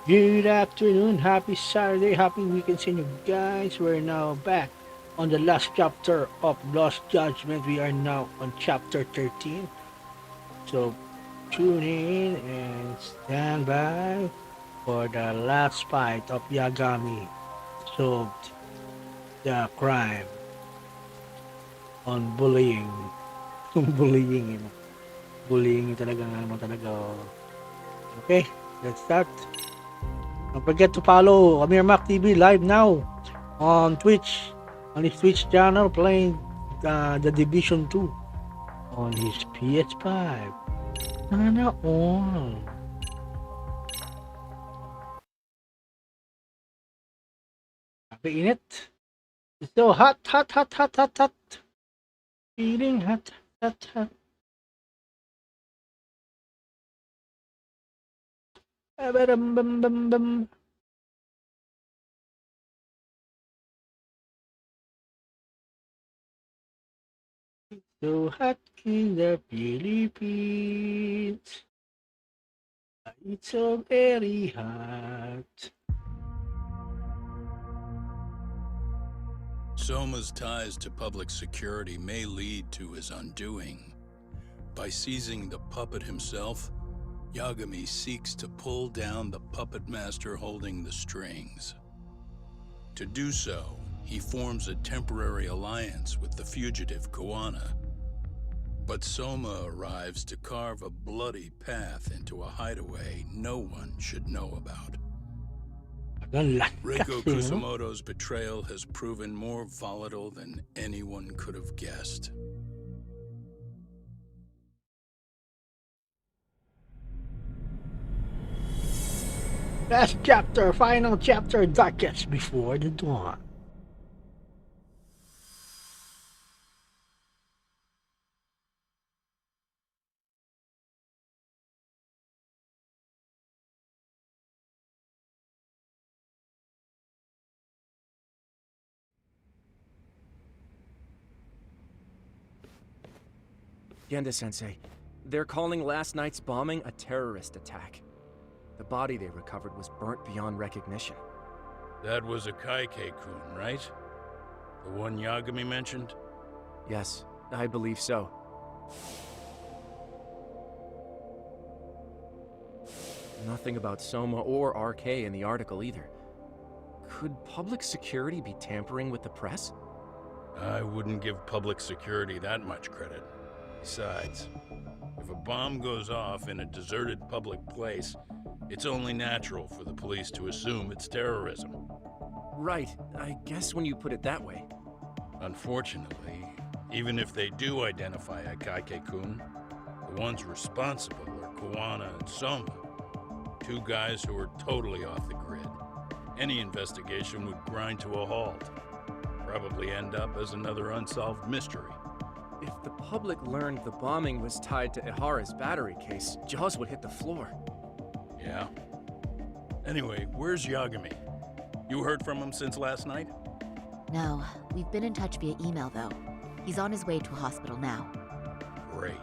Good afternoon, happy Saturday, happy weekend to you guys. We're now back on the last chapter of Lost Judgment. We are now on chapter 13. So tune in and stand by for the last fight of Yagami. Solved the crime on bullying. bullying, bullying talaga talaga. Okay, let's start. Don't forget to follow AmirMac TV live now on Twitch, on his Twitch channel, playing the Division 2 on his PS5. Sana all. Napakainit. It's so hot, hot, hot, hot, hot, hot. Feeling hot, hot, hot. Bum, bum, bum, bum. So hot in the Philippines. It's so very hot. Soma's ties to public security may lead to his undoing. By seizing the puppet himself, Yagami seeks to pull down the puppet master holding the strings. To do so, he forms a temporary alliance with the fugitive Kuwana. But Soma arrives to carve a bloody path into a hideaway no one should know about. Reiko Kusumoto's betrayal has proven more volatile than anyone could have guessed. Last chapter, final chapter, darkest before the dawn. Genda-sensei, they're calling last night's bombing a terrorist attack. The body they recovered was burnt beyond recognition. That was a Kaike-kun, right? The one Yagami mentioned? Yes, I believe so. Nothing about Soma or RK in the article either. Could public security be tampering with the press? I wouldn't give public security that much credit. Besides, if a bomb goes off in a deserted public place, it's only natural for the police to assume it's terrorism. Right, I guess when you put it that way. Unfortunately, even if they do identify a Kaike-kun, the ones responsible are Kuwana and Soma, two guys who are totally off the grid. Any investigation would grind to a halt. Probably end up as another unsolved mystery. If the public learned the bombing was tied to Ihara's battery case, jaws would hit the floor. Yeah. Anyway, where's Yagami? You heard from him since last night? No, we've been in touch via email though. He's on his way to a hospital now. Great.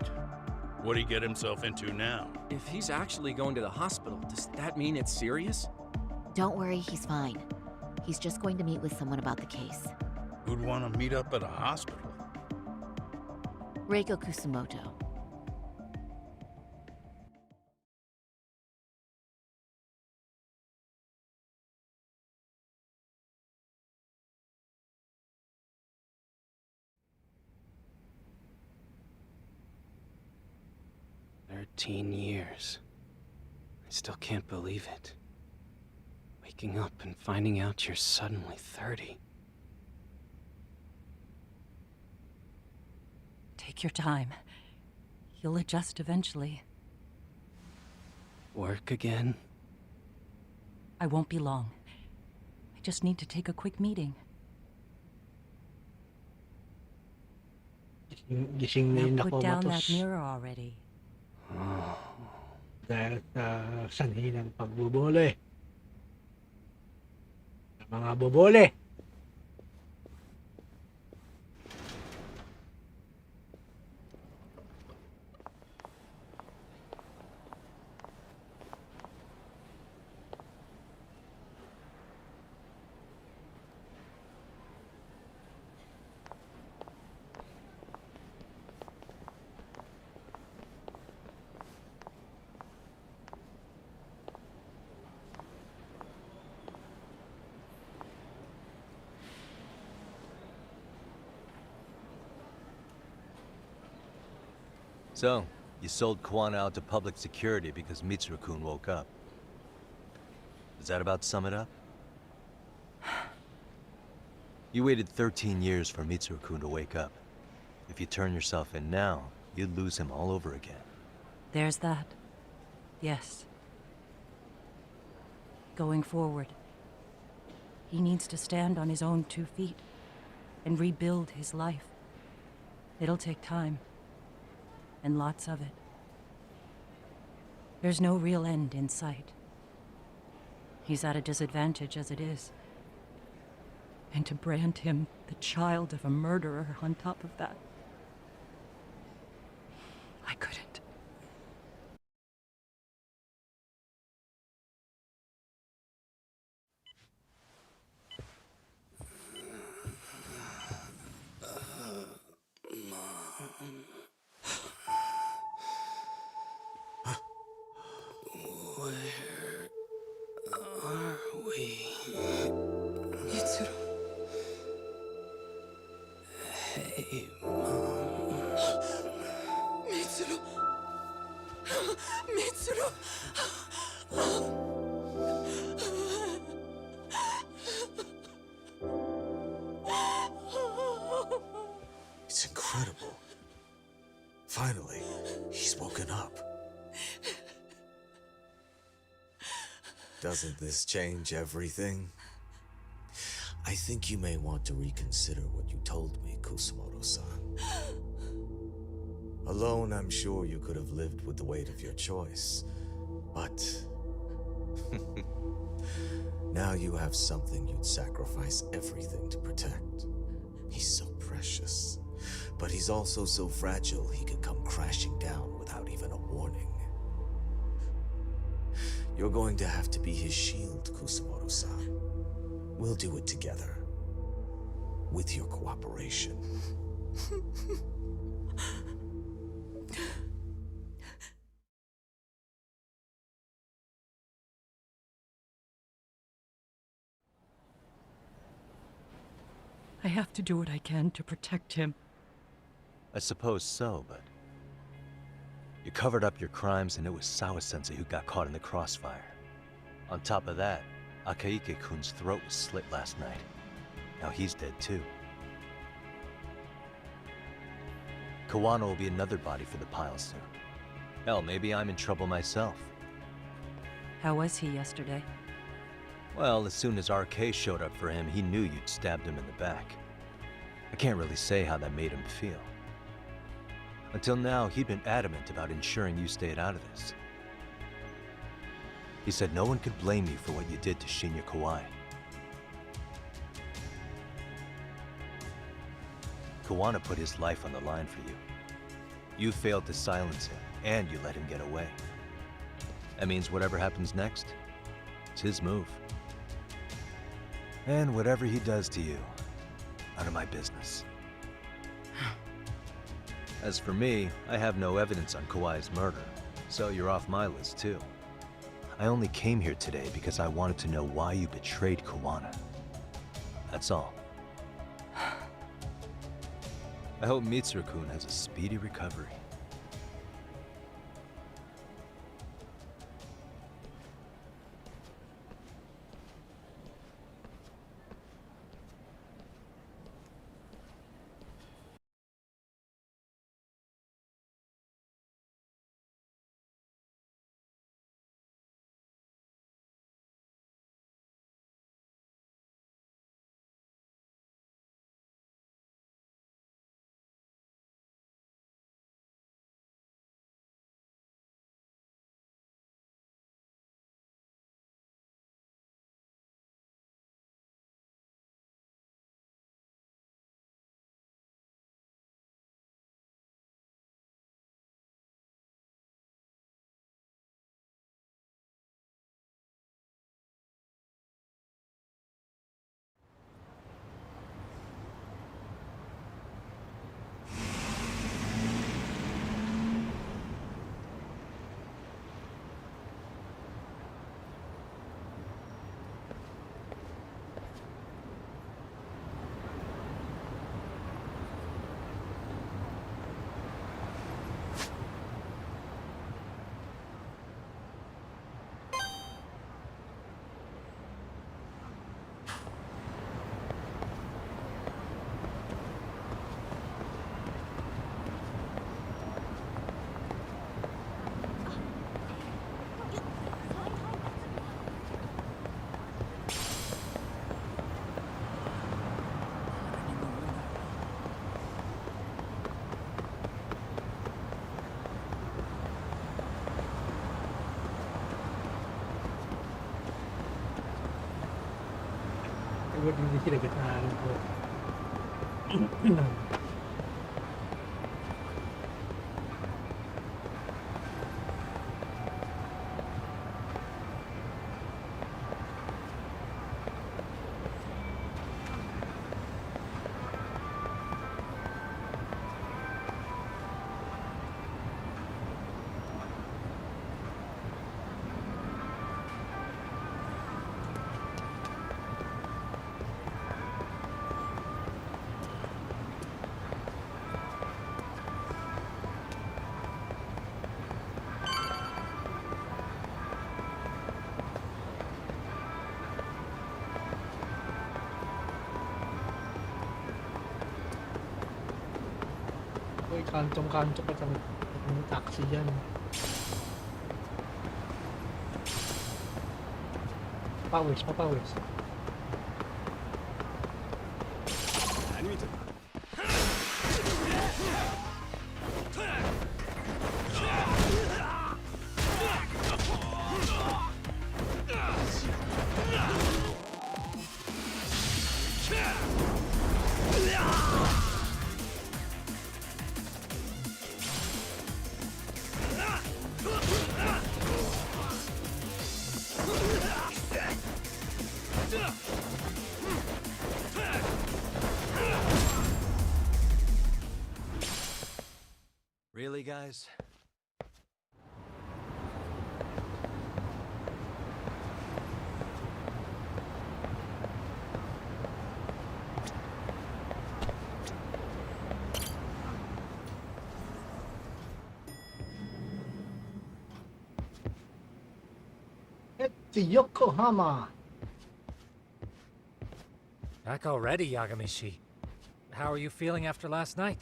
What'd he get himself into now? If he's actually going to the hospital, does that mean it's serious? Don't worry, he's fine. He's just going to meet with someone about the case. Who'd want to meet up at a hospital? Reiko Kusumoto. Years. I still can't believe it. Waking up and finding out you're suddenly 30. Take your time. You'll adjust eventually. Work again? I won't be long. I just need to take a quick meeting. Gising na yun Now ako, put down Matos. that mirror already. Dahil sa sanhi ng pagbubole. Ng mga bobole. So, you sold Kwana out to public security because Mitsuru-kun woke up. Does that about sum it up? You waited 13 years for Mitsuru-kun to wake up. If you turn yourself in now, you'd lose him all over again. There's that. Yes. Going forward, he needs to stand on his own 2 feet and rebuild his life. It'll take time, and lots of it. There's no real end in sight. He's at a disadvantage as it is. And to brand him the child of a murderer on top of that, I couldn't. Where are we? Mitsuru. Hey, Mom. Mitsuru. Mitsuru. It's incredible. Finally, he's woken up. Doesn't this change everything? I think you may want to reconsider what you told me, Kusumoto-san. Alone, I'm sure you could have lived with the weight of your choice, but now you have something you'd sacrifice everything to protect. He's so precious, but he's also so fragile he could come crashing down without even a warning. You're going to have to be his shield, Kusumoto-san. We'll do it together. With your cooperation. I have to do what I can to protect him. I suppose so, but... You covered up your crimes and it was Sawa-sensei who got caught in the crossfire. On top of that, Akaike-kun's throat was slit last night. Now he's dead too. Kawano will be another body for the pile soon. Hell, maybe I'm in trouble myself. How was he yesterday? Well, as soon as RK showed up for him, he knew you'd stabbed him in the back. I can't really say how that made him feel. Until now, he'd been adamant about ensuring you stayed out of this. He said no one could blame you for what you did to Shinya Kawai. Kawana put his life on the line for you. You failed to silence him, and you let him get away. That means whatever happens next, it's his move. And whatever he does to you, none of my business. As for me, I have no evidence on Kawai's murder, so you're off my list too. I only came here today because I wanted to know why you betrayed Kawana. That's all. I hope Mitsuru-kun has a speedy recovery. Ba't hindi sinagot na alam ko? Uy, kantong-kanto pa ng taxi dyan. Papawis, papawis. Really, guys? It's Yokohama. Back already, Yagamishi. How are you feeling after last night?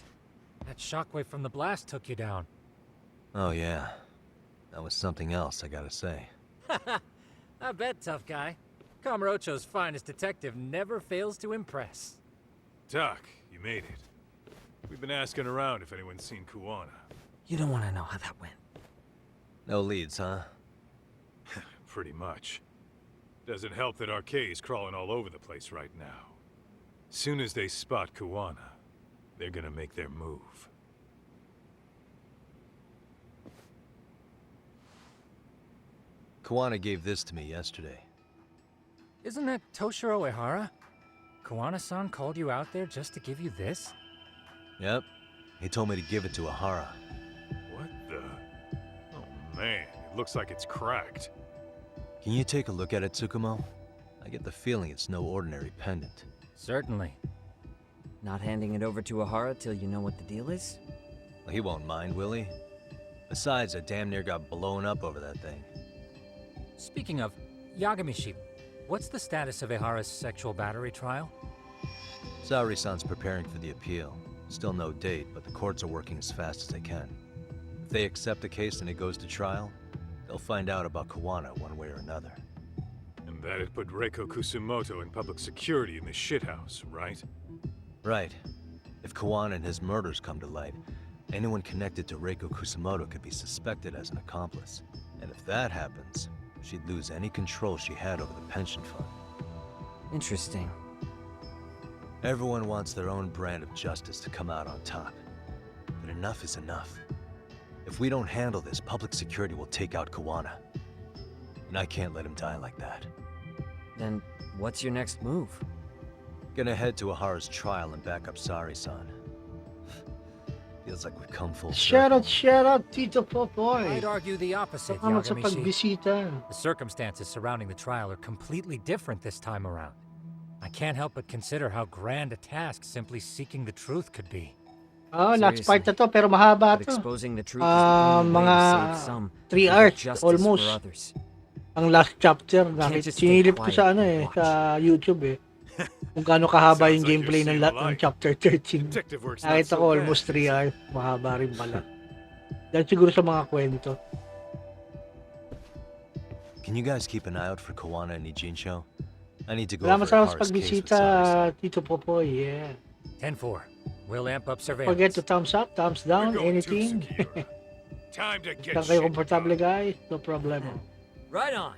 That shockwave from the blast took you down. Oh, yeah. That was something else, I gotta say. I bet, tough guy. Kamurocho's finest detective never fails to impress. Doc, you made it. We've been asking around if anyone's seen Kuwana. You don't want to know how that went. No leads, huh? Pretty much. Doesn't help that Arcade's crawling all over the place right now. Soon as they spot Kuwana, they're gonna make their move. Kuwana gave this to me yesterday. Isn't that Toshiro Ehara? Kawana-san called you out there just to give you this? Yep. He told me to give it to Ehara. What the? Oh man, it looks like it's cracked. Can you take a look at it, Tsukumo? I get the feeling it's no ordinary pendant. Certainly. Not handing it over to Ehara till you know what the deal is? Well, he won't mind, will he? Besides, I damn near got blown up over that thing. Speaking of, Yagamishi, what's the status of Ehara's sexual battery trial? Saori-san's preparing for the appeal. Still no date, but the courts are working as fast as they can. If they accept the case and it goes to trial, they'll find out about Kuwana one way or another. And that'd put Reiko Kusumoto in public security in this shithouse, right? Right. If Kuwana and his murders come to light, anyone connected to Reiko Kusumoto could be suspected as an accomplice. And if that happens, she'd lose any control she had over the pension fund. Interesting. Everyone wants their own brand of justice to come out on top. But enough is enough. If we don't handle this, public security will take out Kuwana. And I can't let him die like that. Then, what's your next move? Gonna head to Ahara's trial and back up Saori-san. Feels like we've come full circle. Shout out, Tito Popoy. I'd argue the opposite, Salamat sa Yagamishi. pagbisita. The circumstances surrounding the trial are completely different this time around. I can't help but consider how grand a task simply seeking the truth could be. Oh, next part na to, pero mahaba But to. exposing the truth is the only way to Mga save some 3 and hours, get justice almost. for others. Ang last chapter, Can't just stay sinilip ko quiet sa ano and eh, watch. sa YouTube eh. Kung gaano kahaba yung Sounds like gameplay you're ng, seeing ng alike. chapter 13. Detective work's not Nakita so ko bad. almost 3 hours. Mahaba rin pala. Dahil siguro sa mga kwento. Can you guys keep an eye out for Kuwana and Ijincho? I need to go Salamat over sa Ahara's case with pagbisita, Saori-san. Tito Popoy. Yeah. 10-4. We'll amp up Don't surveillance. forget to thumbs up, thumbs We're down, going to anything. Sukiura. Time to get Saan kayo shit komportable done. guys? No problem. Right on.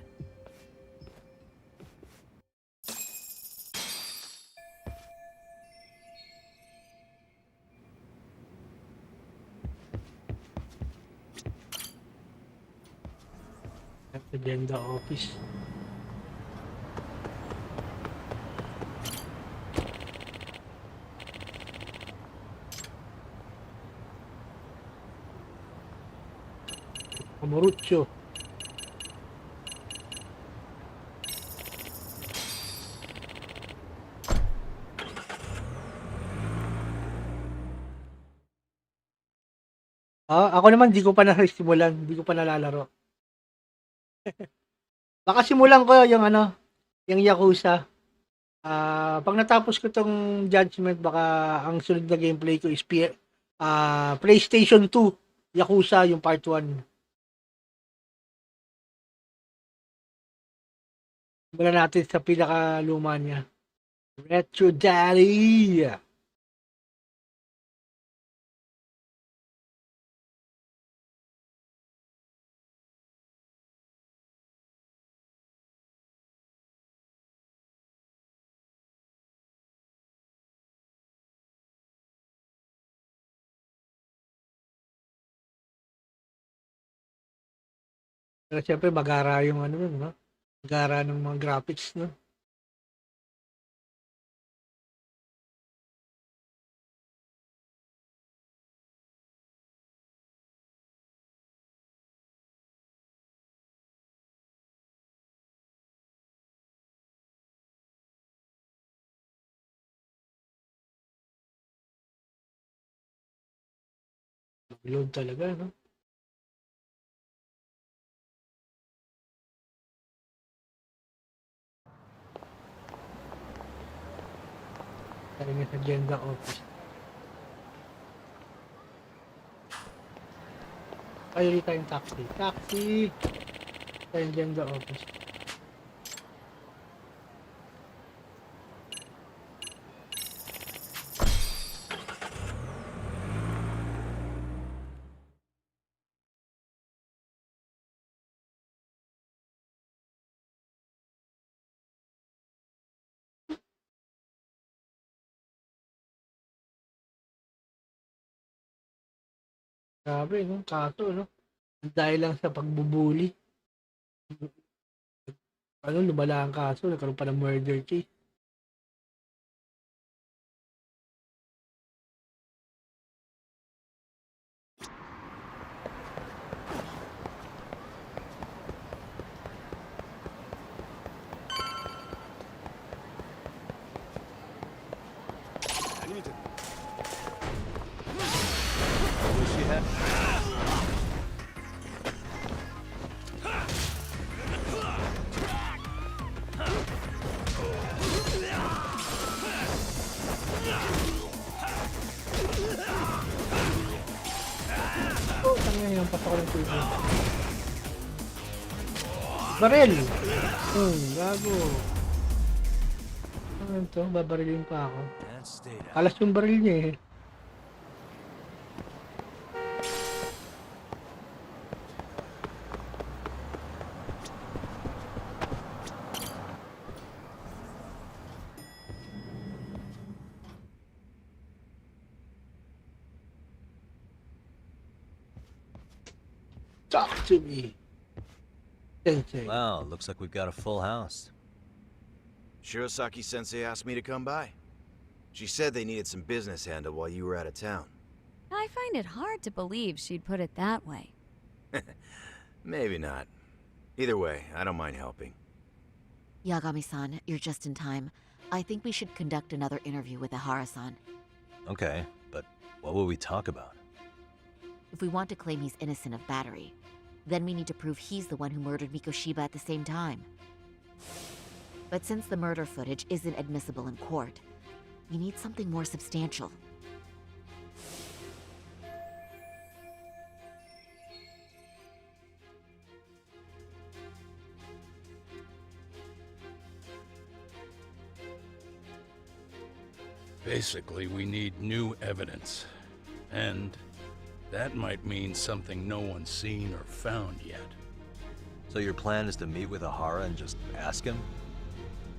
Agenda office. Amorucho. Ako naman di ko pa nasimulan, di ko pa nalalaro. Baka simulan ko yung yung Yakuza. Pag natapos ko tong Judgment, baka ang sunod na gameplay ko is PlayStation 2 Yakuza yung part 1. Simulan natin sa pinakaluma niya. Retro Daddy! Pero syempre magara yung no? Magara ng mga graphics, no? Load talaga, no? Tayo sa agenda office. Ay, ulit tayong taxi. Taxi! Sa agenda office. Grabe, no? Kaso, no? Dahil lang sa pagbubuli. Lumala ang kaso. Nagkaroon pa ng murder case. Barel! Gago. Ano ito? Babarilin pa ako. Alas yung baril niya eh. Talk to me. Sensei. Wow, looks like we've got a full house. Shirosaki-sensei asked me to come by. She said they needed some business handled while you were out of town. I find it hard to believe she'd put it that way. Maybe not. Either way, I don't mind helping. Yagami-san, you're just in time. I think we should conduct another interview with Ihara-san. Okay, but what will we talk about? If we want to claim he's innocent of battery, then we need to prove he's the one who murdered Mikoshiba at the same time. But since the murder footage isn't admissible in court, we need something more substantial. Basically, we need new evidence. And that might mean something no one's seen or found yet. So your plan is to meet with Ihara and just ask him?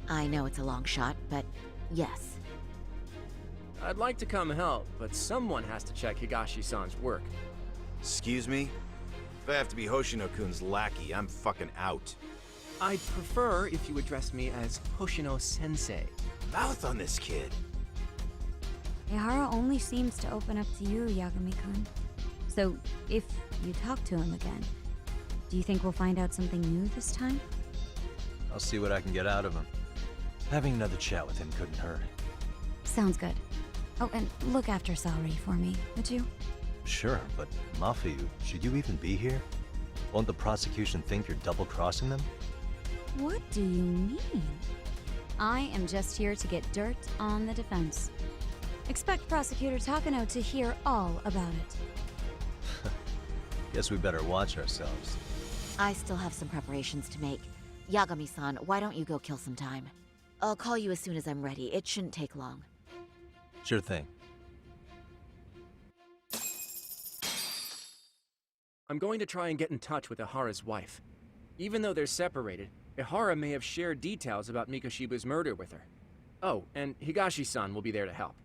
I know it's a long shot, but yes. I'd like to come help, but someone has to check Higashi-san's work. Excuse me? If I have to be Hoshino-kun's lackey, I'm fucking out. I'd prefer if you addressed me as Hoshino-sensei. Mouth on this kid. Ehara only seems to open up to you, Yagami-kun. So, if you talk to him again, do you think we'll find out something new this time? I'll see what I can get out of him. Having another chat with him couldn't hurt. Sounds good. Oh, and look after Saori for me, would you? Sure, but Mafu, should you even be here? Won't the prosecution think you're double-crossing them? What do you mean? I am just here to get dirt on the defense. Expect Prosecutor Takano to hear all about it. Guess we better watch ourselves. I still have some preparations to make. Yagami-san, why don't you go kill some time? I'll call you as soon as I'm ready. It shouldn't take long. Sure thing. I'm going to try and get in touch with Ihara's wife. Even though they're separated, Ihara may have shared details about Mikoshiba's murder with her. Oh, and Higashi-san will be there to help.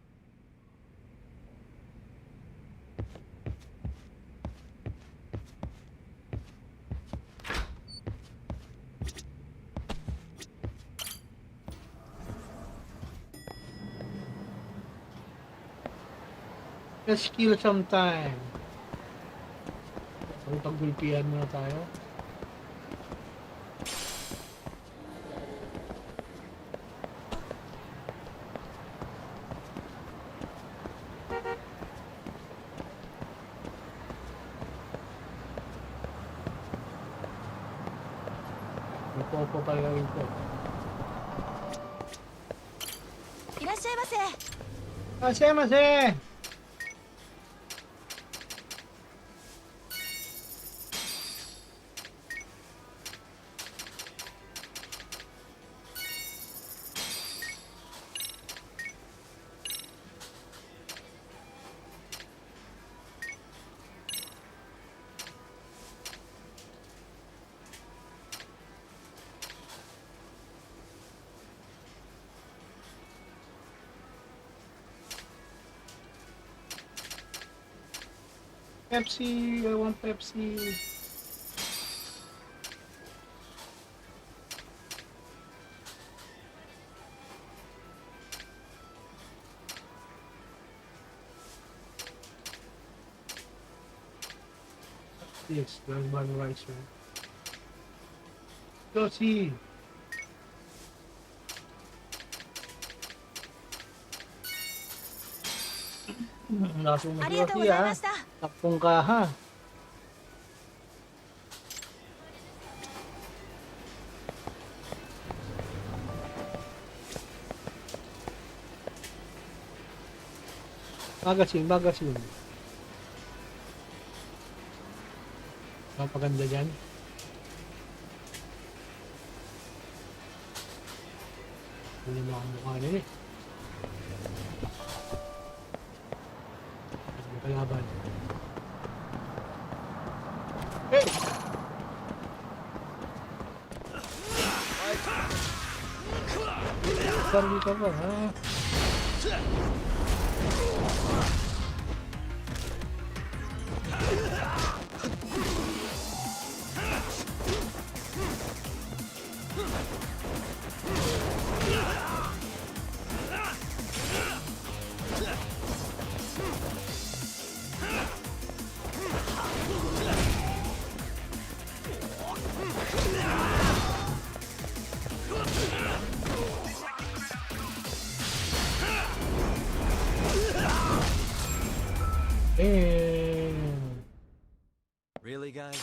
Let's kill some time. So, paggulpihan muna tayo. Popo pa gawin ko. Irashaimase! Pepsi, I want Pepsi. Yes, there's one rice, right? Go see. Langsung mag-yosi ha. Takpong ka ha. Magazine. Napaganda dyan. Ano mo ang mukha nila eh. Kalaban. Hey! Sarili ka ba, ha? Really, guys?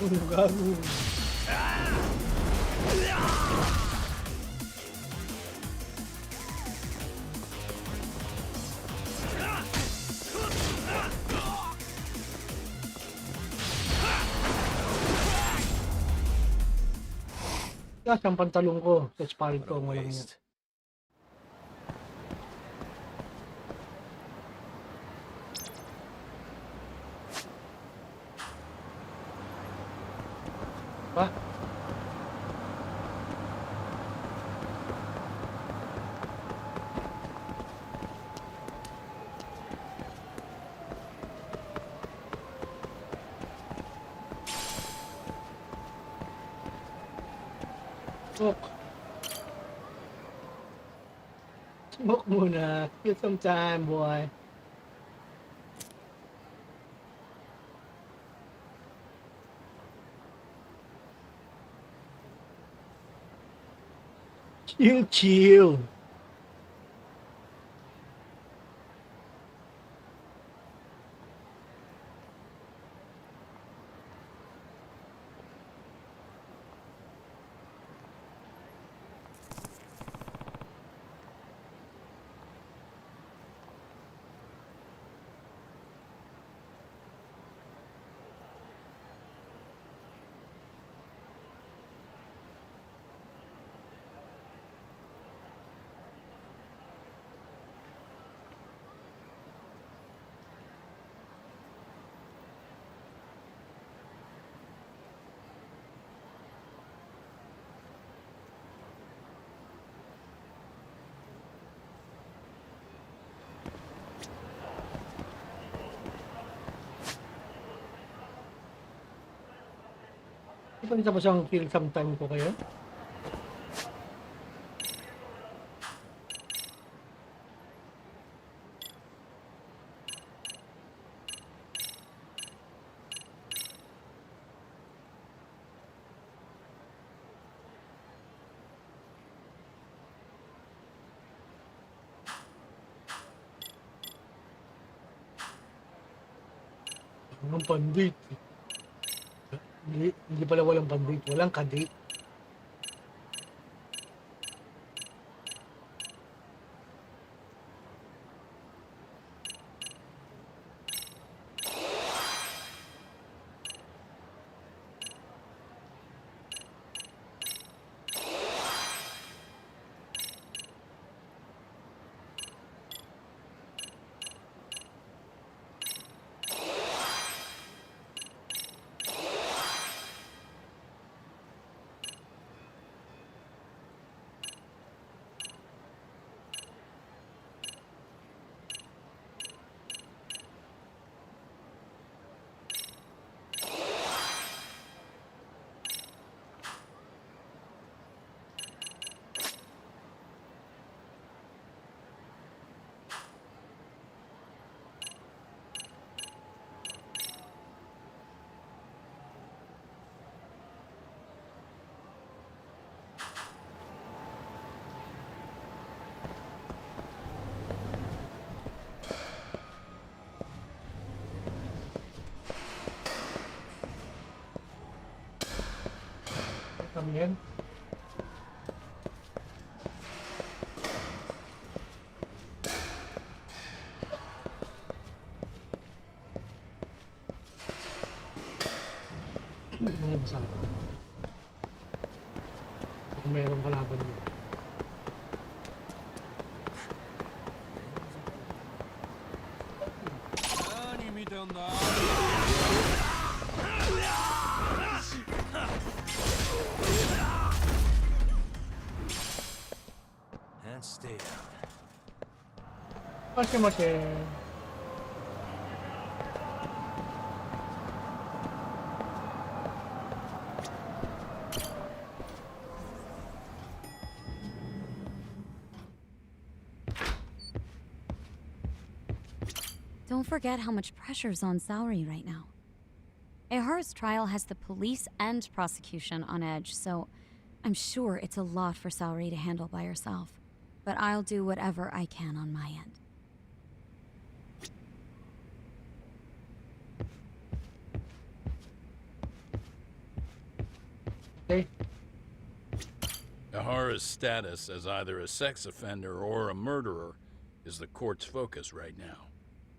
Gago. Tapos ang pantalong ko, sa sparing What ko, a walang yan. waste. Ba? Smoke. Smoke muna. Give some time, boy. Chill, chill. Ito tapos ang feel sometime ko kayo. Ang pandit. Hindi pala walang pandit. Walang kadit. Kami yan. Ano masarap? Kung mayroong kalaban mo. And stay down. Mashi. Don't forget how much pressure's on Saori right now. Ehara's trial has the police and prosecution on edge, so I'm sure it's a lot for Saori to handle by herself. But I'll do whatever I can on my end. Okay. Ehara's status as either a sex offender or a murderer is the court's focus right now.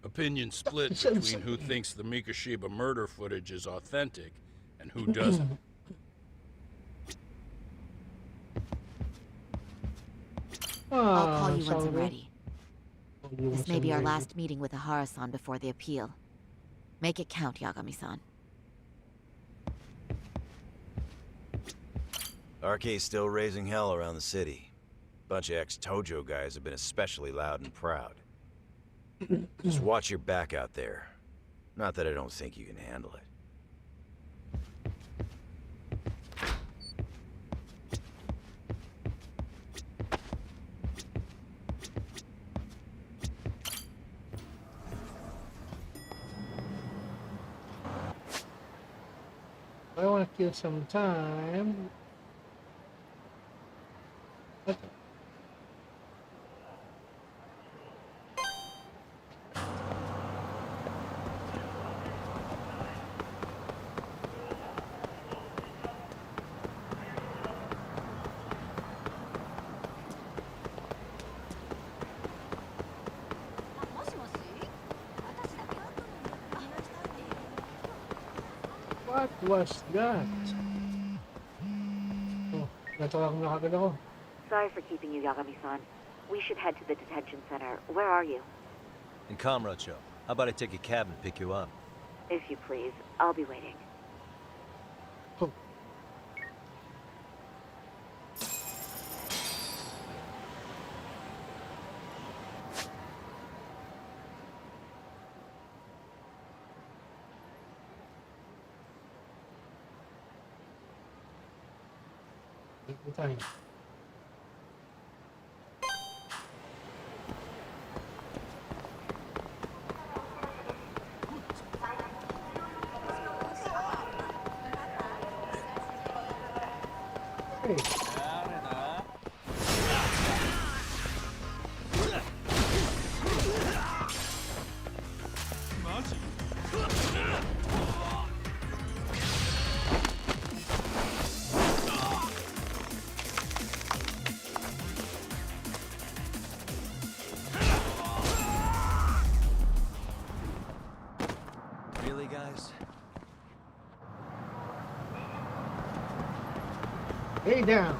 Opinions split between who thinks the Mikoshiba murder footage is authentic and who doesn't. I'll call you once I'm sorry. ready. This may be our last meeting with Ahara-san before the appeal. Make it count, Yagami-san. RK's still raising hell around the city. Bunch of ex-Tojo guys have been especially loud and proud. Just watch your back out there. Not that I don't think you can handle it. I want to kill some time. Okay. What was that? Oh, natawag na kagad ako. Sorry for keeping you, Yagami-san. We should head to the detention center. Where are you? In Kamrocho. How about I take a cab and pick you up? If you please. I'll be waiting. Oh. Time. Hey. Really, guys? Hey down.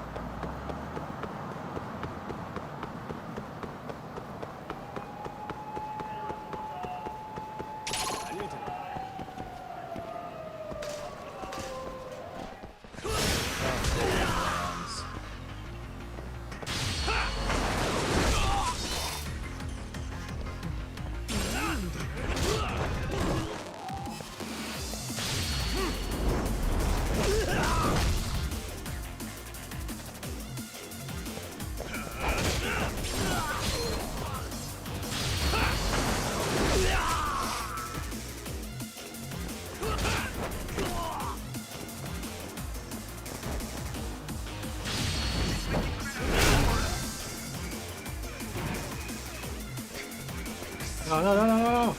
No.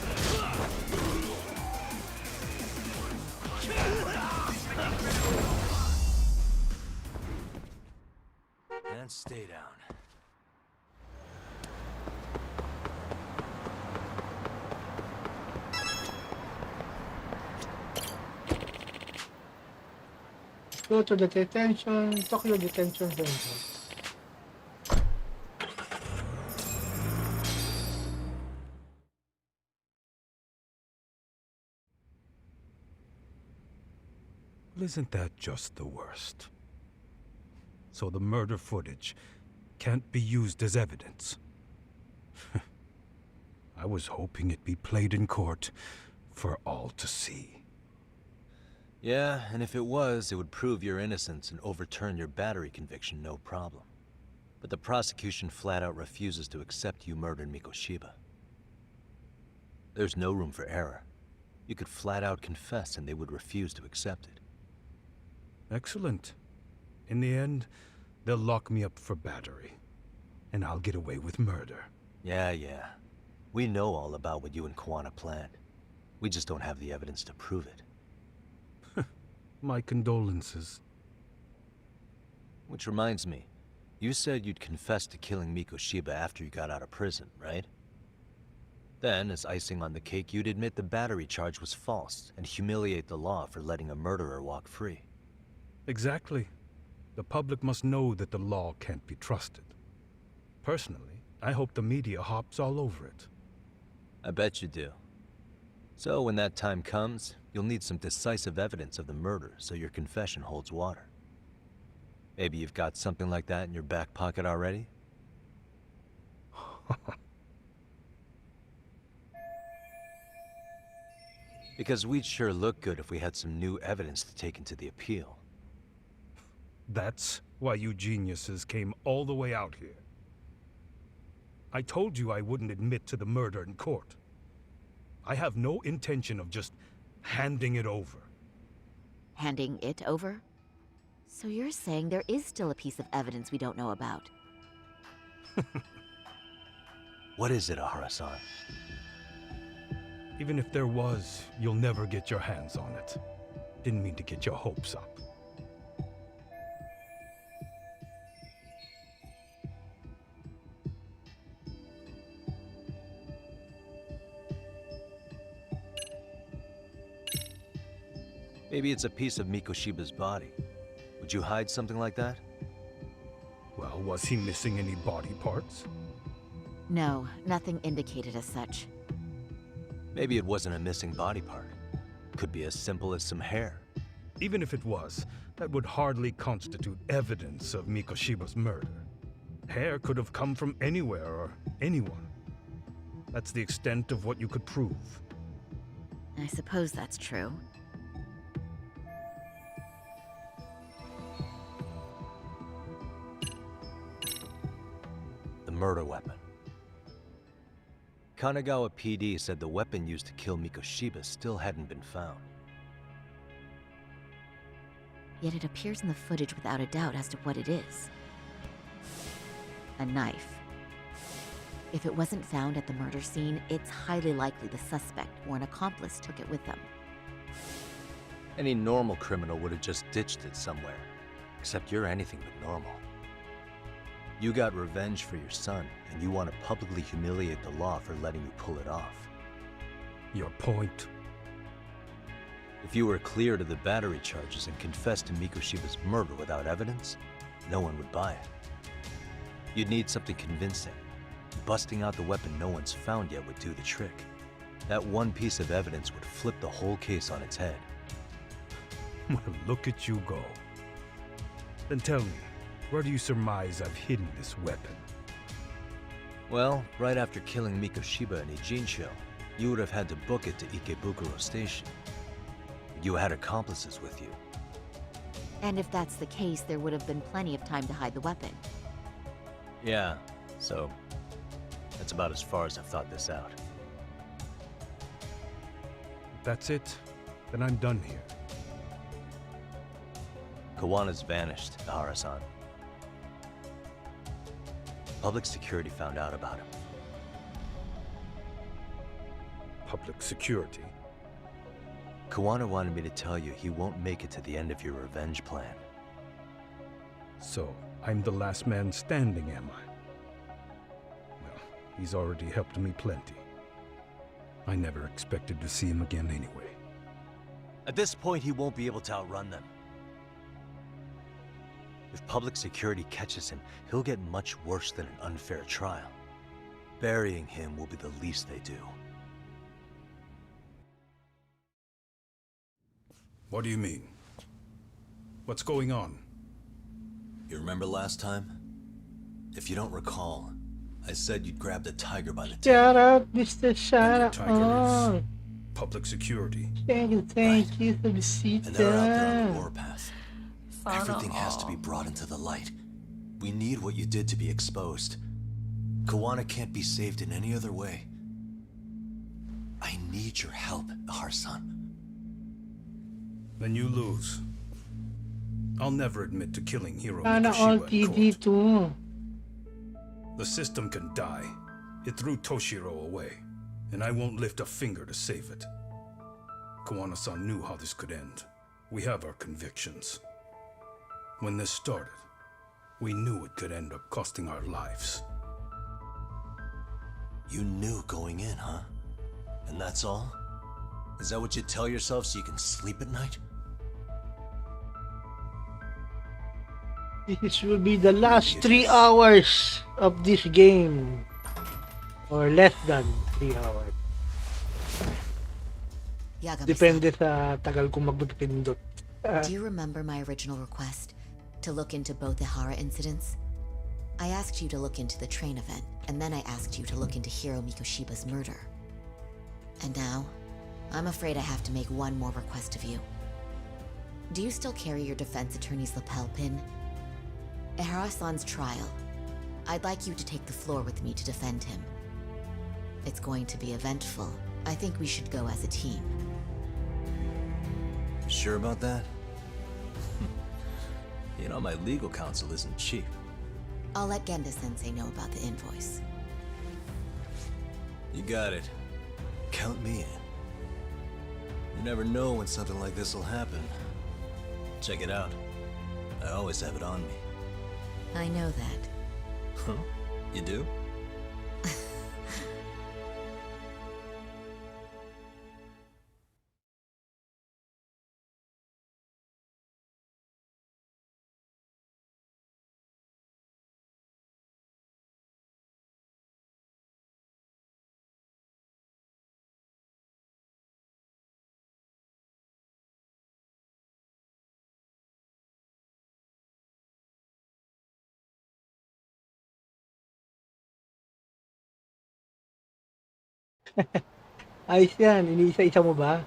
And stay down. Go to the Tokyo Detention Center. Well, isn't that just the worst? So the murder footage can't be used as evidence. I was hoping it'd be played in court for all to see. Yeah, and if it was, it would prove your innocence and overturn your battery conviction, no problem. But the prosecution flat out refuses to accept you murdered Mikoshiba. There's no room for error. You could flat out confess and they would refuse to accept it. Excellent. In the end, they'll lock me up for battery, and I'll get away with murder. Yeah. We know all about what you and Kwana planned. We just don't have the evidence to prove it. My condolences. Which reminds me, you said you'd confess to killing Mikoshiba after you got out of prison, right? Then, as icing on the cake, you'd admit the battery charge was false and humiliate the law for letting a murderer walk free. Exactly. The public must know that the law can't be trusted. Personally, I hope the media hops all over it. I bet you do. So when that time comes, you'll need some decisive evidence of the murder so your confession holds water. Maybe you've got something like that in your back pocket already? Because we'd sure look good if we had some new evidence to take into the appeal. That's why you geniuses came all the way out here. I told you I wouldn't admit to the murder in court. I have no intention of just handing it over. Handing it over? So you're saying there is still a piece of evidence we don't know about? What is it, Ahara-san? Even if there was, you'll never get your hands on it. Didn't mean to get your hopes up. Maybe it's a piece of Mikoshiba's body. Would you hide something like that? Well, was he missing any body parts? No, nothing indicated as such. Maybe it wasn't a missing body part. Could be as simple as some hair. Even if it was, that would hardly constitute evidence of Mikoshiba's murder. Hair could have come from anywhere or anyone. That's the extent of what you could prove. I suppose that's true. The murder weapon. Kanagawa PD said the weapon used to kill Mikoshiba still hadn't been found. Yet it appears in the footage without a doubt as to what it is. A knife. If it wasn't found at the murder scene, it's highly likely the suspect or an accomplice took it with them. Any normal criminal would have just ditched it somewhere. Except you're anything but normal. You got revenge for your son, and you want to publicly humiliate the law for letting you pull it off. Your point? If you were cleared of the battery charges and confessed to Mikoshiba's murder without evidence, no one would buy it. You'd need something convincing. Busting out the weapon no one's found yet would do the trick. That one piece of evidence would flip the whole case on its head. Well, look at you go. Then tell me, where do you surmise I've hidden this weapon? Well, right after killing Mikoshiba in Ijincho, you would have had to book it to Ikebukuro Station. You had accomplices with you. And if that's the case, there would have been plenty of time to hide the weapon. Yeah, so that's about as far as I've thought this out. If that's it, then I'm done here. Kawana's vanished, Ahara-san. Public security found out about him. Public security? Kawana wanted me to tell you he won't make it to the end of your revenge plan. So, I'm the last man standing, am I? Well, he's already helped me plenty. I never expected to see him again anyway. At this point, he won't be able to outrun them. If public security catches him, he'll get much worse than an unfair trial. Burying him will be the least they do. What do you mean? What's going on? You remember last time? If you don't recall, I said you'd grab the tiger by the tail. Shout out, Mr. Shout out. Tiger is public security. Thank you for the seat. And they're out there on the warpath. Everything has to be brought into the light. We need what you did to be exposed. Kawana can't be saved in any other way. I need your help, Ahara-san. Then you lose. I'll never admit to killing Hiro Sana all Mikoshiba in TD court. too. The system can die. It threw Toshiro away, and I won't lift a finger to save it. Kawana-san knew how this could end. We have our convictions. When this started, we knew it could end up costing our lives. You knew going in, huh? And that's all? Is that what you tell yourself so you can sleep at night? This will be the last 3 hours of this game. Or less than 3 hours. Depende sa tagal kong magpipindot. Do you remember my original request to look into both the Hara incidents? I asked you to look into the train event, and then I asked you to look into Hiro Mikoshiba's murder. And now, I'm afraid I have to make one more request of you. Do you still carry your defense attorney's lapel pin? Ehara-san's trial. I'd like you to take the floor with me to defend him. It's going to be eventful. I think we should go as a team. Sure about that? You know, my legal counsel isn't cheap. I'll let Genda-sensei know about the invoice. You got it. Count me in. You never know when something like this will happen. Check it out. I always have it on me. I know that. Huh? You do? Ayos yan. Iniisa-isa mo ba?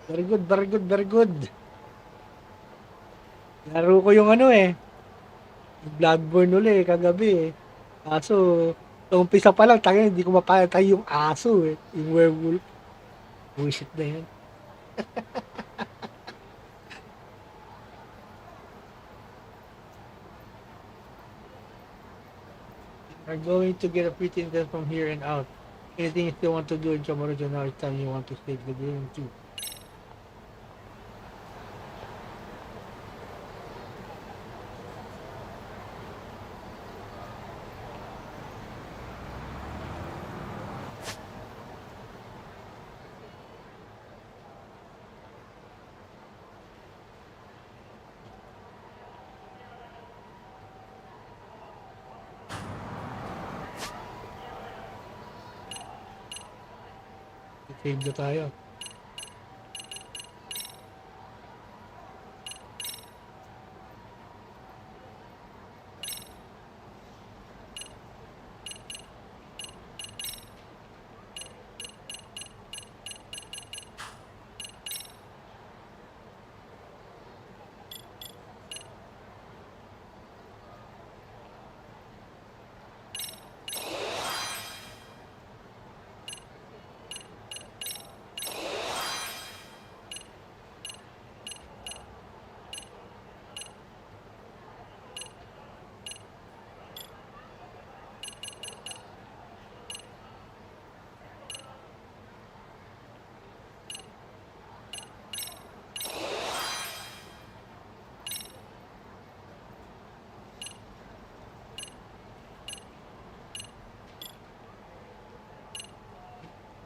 Very good, very good, very good. Laro ko yung ano eh. Yung Bloodborne uli kagabi eh. Kaso, sa umpisa pa lang, tangin, hindi ko mapatay yung aso eh. Yung werewolf. Bullshit na yan. Are going to get a pretty intense from here and out. Anything you still want to do in tomorrow, now it's time you want to save the game too. Save na tayo.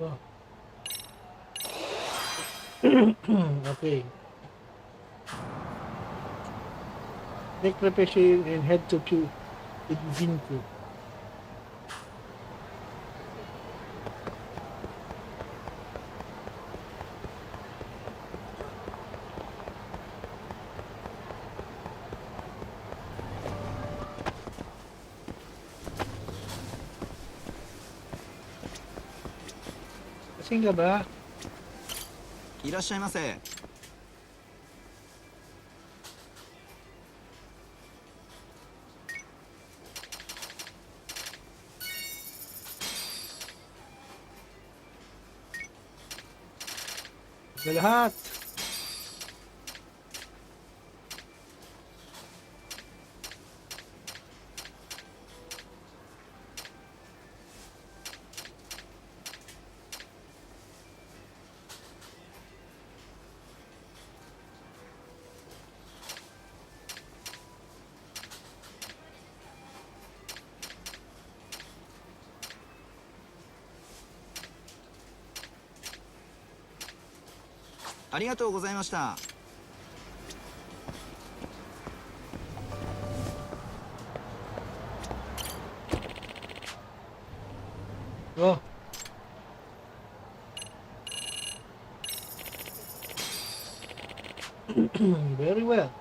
Oh. Okay. Make preparation and head to Vinku. Kasing ka ba? いらっしゃいませ。Sa lahat.ありがとうございました。Very well.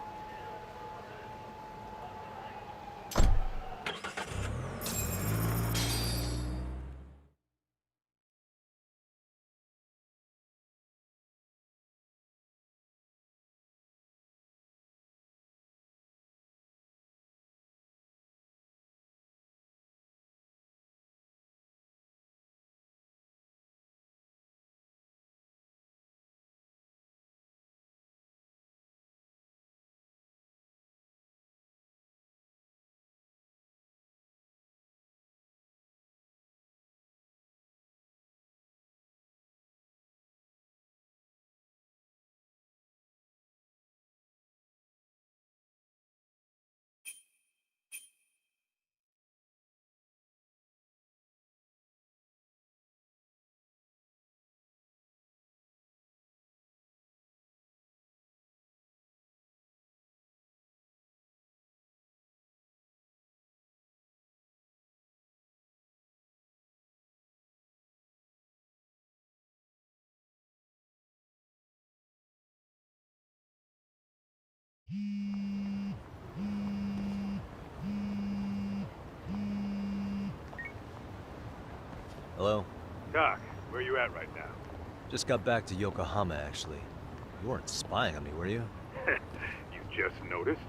Hello? Doc, where you at right now? Just got back to Yokohama, actually. You weren't spying on me, were you? You just noticed?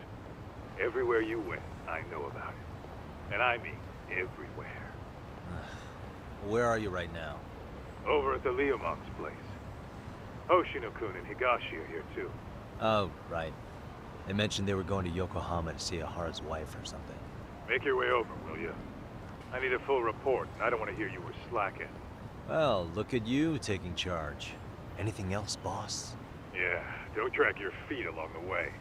Everywhere you went, I know about it. And I mean everywhere. Where are you right now? Over at the Leomong's place. Hoshino-kun and Higashi are here too. Oh, right. They mentioned they were going to Yokohama to see Ahara's wife or something. Make your way over, will you? I need a full report, and I don't want to hear you were slacking. Well, look at you taking charge. Anything else, boss? Yeah, don't drag your feet along the way.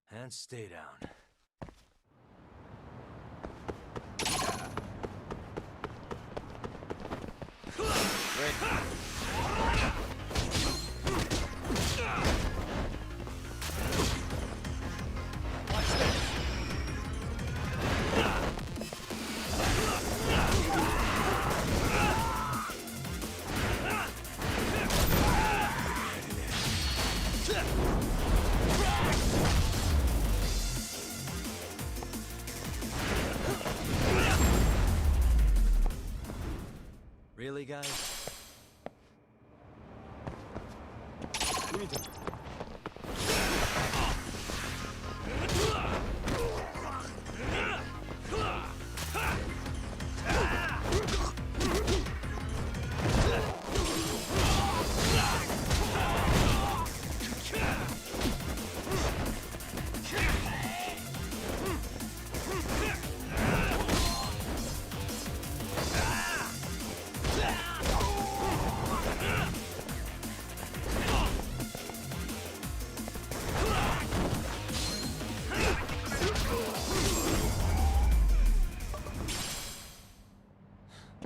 And stay down. Really, guys?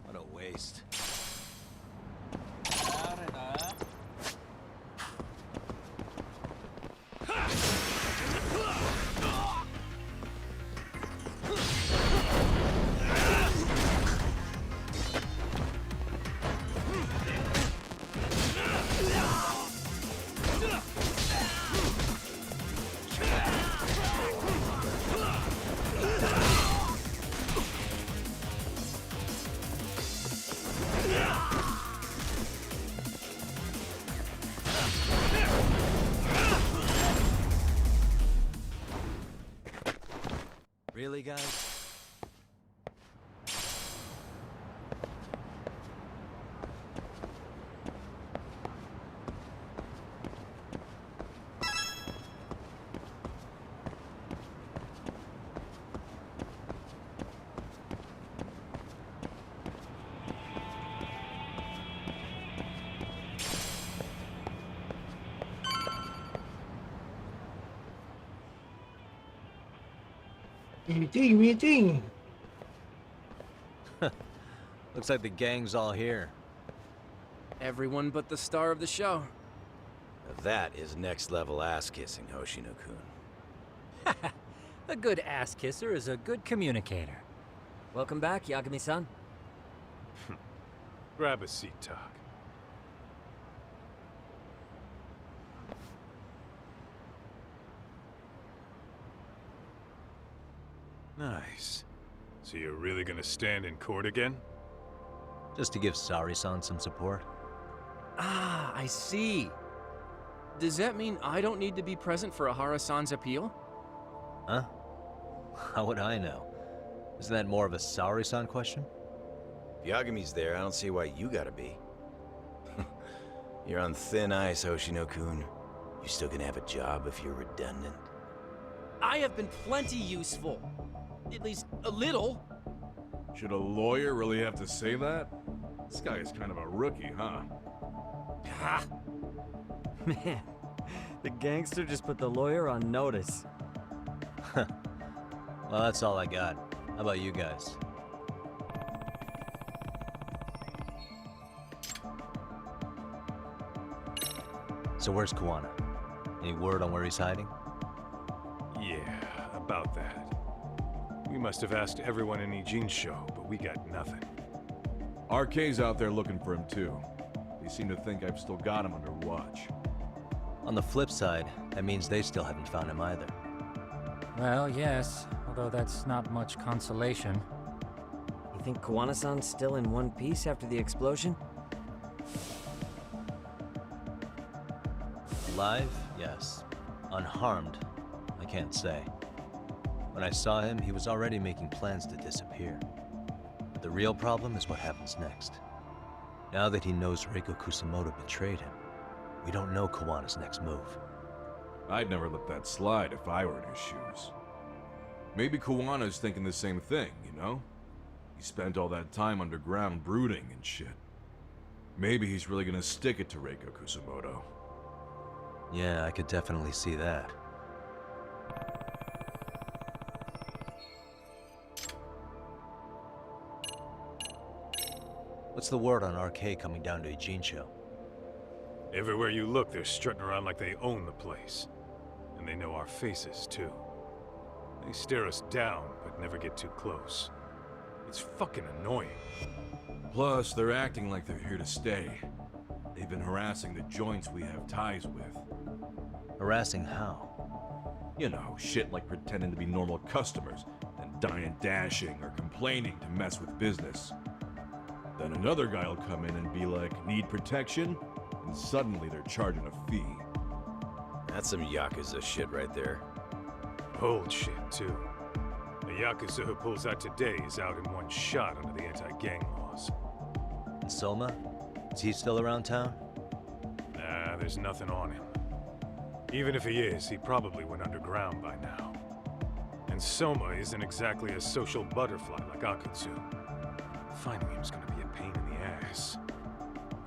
What a waste. Meeting. Looks like the gang's all here. Everyone but the star of the show. Now that is next level ass kissing, Hoshino-kun. A good ass kisser is a good communicator. Welcome back, Yagami-san. Grab a seat, Tak. Nice. So you're really gonna stand in court again? Just to give Sari-san some support. Ah, I see. Does that mean I don't need to be present for Ahara-san's appeal? Huh? How would I know? Isn't that more of a Sari-san question? If Yagami's there, I don't see why you gotta be. You're on thin ice, Hoshino-kun. You still gonna have a job if you're redundant? I have been plenty useful. At least a little. Should a lawyer really have to say that? This guy is kind of a rookie, huh? Ha! Man, the gangster just put the lawyer on notice. Well, that's all I got. How about you guys? So where's Kawana? Any word on where he's hiding? Yeah, about that. We must have asked everyone in Eugene show, but we got nothing. RK's out there looking for him too. They seem to think I've still got him under watch. On the flip side, that means they still haven't found him either. Well, yes, although that's not much consolation. You think Kawana-san's still in one piece after the explosion? Alive? Yes. Unharmed? I can't say. When I saw him, he was already making plans to disappear. But the real problem is what happens next. Now that he knows Reiko Kusamoto betrayed him, we don't know Kawana's next move. I'd never let that slide if I were in his shoes. Maybe Kawana's thinking the same thing, you know? He spent all that time underground brooding and shit. Maybe he's really gonna stick it to Reiko Kusamoto. Yeah, I could definitely see that. What's the word on RK coming down to Ijincho? Everywhere you look, they're strutting around like they own the place. And they know our faces, too. They stare us down, but never get too close. It's fucking annoying. Plus, they're acting like they're here to stay. They've been harassing the joints we have ties with. Harassing how? You know, shit like pretending to be normal customers, then dying dashing or complaining to mess with business. Then another guy will come in and be like, need protection? And suddenly they're charging a fee. That's some Yakuza shit right there. Old shit, too. The Yakuza who pulls out today is out in one shot under the anti-gang laws. And Soma? Is he still around town? Nah, there's nothing on him. Even if he is, he probably went underground by now. And Soma isn't exactly a social butterfly like Akutsu. Finding him's gonna be a pain in the ass.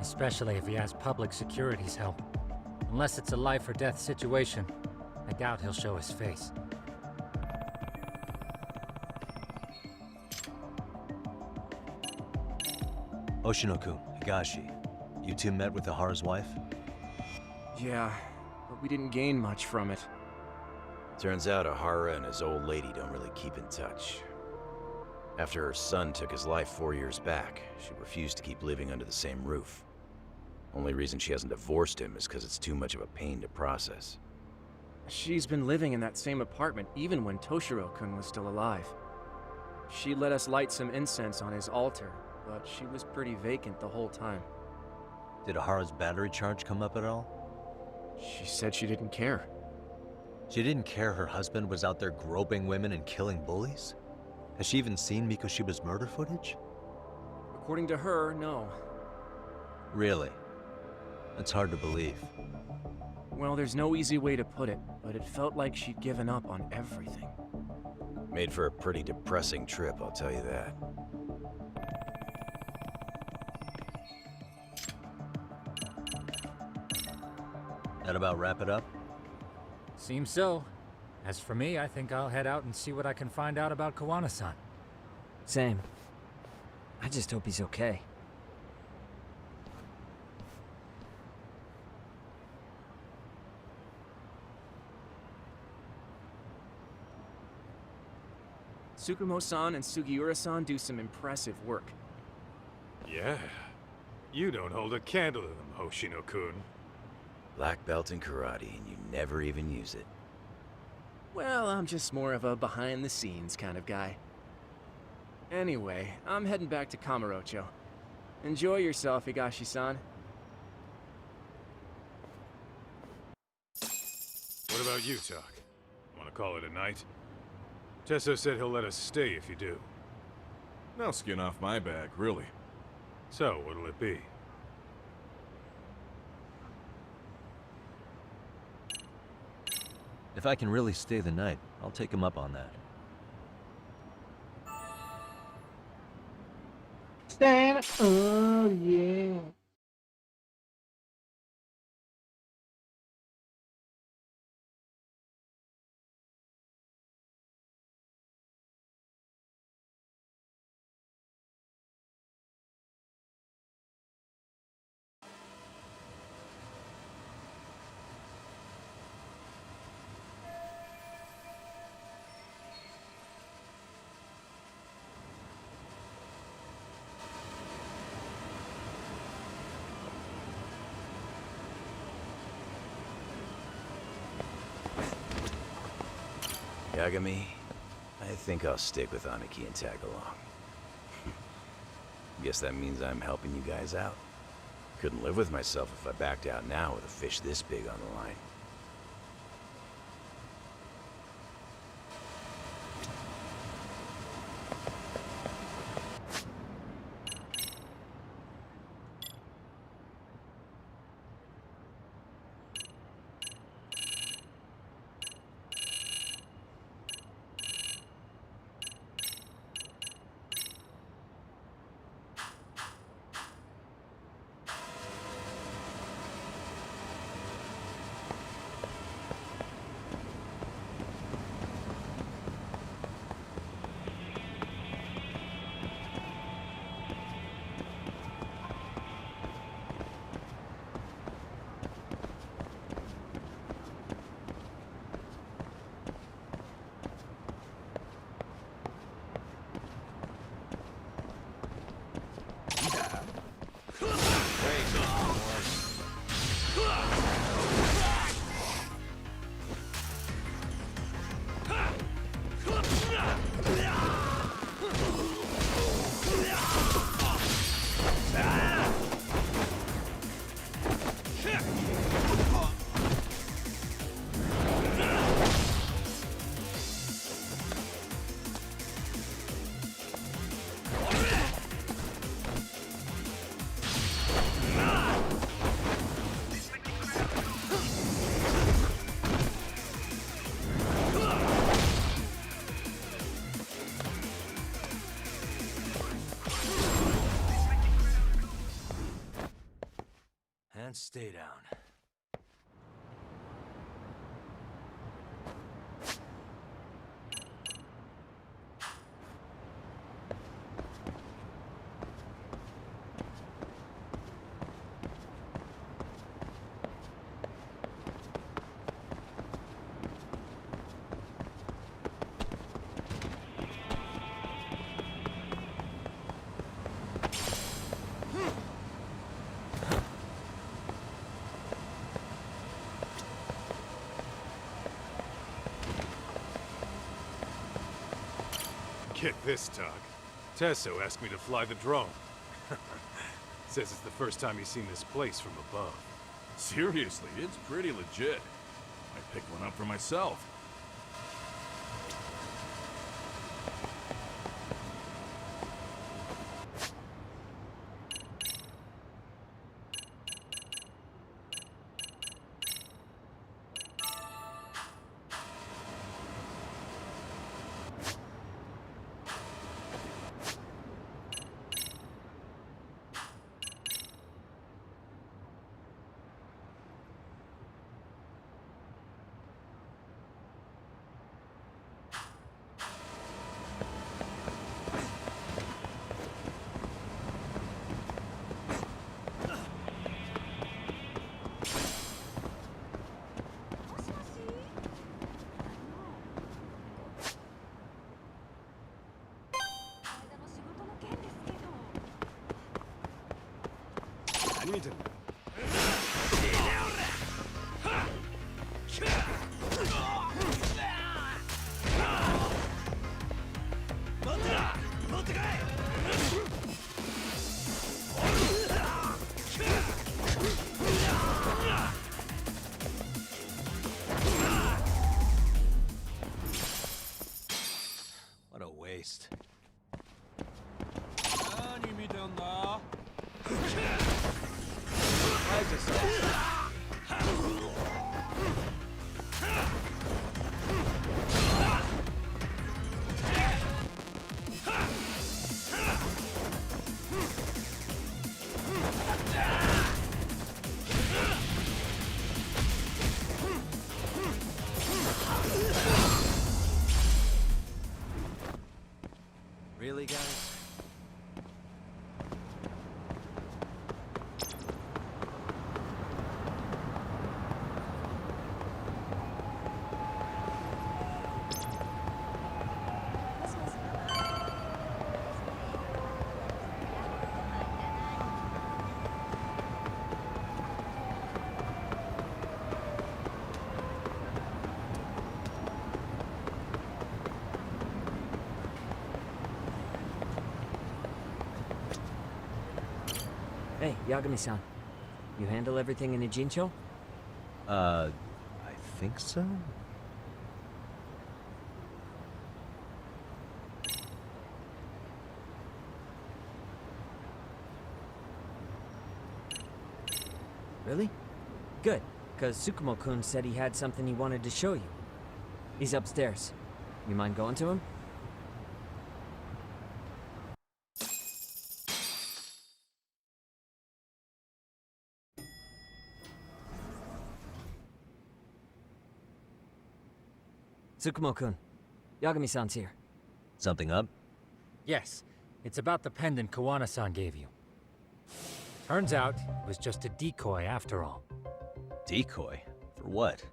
Especially if he has public security's help. Unless it's a life or death situation, I doubt he'll show his face. Oshino-kun, Higashi, you two met with Ahara's wife? Yeah, but we didn't gain much from it. Turns out Ahara and his old lady don't really keep in touch. After her son took his life 4 years back, she refused to keep living under the same roof. Only reason she hasn't divorced him is because it's too much of a pain to process. She's been living in that same apartment even when Toshiro-kun was still alive. She let us light some incense on his altar, but she was pretty vacant the whole time. Did Ahara's battery charge come up at all? She said she didn't care. She didn't care her husband was out there groping women and killing bullies? Has she even seen Mikoshiba's murder footage? According to her, no. Really? That's hard to believe. Well, there's no easy way to put it, but it felt like she'd given up on everything. Made for a pretty depressing trip, I'll tell you that. That about wrap it up? Seems so. As for me, I think I'll head out and see what I can find out about Kawana-san. Same. I just hope he's okay. Tsukumo-san and Sugiura-san do some impressive work. Yeah. You don't hold a candle to them, Hoshino-kun. Black belt in karate, and you never even use it. Well, I'm just more of a behind-the-scenes kind of guy. Anyway, I'm heading back to Kamurocho. Enjoy yourself, Higashi-san. What about you, Tak? Want to call it a night? Tesso said he'll let us stay if you do. No skin off my back, really. So, what'll it be? If I can really stay the night, I'll take him up on that. Stand. Oh yeah. Yagami, I think I'll stick with Aniki and tag along. Guess that means I'm helping you guys out. Couldn't live with myself if I backed out now with a fish this big on the line. And stay down. Get this, Tak. Tesso asked me to fly the drone. Says it's the first time he's seen this place from above. Seriously, it's pretty legit. I picked one up for myself. What a waste. Really, guys? Hey, Yagami-san. You handle everything in Ijincho? I think so? Really? Good, because Tsukumo-kun said he had something he wanted to show you. He's upstairs. You mind going to him? Tsukumo-kun, Yagami-san's here. Something up? Yes, it's about the pendant Kawana-san gave you. Turns out, it was just a decoy after all. Decoy? For what?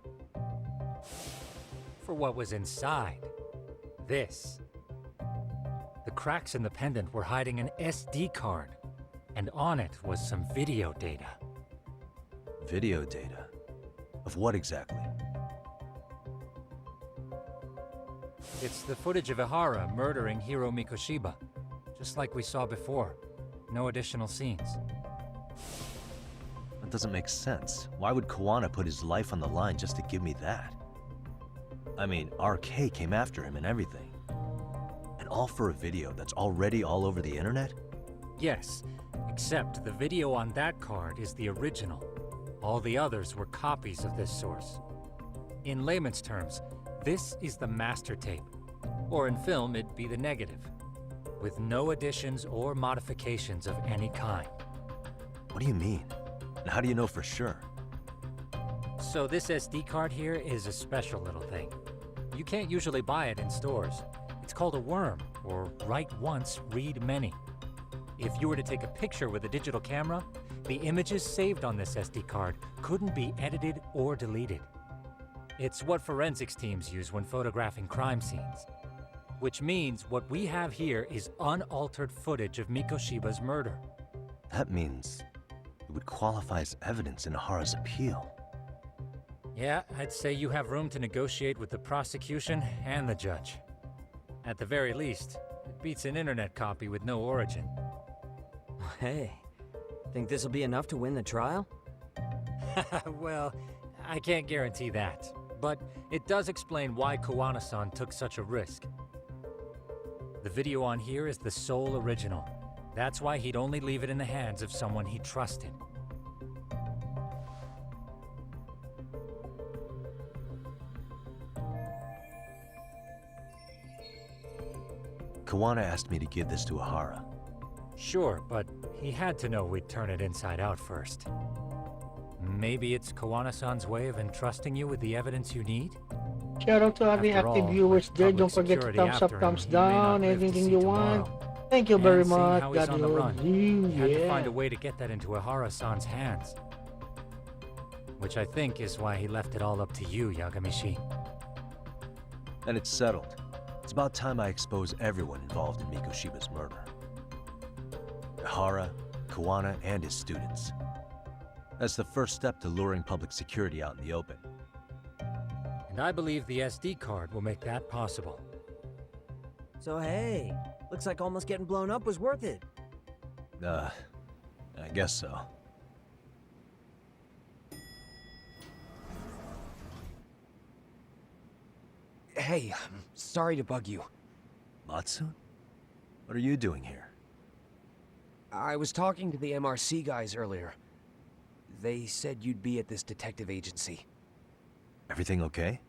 For what was inside. This. The cracks in the pendant were hiding an SD card, and on it was some video data. Video data? Of what exactly? It's the footage of Ihara murdering Hiro Mikoshiba, just like we saw before. No additional scenes. That doesn't make sense. Why would Kawana put his life on the line just to give me that? I mean, RK came after him and everything. And all for a video that's already all over the internet? Yes, except the video on that card is the original. All the others were copies of this source. In layman's terms, this is the master tape. Or in film, it'd be the negative. With no additions or modifications of any kind. What do you mean? And how do you know for sure? So this SD card here is a special little thing. You can't usually buy it in stores. It's called a worm, or write once, read many. If you were to take a picture with a digital camera, the images saved on this SD card couldn't be edited or deleted. It's what forensics teams use when photographing crime scenes. Which means what we have here is unaltered footage of Mikoshiba's murder. That means it would qualify as evidence in Ihara's appeal. Yeah, I'd say you have room to negotiate with the prosecution and the judge. At the very least, it beats an internet copy with no origin. Hey, think this'll be enough to win the trial? Well, I can't guarantee that. But it does explain why Kawana-san took such a risk. The video on here is the sole original. That's why he'd only leave it in the hands of someone he trusted. Kawana asked me to give this to Ihara. Sure, but he had to know we'd turn it inside out first. Maybe it's Kawana-san's way of entrusting you with the evidence you need? Shout out to every After active all, viewers with there. public Don't forget to security thumbs up, after him, thumbs he may not down, live to anything see you tomorrow. want. Thank you very And seeing much. how he's on the run, you. he had to Yeah. find a way to get that into Ihara-san's hands. Which I think is why he left it all up to you, Yagamishi. And it's settled. It's about time I expose everyone involved in Mikoshiba's murder. Ihara, Kawana, and his students. That's the first step to luring public security out in the open. And I believe the SD card will make that possible. So hey, looks like almost getting blown up was worth it. I guess so. Hey, I'm sorry to bug you. Matsun? What are you doing here? I was talking to the MRC guys earlier. They said you'd be at this detective agency. Everything okay?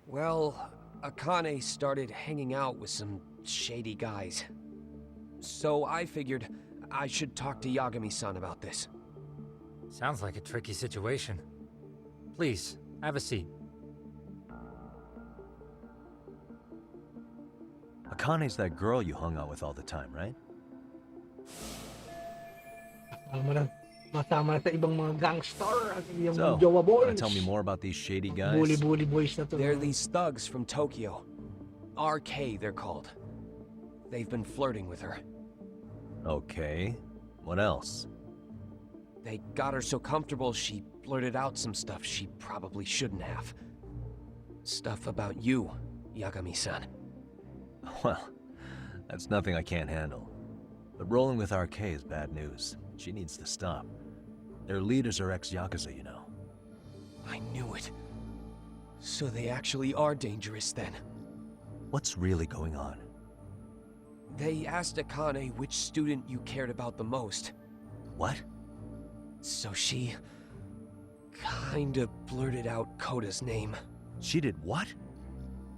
Well, Akane started hanging out with some shady guys. So I figured I should talk to Yagami-san about this. Sounds like a tricky situation. Please, have a seat. Akane's that girl you hung out with all the time, right? Masama na sa ibang mga gangster at yung So, jowa boys. wanna tell me more about these shady guys? Bully boys na to. They're these thugs from Tokyo. RK, they're called. They've been flirting with her. Okay. What else? They got her so comfortable she blurted out some stuff she probably shouldn't have. Stuff about you, Yagami-san. Well, that's nothing I can't handle. But rolling with RK is bad news. She needs to stop. Their leaders are ex-Yakuza, you know. I knew it. So they actually are dangerous then. What's really going on? They asked Akane which student you cared about the most. What? So she kinda blurted out Koda's name. She did what?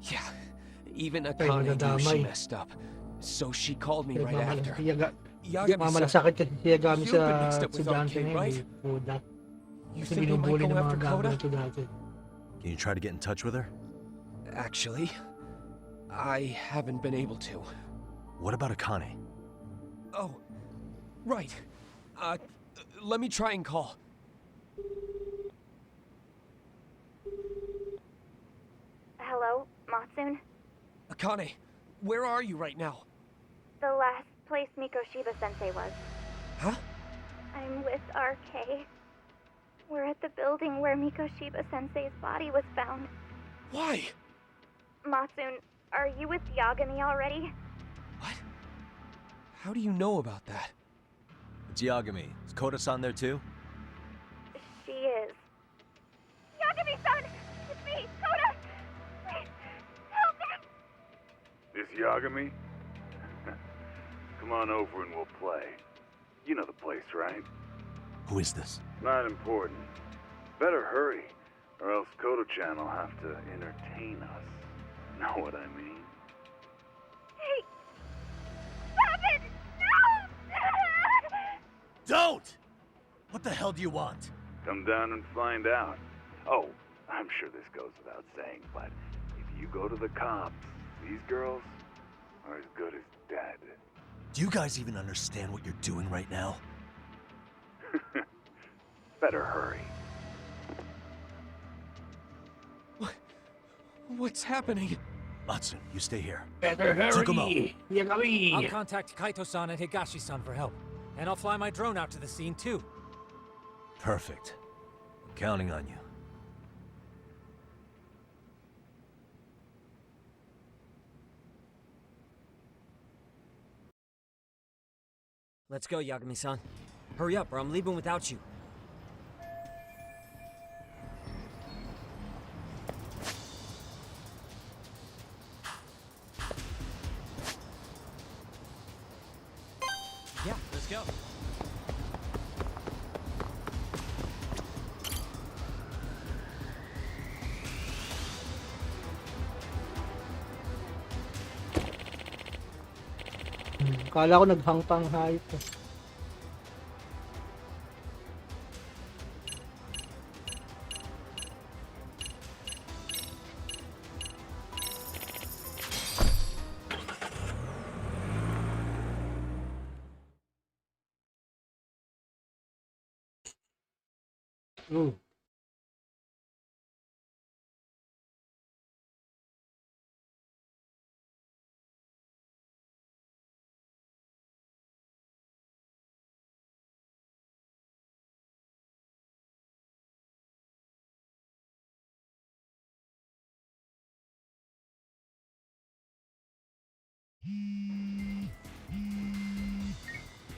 Yeah, even Akane knew she messed up. So she called me right after. Mamalasakit kasi si Yagami You've been mixed sa up with estudyante RK, na right? yun. Puda. You Kasi think we might binubuli go ng mga after Koda? gago ito dati. Can you try to get in touch with her? Actually, I haven't been able to. What about Akane? Oh, right. Let me try and call. Hello, Matsun? Akane, where are you right now? The last place Mikoshiba-sensei was. Huh? I'm with RK. We're at the building where Mikoshiba-sensei's body was found. Why? Matsun, are you with Yagami already? How do you know about that? It's Yagami. Is Koda-san there too? She is. Yagami-san! It's me, Koda! Please, help me! This Yagami? Come on over and we'll play. You know the place, right? Who is this? Not important. Better hurry, or else Kodo-chan will have to entertain us. Know what I mean? Hey! Stop it! No! Don't! What the hell do you want? Come down and find out. Oh, I'm sure this goes without saying, but if you go to the cops, these girls are as good as dead. Do you guys even understand what you're doing right now? Better hurry. What's happening? Matsun, you stay here. Better Take 'em out. hurry! Yagami! I'll contact Kaito-san and Higashi-san for help. And I'll fly my drone out to the scene too. Perfect. I'm counting on you. Let's go, Yagami-san. Hurry up, or I'm leaving without you. Yeah, let's go. Kala ko naghang pang hayop. Ooh.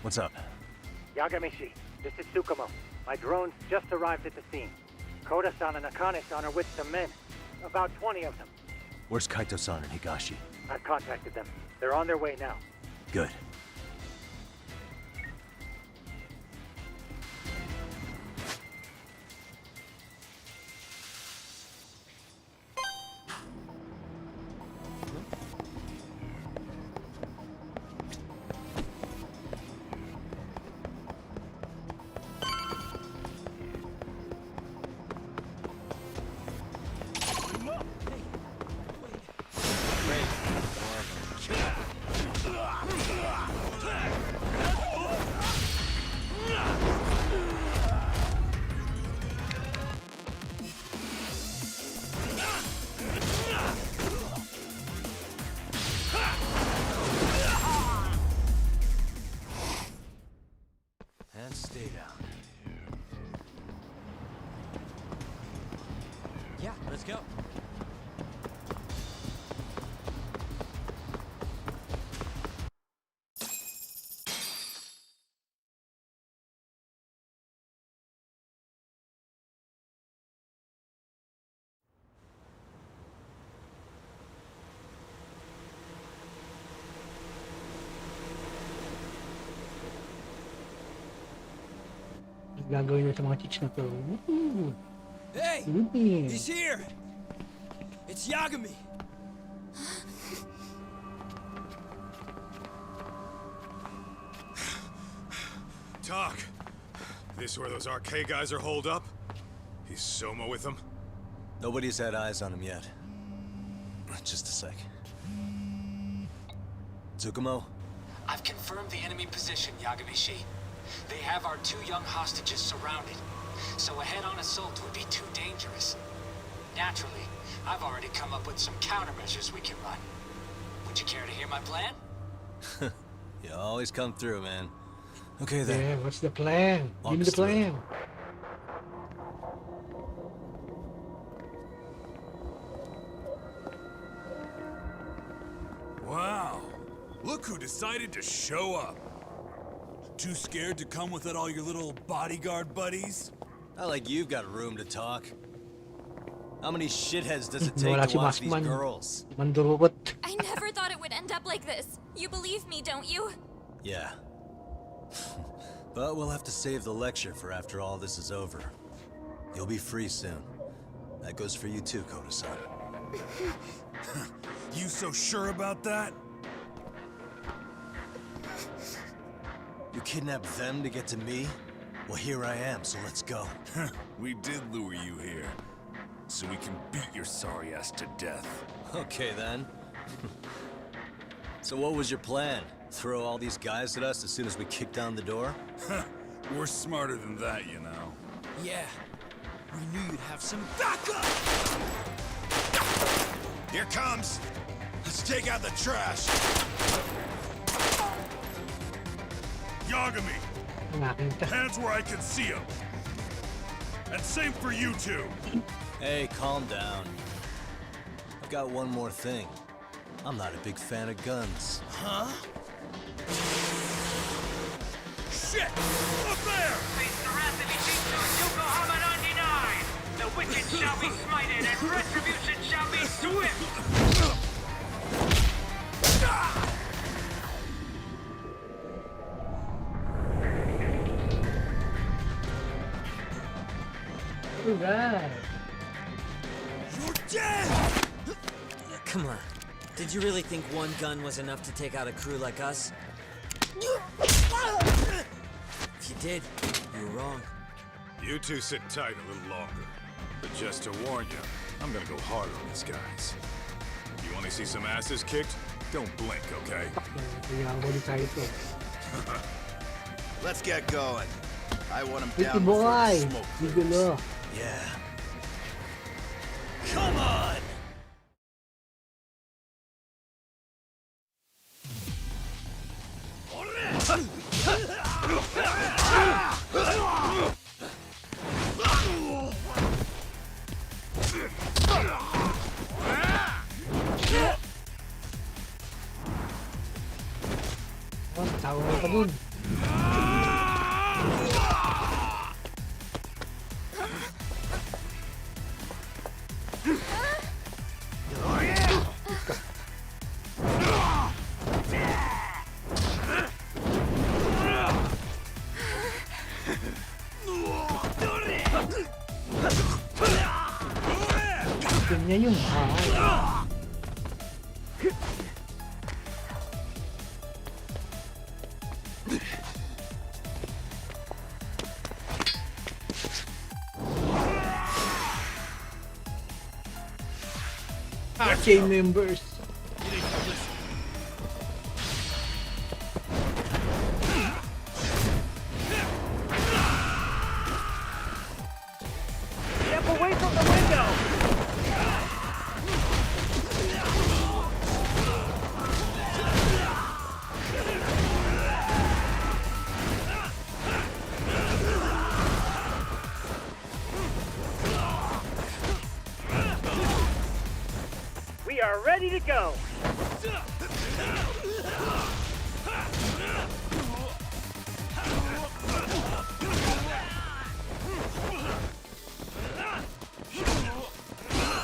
What's up? Yagamishi, this is Tsukumo. My drones just arrived at the scene. Koda-san and Akane-san are with some men. About 20 of them. Where's Kaito-san and Higashi? I've contacted them. They're on their way now. Good. And stay down. Yeah, let's go. Gagawin niya sa mga chicks na to. Woohoo! Hey! Woohoo! He's here! It's Yagami! Talk. This where those arcade guys are holed up? He's Soma with them? Nobody's had eyes on him yet. Just a sec. Tsukumo? I've confirmed the enemy position, Yagamishi. They have our 2 young hostages surrounded, so a head-on assault would be too dangerous. Naturally, I've already come up with some countermeasures we can run. Would you care to hear my plan? You always come through, man. Okay then. Yeah, what's the plan? Give me the plan. Wow. Look who decided to show up. Too scared to come with all your little bodyguard buddies? Not like you've got room to talk. How many shitheads does it take Wala to si watch these Masman. girls? Mandurubot. I never thought it would end up like this. You believe me, don't you? Yeah. But we'll have to save the lecture for after all this is over. You'll be free soon. That goes for you too, Koda-san. You so sure about that? You kidnapped them to get to me? Well, here I am, so let's go. We did lure you here, so we can beat your sorry ass to death. Okay, then. So what was your plan? Throw all these guys at us as soon as we kick down the door? We're smarter than that, you know. Yeah. We knew you'd have some backup! Here comes! Let's take out the trash! Yagami! Hands where I can see them! And same for you two! Hey, calm down. I've got one more thing. I'm not a big fan of guns. Huh? Shit! Up there! The wicked shall be smited and retribution shall be swift! Alright. You're dead! Come on. Did you really think one gun was enough to take out a crew like us? If you did, you were wrong. You two sit tight a little longer. But just to warn you, I'm gonna go harder on these guys. You wanna see some asses kicked? Don't blink, okay? Let's get going. I want him Pretty down before the boy. smoke You clears. know. Yeah. Come on! Ganyan yung RK members. Step away from the window! We are ready to go!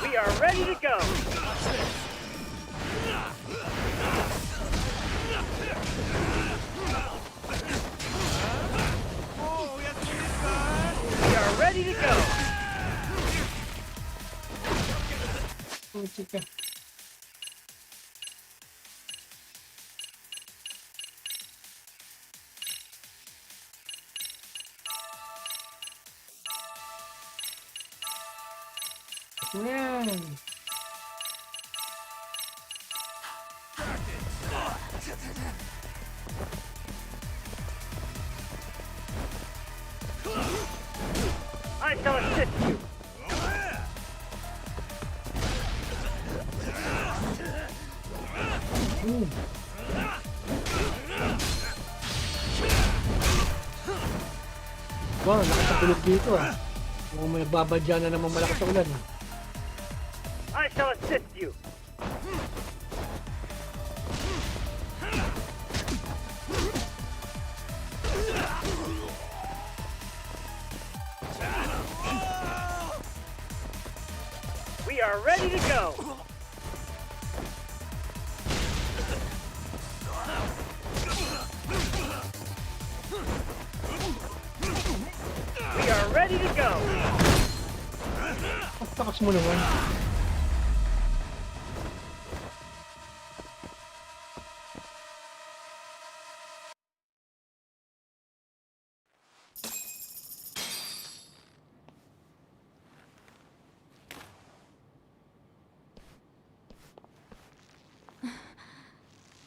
We are ready to go! We are ready to go! Yan. I shall assist you! Wow, nakatulog dito ah. Mukhang may babadya na naman malakas sa ulan. I shall assist you! We are ready to go! We are ready to go! Takas mo naman.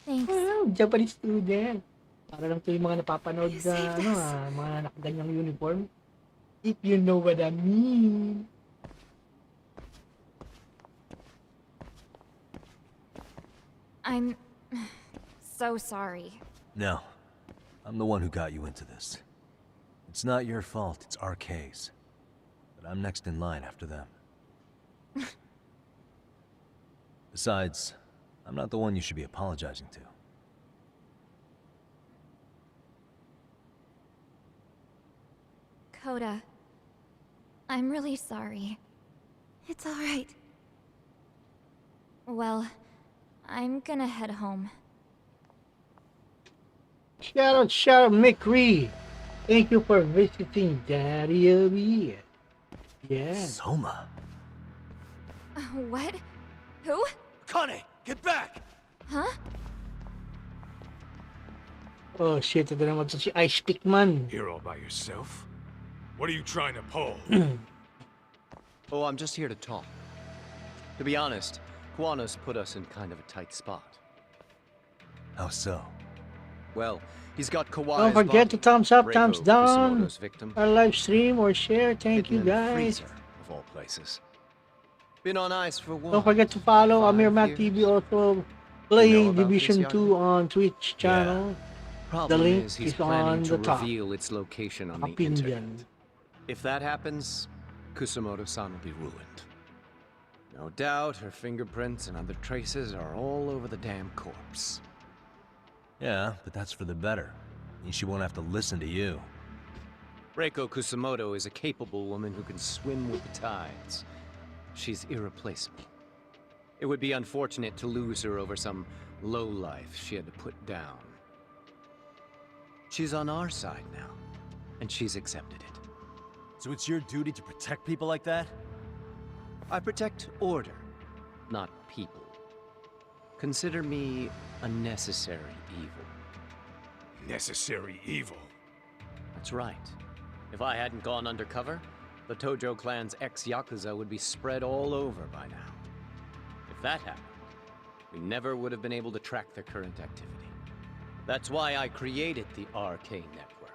Thanks. Japanese student. Para lang ito yung mga napapanood na mga nakaganyang uniform. If you know what I mean. I'm so sorry. No. I'm the one who got you into this. It's not your fault, it's RK's. But I'm next in line after them. Besides, I'm not the one you should be apologizing to. Coda, I'm really sorry. It's alright. Well, I'm gonna head home. Shout out, McRee. Thank you for visiting Daddy OBI. Yeah. Soma. What? Who? Kane, get back! Huh? Oh shit, ito naman to si Ice Pickman. Here all by yourself? What are you trying to pull? Oh, I'm just here to talk. To be honest, Kuwano's put us in kind of a tight spot. How so? Well, he's got Kawai's Don't forget to thumbs up, Reiko, thumbs down Kusumoto's victim, our live stream or share. Thank hidden you in the guys. freezer, of all places. Been on ice for what? Don't forget to follow 5 AmirMac years? TV, also playing about this, Division Yaga? 2 on Twitch channel. The Problem link is he's is on planning the to top. reveal its location on the Opinion. internet. If that happens, Kusumoto-san will be ruined. No doubt her fingerprints and other traces are all over the damn corpse. Yeah, but that's for the better. Means she won't have to listen to you. Reiko Kusumoto is a capable woman who can swim with the tides. She's irreplaceable. It would be unfortunate to lose her over some lowlife she had to put down. She's on our side now. and she's accepted it. So it's your duty to protect people like that? I protect order, not people. Consider me a necessary evil. Necessary evil? That's right. If I hadn't gone undercover, the Tojo clan's ex-Yakuza would be spread all over by now. If that happened, we never would have been able to track their current activity. That's why I created the RK network.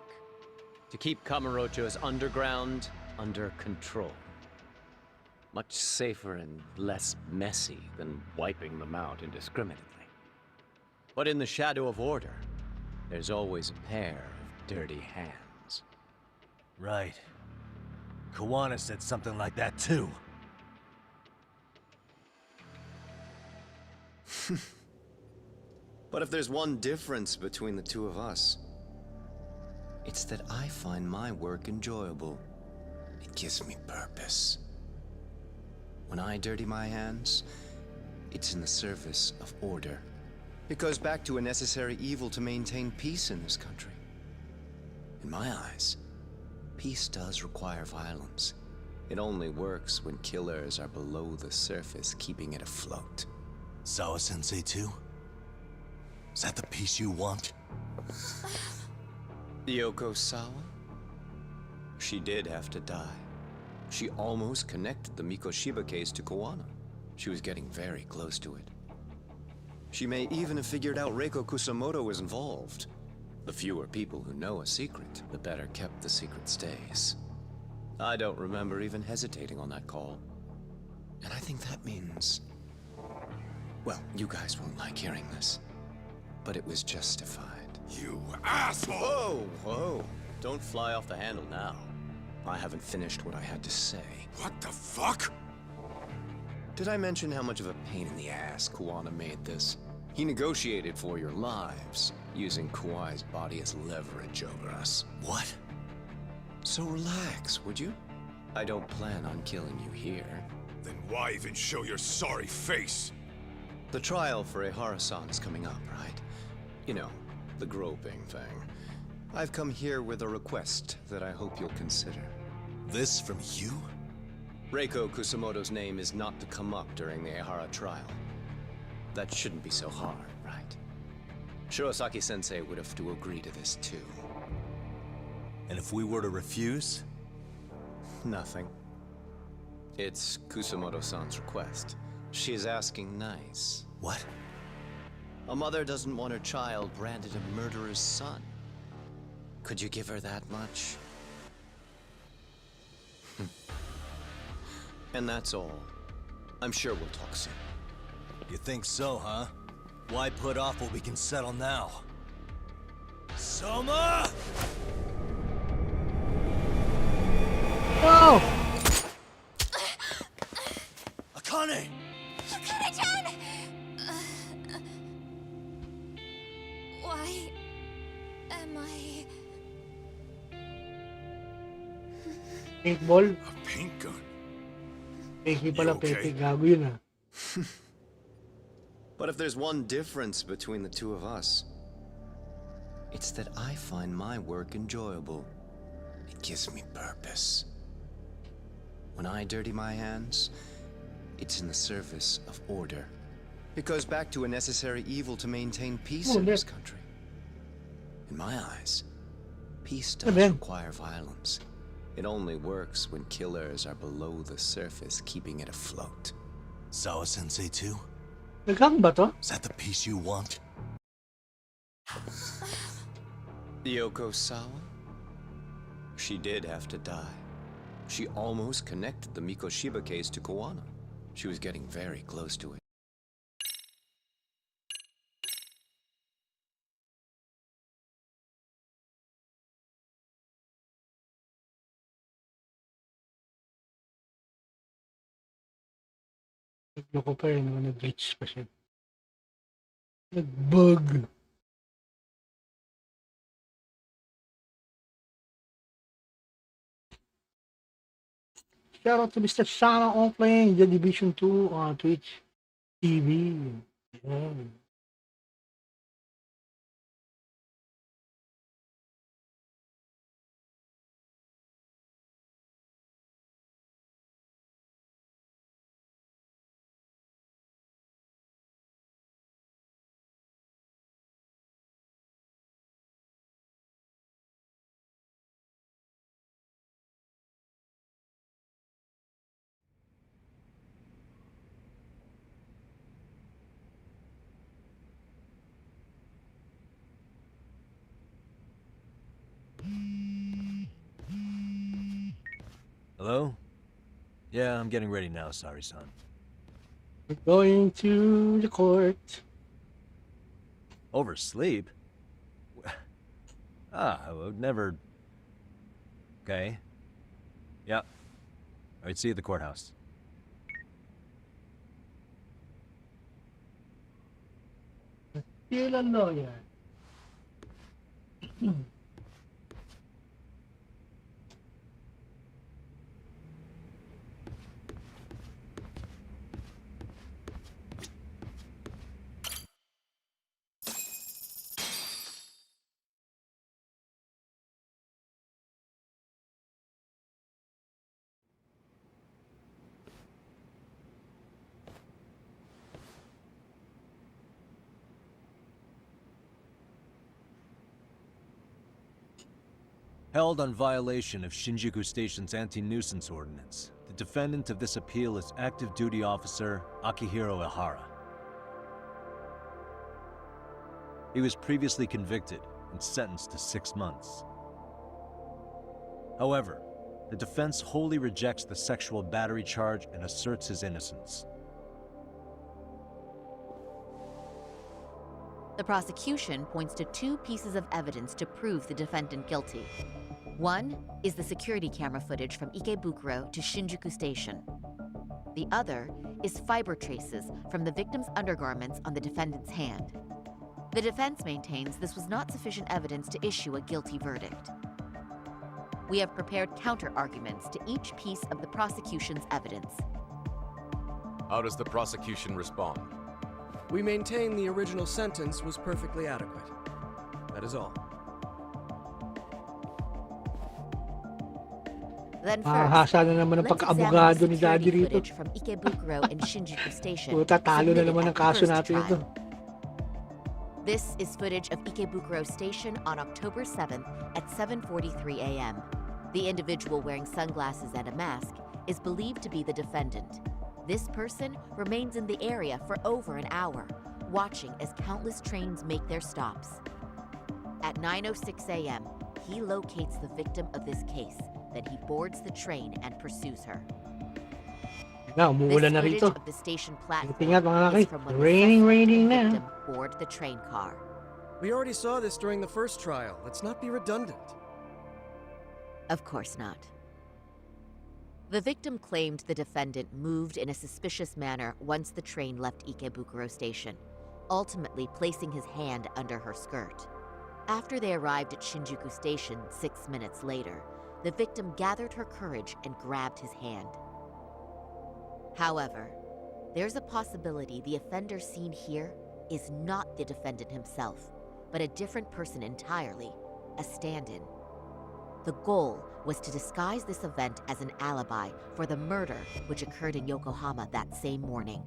To keep Kamurocho's underground under control. Much safer and less messy than wiping them out indiscriminately. But in the shadow of order, there's always a pair of dirty hands. Right. Kawana said something like that too. But if there's one difference between the two of us, it's that I find my work enjoyable. It gives me purpose. When I dirty my hands, it's in the service of order. It goes back to a necessary evil to maintain peace in this country. In my eyes, peace does require violence. It only works when killers are below the surface, keeping it afloat. Sawa-sensei too? Is that the peace you want? Yoko Sawa? She did have to die. She almost connected the Mikoshiba case to Kawana. She was getting very close to it. She may even have figured out Reiko Kusamoto was involved. The fewer people who know a secret, the better kept the secret stays. I don't remember even hesitating on that call. And I think that means... well, you guys won't like hearing this, but it was justified. You asshole! Whoa, whoa. Don't fly off the handle now. I haven't finished what I had to say. What the fuck? Did I mention how much of a pain in the ass Kawana made this? He negotiated for your lives, using Kawai's body as leverage over us. What? So relax, would you? I don't plan on killing you here. Then why even show your sorry face? The trial for Ehara-san is coming up, right? You know, the groping thing. I've come here with a request that I hope you'll consider. This from you? Reiko Kusamoto's name is not to come up during the Ehara trial. That shouldn't be so hard, right? Shirosaki-sensei would have to agree to this too. And if we were to refuse? Nothing. It's Kusamoto-san's request. She's asking nice. What? A mother doesn't want her child branded a murderer's son. Could you give her that much? And that's all. I'm sure we'll talk soon. You think so, huh? Why put off what we can settle now? Soma! Oh! Akane! Akane-chan! Why am I... Paintball? A paint gun? Peki pala, peki. Gago yun ah. But if there's one difference between the two of us, it's that I find my work enjoyable. It gives me purpose. When I dirty my hands, it's in the service of order. It goes back to a necessary evil to maintain peace in this country. In my eyes, peace does require violence. It only works when killers are below the surface, keeping it afloat. Sawa-sensei too? Naghang ba to? Is that the peace you want? Yoko Sawa? She did have to die. She almost connected the Mikoshiba case to Kawana. She was getting very close to it. Nagloko pa rin, nag-glitch pa siya. Nag-bug. Shout out to Mr. Sana on playing the Division 2 on Twitch TV. Yeah. Hello? Yeah, I'm getting ready now, sorry-san. We're going to the court. Oversleep? I would never... Okay. Yeah. Alright, see you at the courthouse. Still a lawyer. Held on violation of Shinjuku Station's anti-nuisance ordinance, the defendant of this appeal is active duty officer Akihiro Ihara. He was previously convicted and sentenced to 6 months. However, the defense wholly rejects the sexual battery charge and asserts his innocence. The prosecution points to 2 pieces of evidence to prove the defendant guilty. One is the security camera footage from Ikebukuro to Shinjuku Station. The other is fiber traces from the victim's undergarments on the defendant's hand. The defense maintains this was not sufficient evidence to issue a guilty verdict. We have prepared counter-arguments to each piece of the prosecution's evidence. How does the prosecution respond? We maintain the original sentence was perfectly adequate. That is all. Then Mahasa na naman ang let's pagka-abogado examine ni the Daddy security rito. footage from Ikebukuro and Shinjuku Station. Puta, talo na submitted naman at ang the kaso first natin ito. trial. This is footage of Ikebukuro Station on October 7th at 7:43 a.m. The individual wearing sunglasses and a mask is believed to be the defendant. This person remains in the area for over an hour, watching as countless trains make their stops. At 9:06 a.m., he locates the victim of this case. Then he boards the train and pursues her. Na, umuulan na This rito. footage of the station platform Ingat mga is laki. from when the Raining, suspect raining and na. victim board the train car. We already saw this during the first trial. Let's not be redundant. Of course not. The victim claimed the defendant moved in a suspicious manner once the train left Ikebukuro Station, ultimately placing his hand under her skirt. After they arrived at Shinjuku Station 6 minutes later, the victim gathered her courage and grabbed his hand. However, there's a possibility the offender seen here is not the defendant himself, but a different person entirely, a stand-in. The goal was to disguise this event as an alibi for the murder which occurred in Yokohama that same morning.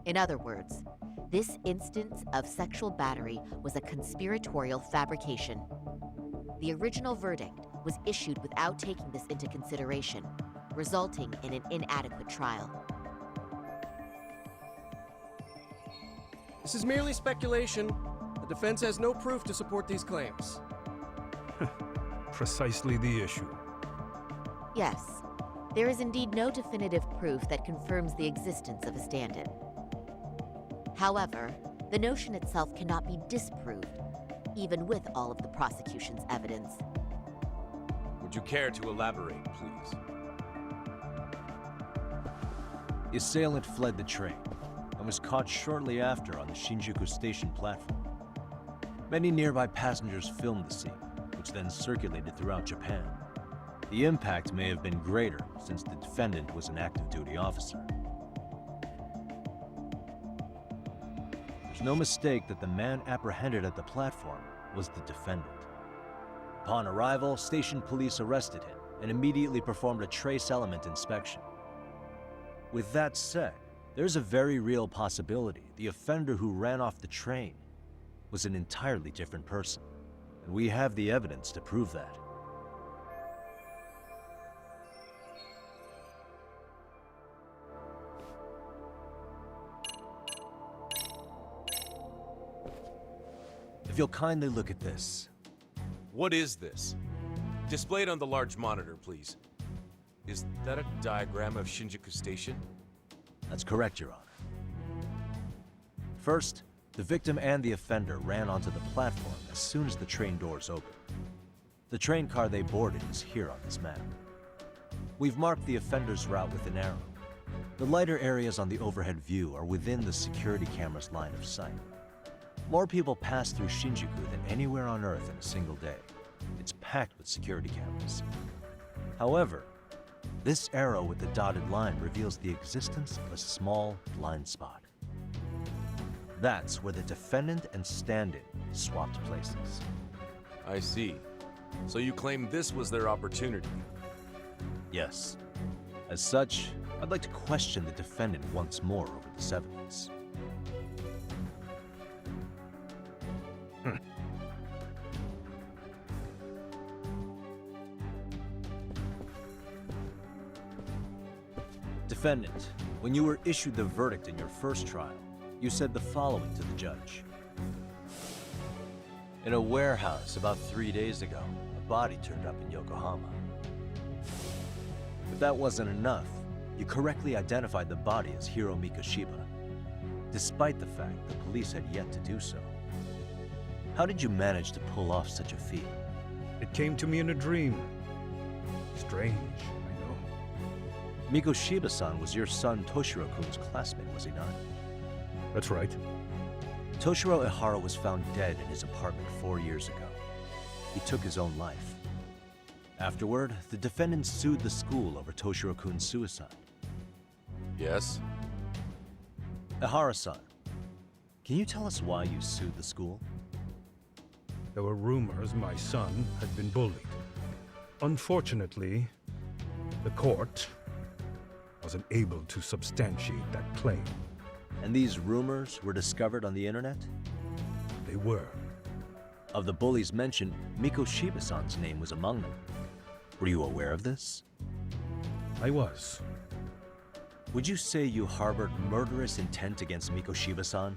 In other words, this instance of sexual battery was a conspiratorial fabrication. The original verdict was issued without taking this into consideration, resulting in an inadequate trial. This is merely speculation. The defense has no proof to support these claims. Precisely the issue. Yes, there is indeed no definitive proof that confirms the existence of a stand-in. However, the notion itself cannot be disproved, even with all of the prosecution's evidence. Would you care to elaborate, please? The assailant fled the train and was caught shortly after on the Shinjuku Station platform. Many nearby passengers filmed the scene, which then circulated throughout Japan. The impact may have been greater since the defendant was an active duty officer. There's no mistake that the man apprehended at the platform was the defendant. Upon arrival, station police arrested him and immediately performed a trace element inspection. With that said, there's a very real possibility the offender who ran off the train was an entirely different person, and we have the evidence to prove that. If you'll kindly look at this. What is this? Displayed on the large monitor, please. Is that a diagram of Shinjuku Station? That's correct, Your Honor. First, the victim and the offender ran onto the platform as soon as the train doors opened. The train car they boarded is here on this map. We've marked the offender's route with an arrow. The lighter areas on the overhead view are within the security camera's line of sight. More people pass through Shinjuku than anywhere on Earth in a single day. It's packed with security cameras. However, this arrow with the dotted line reveals the existence of a small blind spot. That's where the defendant and stand-in swapped places. I see. So you claim this was their opportunity? Yes. As such, I'd like to question the defendant once more over this evidence. Defendant, when you were issued the verdict in your first trial, you said the following to the judge. In a warehouse about 3 days ago, a body turned up in Yokohama. If that wasn't enough, you correctly identified the body as Hiro Mikoshiba, despite the fact the police had yet to do so. How did you manage to pull off such a feat? It came to me in a dream. Strange, I know. Mikoshiba-san was your son Toshiro-kun's classmate, was he not? That's right. Toshiro Ihara was found dead in his apartment 4 years ago. He took his own life. Afterward, the defendant sued the school over Toshiro-kun's suicide. Yes? Ihara-san, can you tell us why you sued the school? There were rumors my son had been bullied. Unfortunately, the court wasn't able to substantiate that claim. And these rumors were discovered on the internet? They were. Of the bullies mentioned, Mikoshiba-san's name was among them. Were you aware of this? I was. Would you say you harbored murderous intent against Mikoshiba-san?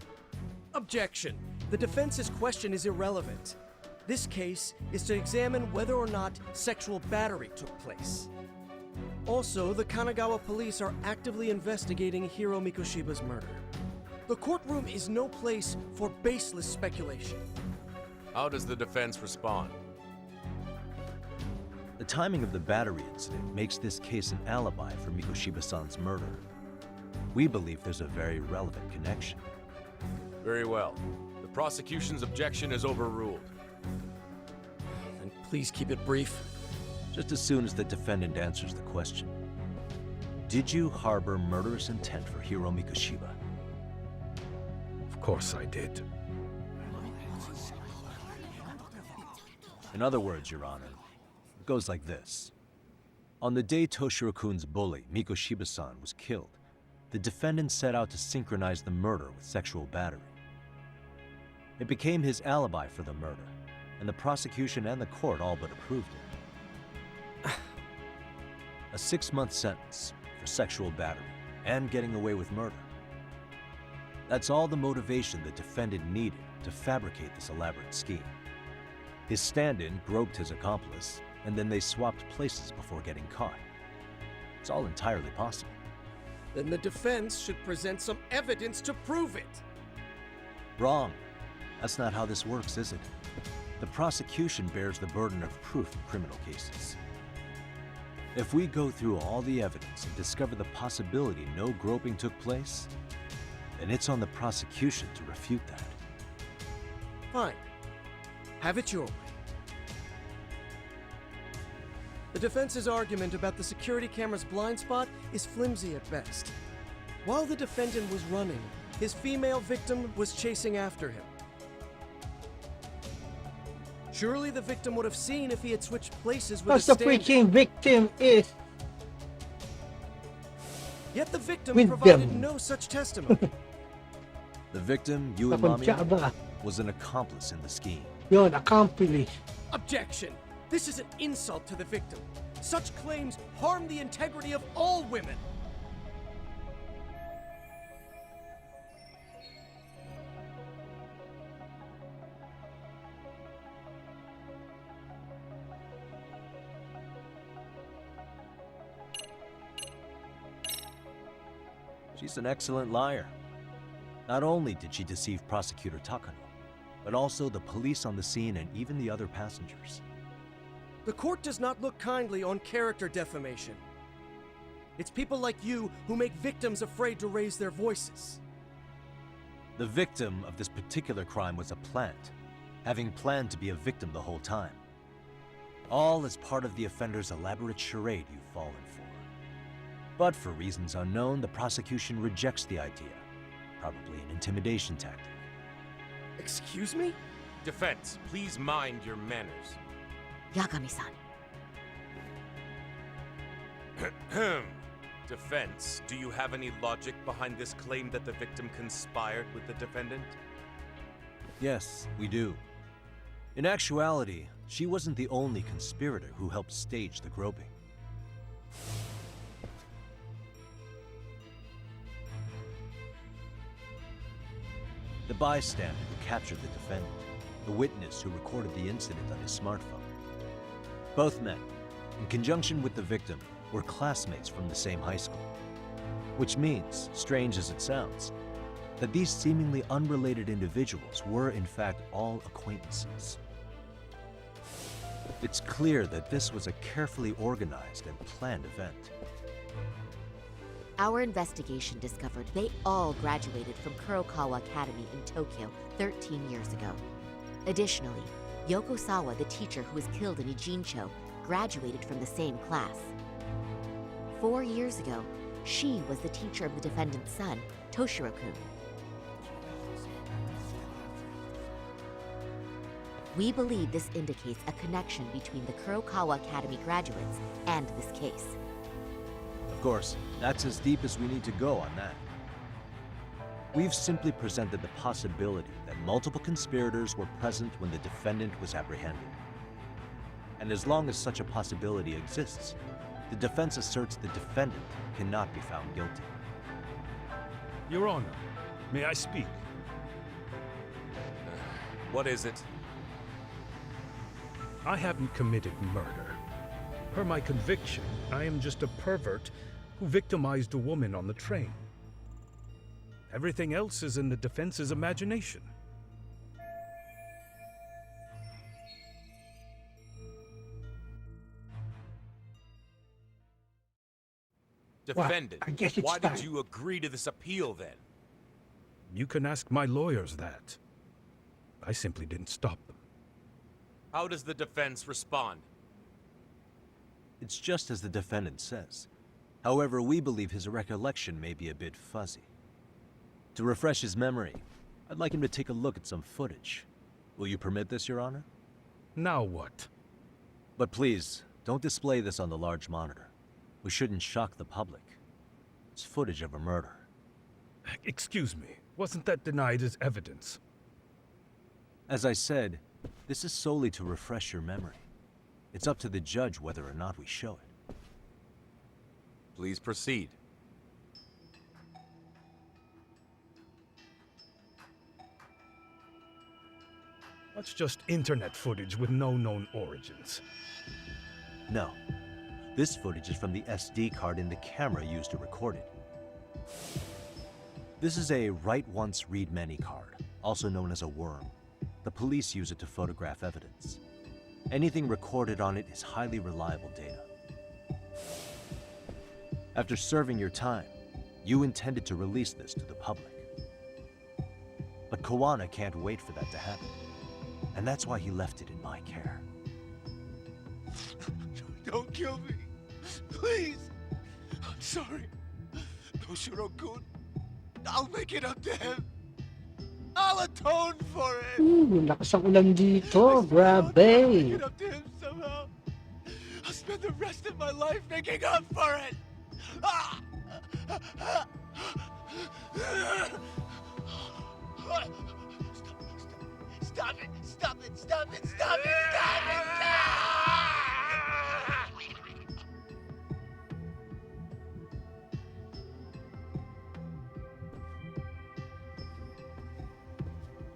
Objection. The defense's question is irrelevant. This case is to examine whether or not sexual battery took place. Also, the Kanagawa police are actively investigating Hiro Mikoshiba's murder. The courtroom is no place for baseless speculation. How does the defense respond? The timing of the battery incident makes this case an alibi for Mikoshiba-san's murder. We believe there's a very relevant connection. Very well. The prosecution's objection is overruled. Then please keep it brief. Just as soon as the defendant answers the question. Did you harbor murderous intent for Hiro Mikoshiba? Of course I did. In other words, Your Honor, it goes like this. On the day Toshiro-kun's bully, Mikoshiba-san, was killed, the defendant set out to synchronize the murder with sexual battery. It became his alibi for the murder, and the prosecution and the court all but approved it. A 6-month sentence for sexual battery and getting away with murder. That's all the motivation the defendant needed to fabricate this elaborate scheme. His stand-in groped his accomplice, and then they swapped places before getting caught. It's all entirely possible. Then the defense should present some evidence to prove it. Wrong. That's not how this works, is it? The prosecution bears the burden of proof in criminal cases. If we go through all the evidence and discover the possibility no groping took place, then it's on the prosecution to refute that. Fine. Have it your way. The defense's argument about the security camera's blind spot is flimsy at best. While the defendant was running, his female victim was chasing after him. Surely the victim would have seen if he had switched places with Because a the stand-in. freaking victim is Yet the victim with provided them. no such testimony. The victim, you and Napunta Mommy, ba? was an accomplice in the scheme. Yun, accomplish. Objection! This is an insult to the victim. Such claims harm the integrity of all women. She's an excellent liar. Not only did she deceive Prosecutor Takano, but also the police on the scene and even the other passengers. The court does not look kindly on character defamation. It's people like you who make victims afraid to raise their voices. The victim of this particular crime was a plant, having planned to be a victim the whole time. All as part of the offender's elaborate charade you've fallen for. But for reasons unknown, the prosecution rejects the idea. Probably an intimidation tactic. Excuse me? Defense, please mind your manners. Yagami-san. Defense, do you have any logic behind this claim that the victim conspired with the defendant? Yes, we do. In actuality, she wasn't the only conspirator who helped stage the groping. The bystander who captured the defendant, the witness who recorded the incident on his smartphone. Both men, in conjunction with the victim, were classmates from the same high school. Which means, strange as it sounds, that these seemingly unrelated individuals were in fact all acquaintances. It's clear that this was a carefully organized and planned event. Our investigation discovered they all graduated from Kurokawa Academy in Tokyo 13 years ago. Additionally, Yoko Sawa, the teacher who was killed in Ijincho, graduated from the same class. 4 years ago, she was the teacher of the defendant's son, Toshiro-kun. We believe this indicates a connection between the Kurokawa Academy graduates and this case. Of course, that's as deep as we need to go on that. We've simply presented the possibility that multiple conspirators were present when the defendant was apprehended. And as long as such a possibility exists, the defense asserts the defendant cannot be found guilty. Your Honor, may I speak? What is it? I haven't committed murder. Per my conviction, I am just a pervert who victimized a woman on the train. Everything else is in the defense's imagination. Defendant, I guess it's why time. did you agree to this appeal then? You can ask my lawyers that. I simply didn't stop them. How does the defense respond? It's just as the defendant says. However, we believe his recollection may be a bit fuzzy. To refresh his memory, I'd like him to take a look at some footage. Will you permit this, Your Honor? Now what? But please, don't display this on the large monitor. We shouldn't shock the public. It's footage of a murder. Excuse me, wasn't that denied as evidence? As I said, this is solely to refresh your memory. It's up to the judge whether or not we show it. Please proceed. That's just internet footage with no known origins. No. This footage is from the SD card in the camera used to record it. This is a write once, read many card, also known as a worm. The police use it to photograph evidence. Anything recorded on it is highly reliable data. After serving your time, you intended to release this to the public. But Kawana can't wait for that to happen. And that's why he left it in my care. Don't kill me. Please. I'm sorry. Toshiro-kun. I'll make it up to him. I'll atone for it. Lakas ang ulan dito. I'll Grabe. make it up to him somehow. I'll spend the rest of my life making up for it. Ah! Stop it! Stop it! Stop it! Stop it! Stop it!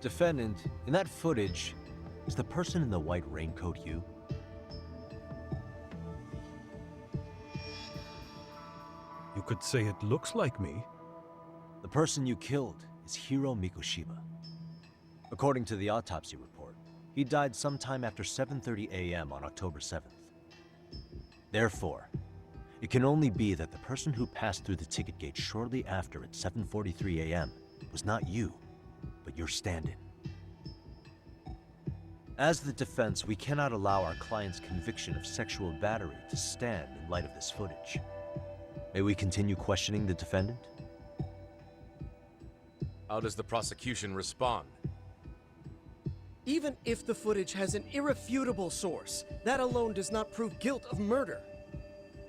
Defendant, in that footage, is the person in the white raincoat you? You could say it looks like me. person you killed is Hiro Mikoshiba. According to the autopsy report, he died sometime after 7:30 a.m. on October 7th. Therefore, it can only be that the person who passed through the ticket gate shortly after at 7:43 a.m. was not you, but your stand-in. As the defense, we cannot allow our client's conviction of sexual battery to stand in light of this footage. May we continue questioning the defendant? How does the prosecution respond? Even if the footage has an irrefutable source, that alone does not prove guilt of murder.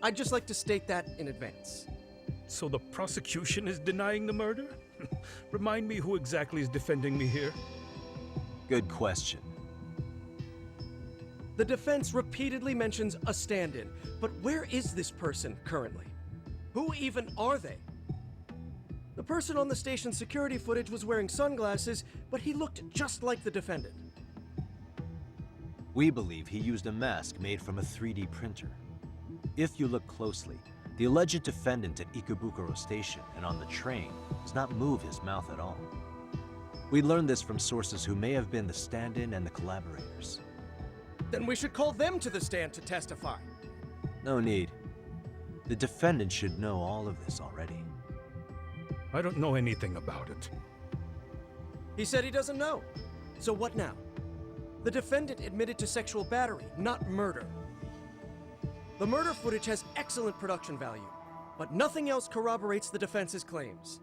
I'd just like to state that in advance. So the prosecution is denying the murder? Remind me who exactly is defending me here? Good question. The defense repeatedly mentions a stand-in, but where is this person currently? Who even are they? The person on the station's security footage was wearing sunglasses, but he looked just like the defendant. We believe he used a mask made from a 3D printer. If you look closely, the alleged defendant at Ikebukuro Station and on the train does not move his mouth at all. We learned this from sources who may have been the stand-in and the collaborators. Then we should call them to the stand to testify. No need. The defendant should know all of this already. I don't know anything about it. He said he doesn't know. So what now? The defendant admitted to sexual battery, not murder. The murder footage has excellent production value, but nothing else corroborates the defense's claims.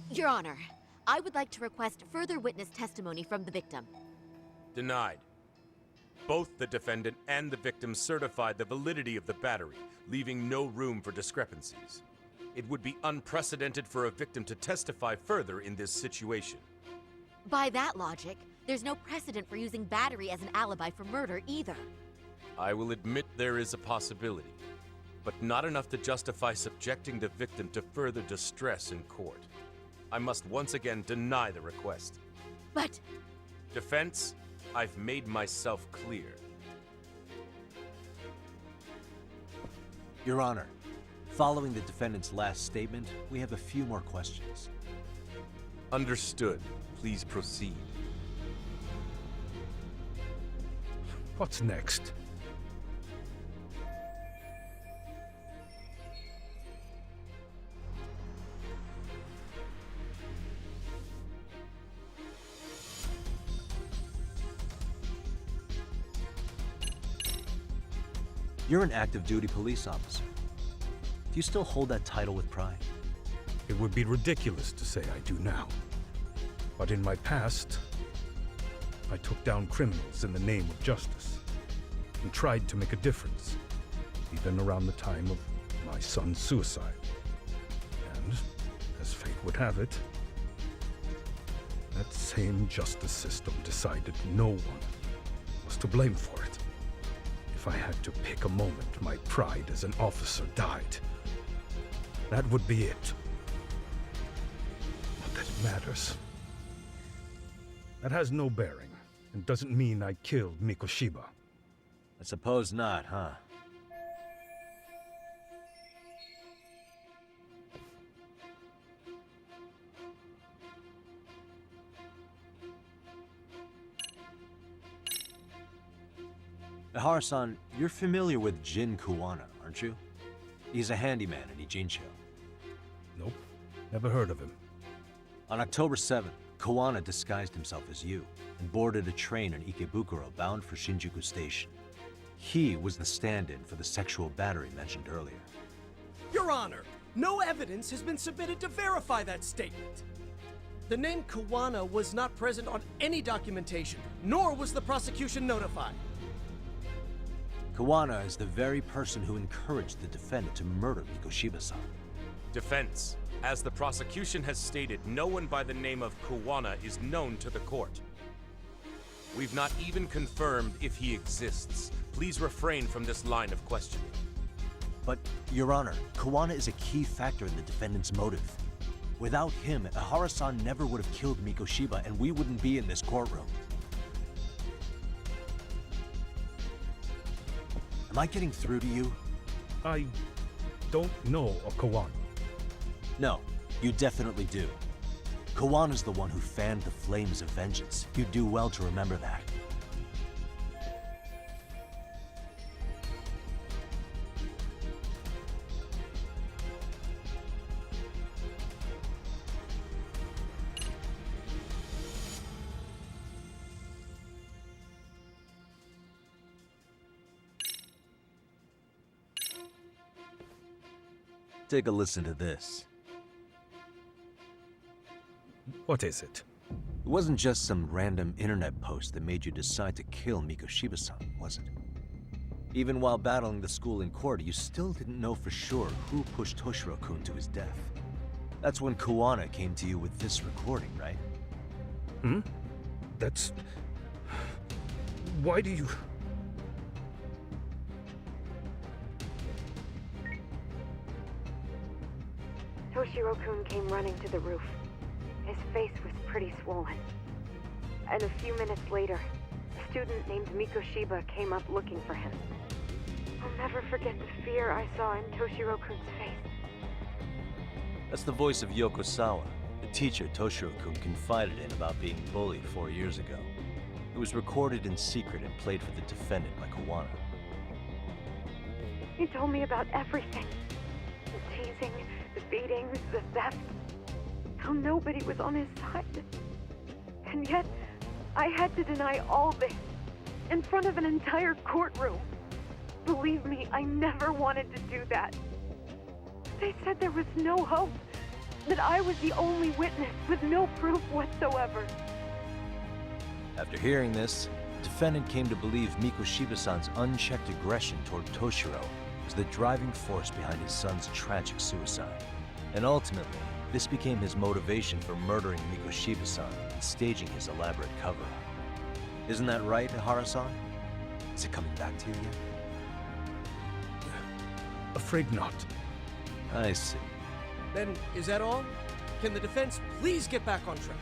Your Honor, I would like to request further witness testimony from the victim. Denied. Both the defendant and the victim certified the validity of the battery, leaving no room for discrepancies. It would be unprecedented for a victim to testify further in this situation. By that logic, there's no precedent for using battery as an alibi for murder either. I will admit there is a possibility, but not enough to justify subjecting the victim to further distress in court. I must once again deny the request. But... Defense, I've made myself clear. Your Honor, following the defendant's last statement, we have a few more questions. Understood. Please proceed. What's next? You're an active duty police officer. Do you still hold that title with pride? It would be ridiculous to say I do now. But in my past, I took down criminals in the name of justice and tried to make a difference, even around the time of my son's suicide. And, as fate would have it, that same justice system decided no one was to blame for it. If I had to pick a moment my pride as an officer died, that would be it. Not that it matters. That has no bearing, and doesn't mean I killed Mikoshiba. I suppose not, huh? Ihara-san, you're familiar with Jin Kuwana, aren't you? He's a handyman in Ijincho. Nope, never heard of him. On October 7th, Kuwana disguised himself as you and boarded a train in Ikebukuro bound for Shinjuku Station. He was the stand-in for the sexual battery mentioned earlier. Your Honor, no evidence has been submitted to verify that statement. The name Kuwana was not present on any documentation, nor was the prosecution notified. Kuwana is the very person who encouraged the defendant to murder Mikoshiba-san. Defense. As the prosecution has stated, no one by the name of Kuwana is known to the court. We've not even confirmed if he exists. Please refrain from this line of questioning. But, Your Honor, Kuwana is a key factor in the defendant's motive. Without him, Ihara-san never would have killed Mikoshiba, and we wouldn't be in this courtroom. Am I getting through to you? I don't know a Kuwana. No, You definitely do. Kawana's the one who fanned the flames of vengeance. You'd do well to remember that. Take a listen to this. What is it? It wasn't just some random internet post that made you decide to kill Mikoshiba-san, was it? Even while battling the school in court, you still didn't know for sure who pushed Toshiro-kun to his death. That's when Kawana came to you with this recording, right? Hmm? That's... Why do you... Toshiro-kun came running to the roof. His face was pretty swollen. And a few minutes later, a student named Mikoshiba came up looking for him. I'll never forget the fear I saw in Toshiro-kun's face. That's the voice of Yokosawa, the teacher Toshiro-kun confided in about being bullied 4 years ago. It was recorded in secret and played for the defendant by Kawana. He told me about everything. The teasing, the beatings, the theft. How nobody was on his side. And yet, I had to deny all this in front of an entire courtroom. Believe me, I never wanted to do that. They said there was no hope, that I was the only witness with no proof whatsoever. After hearing this, the defendant came to believe Mikoshiba-san's unchecked aggression toward Toshiro was the driving force behind his son's tragic suicide. And ultimately, this became his motivation for murdering Mikoshiba-san and staging his elaborate cover-up. Isn't that right, Ihara-san? Is it coming back to you yet? Afraid not. I see. Then, is that all? Can the defense please get back on track?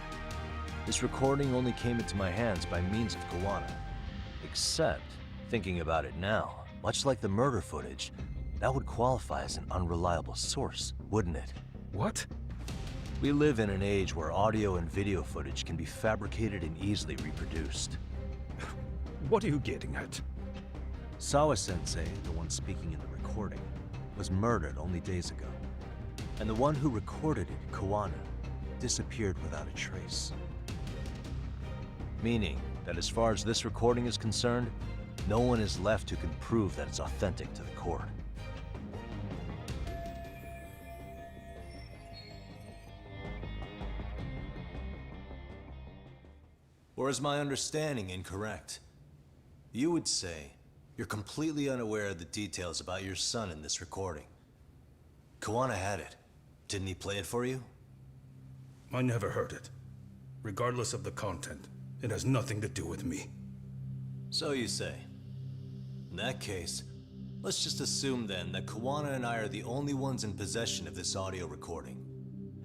This recording only came into my hands by means of Kawana. Except, thinking about it now, much like the murder footage, that would qualify as an unreliable source, wouldn't it? What? We live in an age where audio and video footage can be fabricated and easily reproduced. What are you getting at? Sawa-sensei, the one speaking in the recording, was murdered only days ago. And the one who recorded it, Kawana, disappeared without a trace. Meaning that as far as this recording is concerned, no one is left who can prove that it's authentic to the court. Or is my understanding incorrect? You would say you're completely unaware of the details about your son in this recording. Kawana had it. Didn't he play it for you? I never heard it. Regardless of the content, it has nothing to do with me. So you say. In that case, let's just assume then that Kawana and I are the only ones in possession of this audio recording.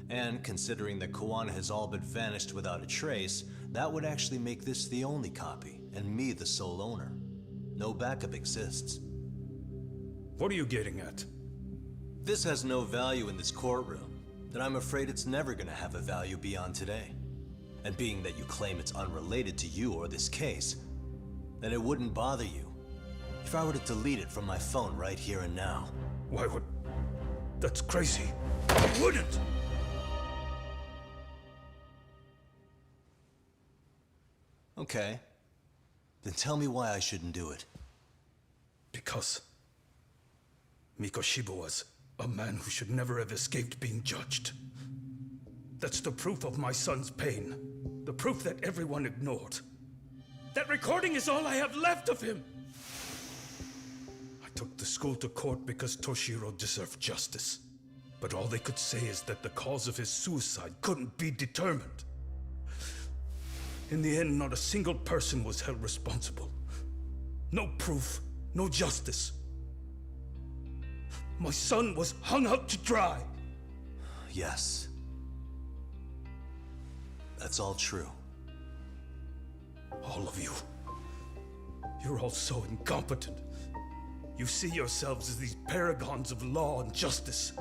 And considering that Kawana has all but vanished without a trace, that would actually make this the only copy, and me the sole owner. No backup exists. What are you getting at? This has no value in this courtroom, then I'm afraid it's never gonna have a value beyond today. And being that you claim it's unrelated to you or this case, then it wouldn't bother you if I were to delete it from my phone right here and now. Why would... That's crazy. I wouldn't! Okay. Then tell me why I shouldn't do it. Because Mikoshiba was a man who should never have escaped being judged. That's the proof of my son's pain. The proof that everyone ignored. That recording is all I have left of him! I took the school to court because Toshiro deserved justice. But all they could say is that the cause of his suicide couldn't be determined. In the end, not a single person was held responsible. No proof, no justice. My son was hung out to dry. Yes. That's all true. All of you. You're all so incompetent. You see yourselves as these paragons of law and justice.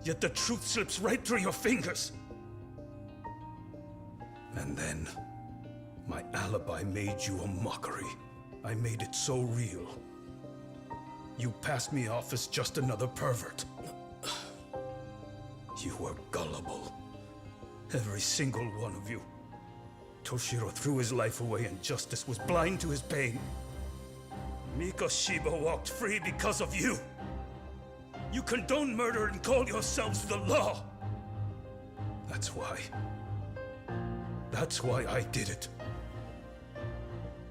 yet the truth slips right through your fingers. And then, my alibi made you a mockery. I made it so real. You passed me off as just another pervert. You were gullible. Every single one of you. Toshiro threw his life away and justice was blind to his pain. Mikoshiba walked free because of you. You condone murder and call yourselves the law. That's why. That's why I did it.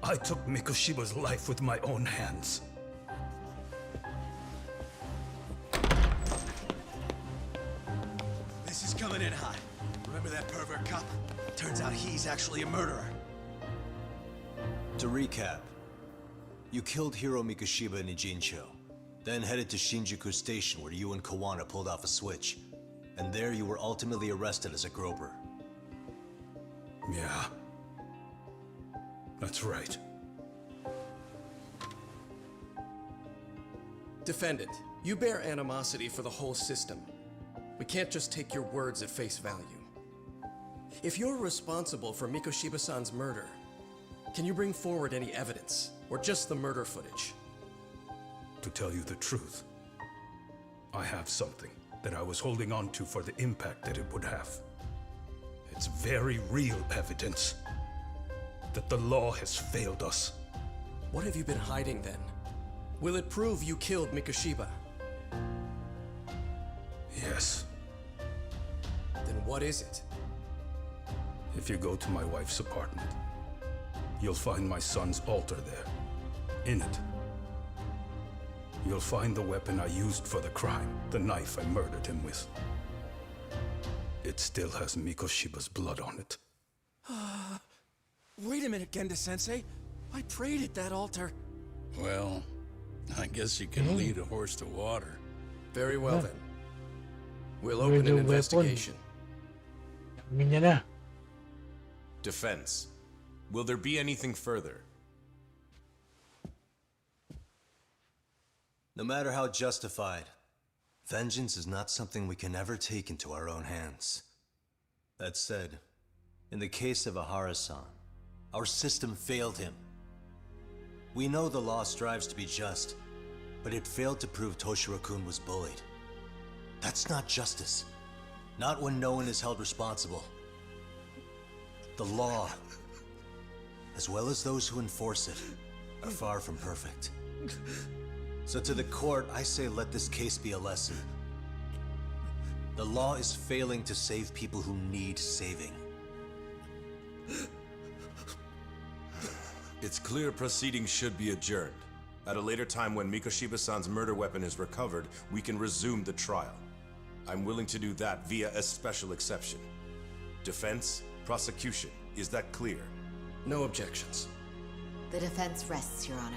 I took Mikoshiba's life with my own hands. This is coming in hot. Remember that pervert cop? Turns out he's actually a murderer. To recap, you killed Hiro Mikoshiba in Ijincho, then headed to Shinjuku Station where you and Kawana pulled off a switch, and there you were ultimately arrested as a groper. Yeah. That's right. Defendant, you bear animosity for the whole system. We can't just take your words at face value. If you're responsible for Mikoshiba-san's murder, can you bring forward any evidence, or just the murder footage? To tell you the truth, I have something that I was holding on to for the impact that it would have. It's very real evidence that the law has failed us. What have you been hiding then? Will it prove you killed Mikoshiba? Yes. Then what is it? If you go to my wife's apartment, you'll find my son's altar there. In it, you'll find the weapon I used for the crime, the knife I murdered him with. It still has Mikoshiba's blood on it. Wait a minute, Genda-sensei. I prayed at that altar. Well, I guess you can lead a horse to water. Very well then. We'll open an investigation. Defense. Will there be anything further? No matter how justified, vengeance is not something we can ever take into our own hands. That said, in the case of Ahara-san, our system failed him. We know the law strives to be just, but it failed to prove Toshiro-kun was bullied. That's not justice. Not when no one is held responsible. The law, as well as those who enforce it, are far from perfect. So to the court, I say let this case be a lesson. The law is failing to save people who need saving. It's clear proceedings should be adjourned. At a later time when Mikoshiba-san's murder weapon is recovered, we can resume the trial. I'm willing to do that via a special exception. Defense, prosecution, is that clear? No objections. The defense rests, Your Honor.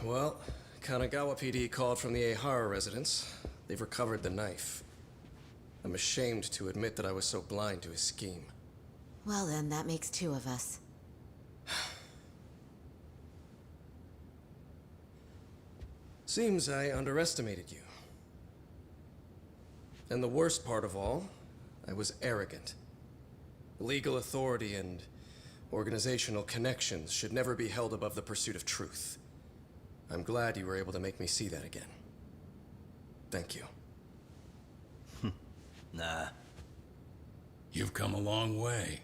Well, Kanagawa PD called from the Ehara residence. They've recovered the knife. I'm ashamed to admit that I was so blind to his scheme. Well then, that makes two of us. Seems I underestimated you. And the worst part of all, I was arrogant. Legal authority and organizational connections should never be held above the pursuit of truth. I'm glad you were able to make me see that again. Thank you. Nah. You've come a long way.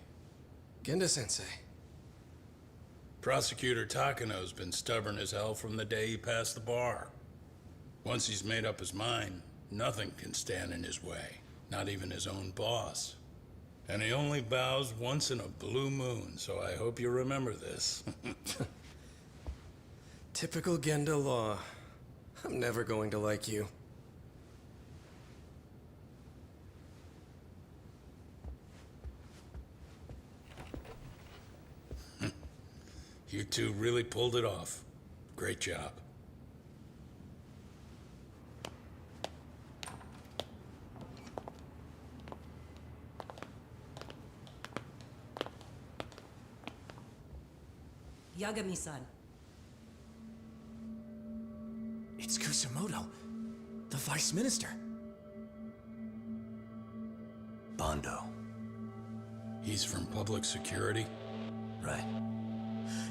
Genda-sensei. Prosecutor Takano's been stubborn as hell from the day he passed the bar. Once he's made up his mind, nothing can stand in his way, not even his own boss. And he only bows once in a blue moon, so I hope you remember this. Typical Genda law. I'm never going to like you. You two really pulled it off. Great job. Yagami-san. It's Kusumoto, the Vice Minister. Bondo. He's from public security? Right.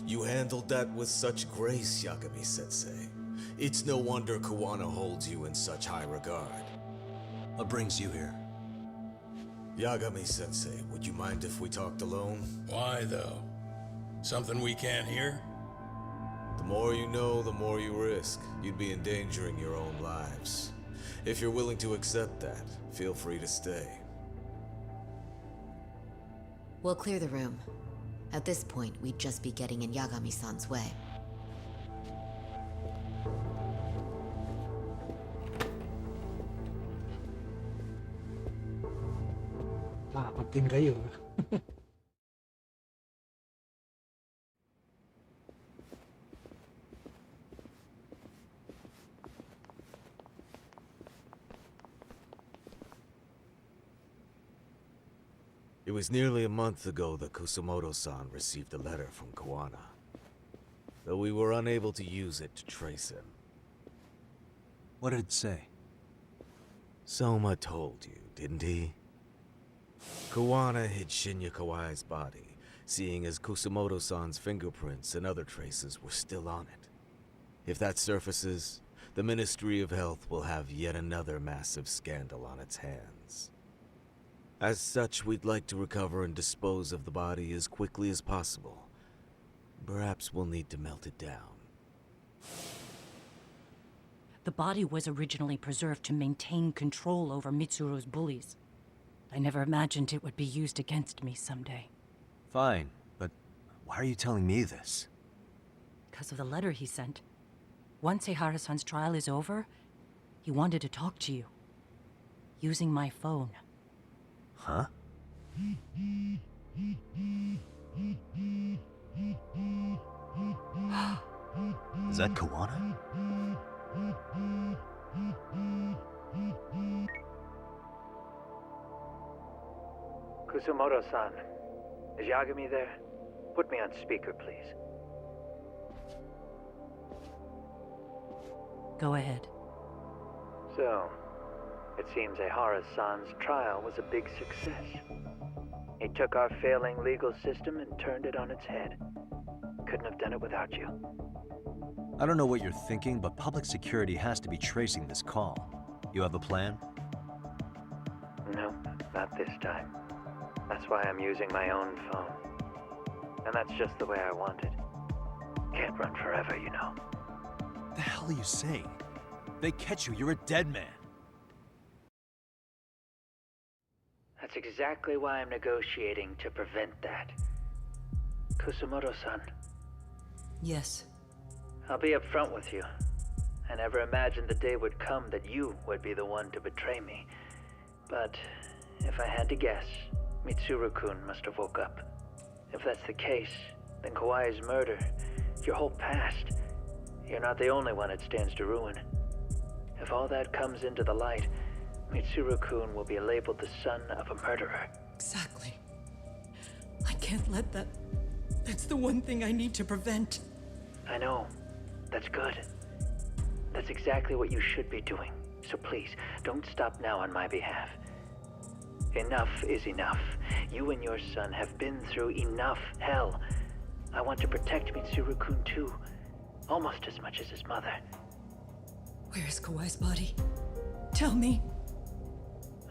You handled that with such grace, Yagami-sensei. It's no wonder Kuwana holds you in such high regard. What brings you here? Yagami-sensei, would you mind if we talked alone? Why, though? Something we can't hear? The more you know, the more you risk. You'd be endangering your own lives. If you're willing to accept that, feel free to stay. We'll clear the room. At this point, we'd just be getting in Yagami-san's way. Takot din kayo. It was nearly a month ago that Kusumoto-san received a letter from Kuwana. Though we were unable to use it to trace him. What did it say? Soma told you, didn't he? Kuwana hid Shinya Kawai's body, seeing as Kusumoto-san's fingerprints and other traces were still on it. If that surfaces, the Ministry of Health will have yet another massive scandal on its hands. As such, we'd like to recover and dispose of the body as quickly as possible. Perhaps we'll need to melt it down. The body was originally preserved to maintain control over Mitsuru's bullies. I never imagined it would be used against me someday. Fine, but why are you telling me this? Because of the letter he sent. Once Eihara-san's trial is over, he wanted to talk to you. Using my phone. Huh? Is that Kuwana? Kusumoto-san, is Yagami there? Put me on speaker, please. Go ahead. So, it seems Eihara-san's trial was a big success. He took our failing legal system and turned it on its head. Couldn't have done it without you. I don't know what you're thinking, but public security has to be tracing this call. You have a plan? No, not this time. That's why I'm using my own phone. And that's just the way I want it. Can't run forever, you know. What the hell are you saying? If they catch you, you're a dead man. That's exactly why I'm negotiating to prevent that. Kusumoto-san. Yes. I'll be upfront with you. I never imagined the day would come that you would be the one to betray me. But if I had to guess, Mitsuru-kun must have woke up. If that's the case, then Kawai's murder, your whole past, you're not the only one it stands to ruin. If all that comes into the light, Mitsuru-kun will be labeled the son of a murderer. Exactly. I can't let that... That's the one thing I need to prevent. I know. That's good. That's exactly what you should be doing. So please, don't stop now on my behalf. Enough is enough. You and your son have been through enough hell. I want to protect Mitsuru-kun too. Almost as much as his mother. Where is Kawai's body? Tell me.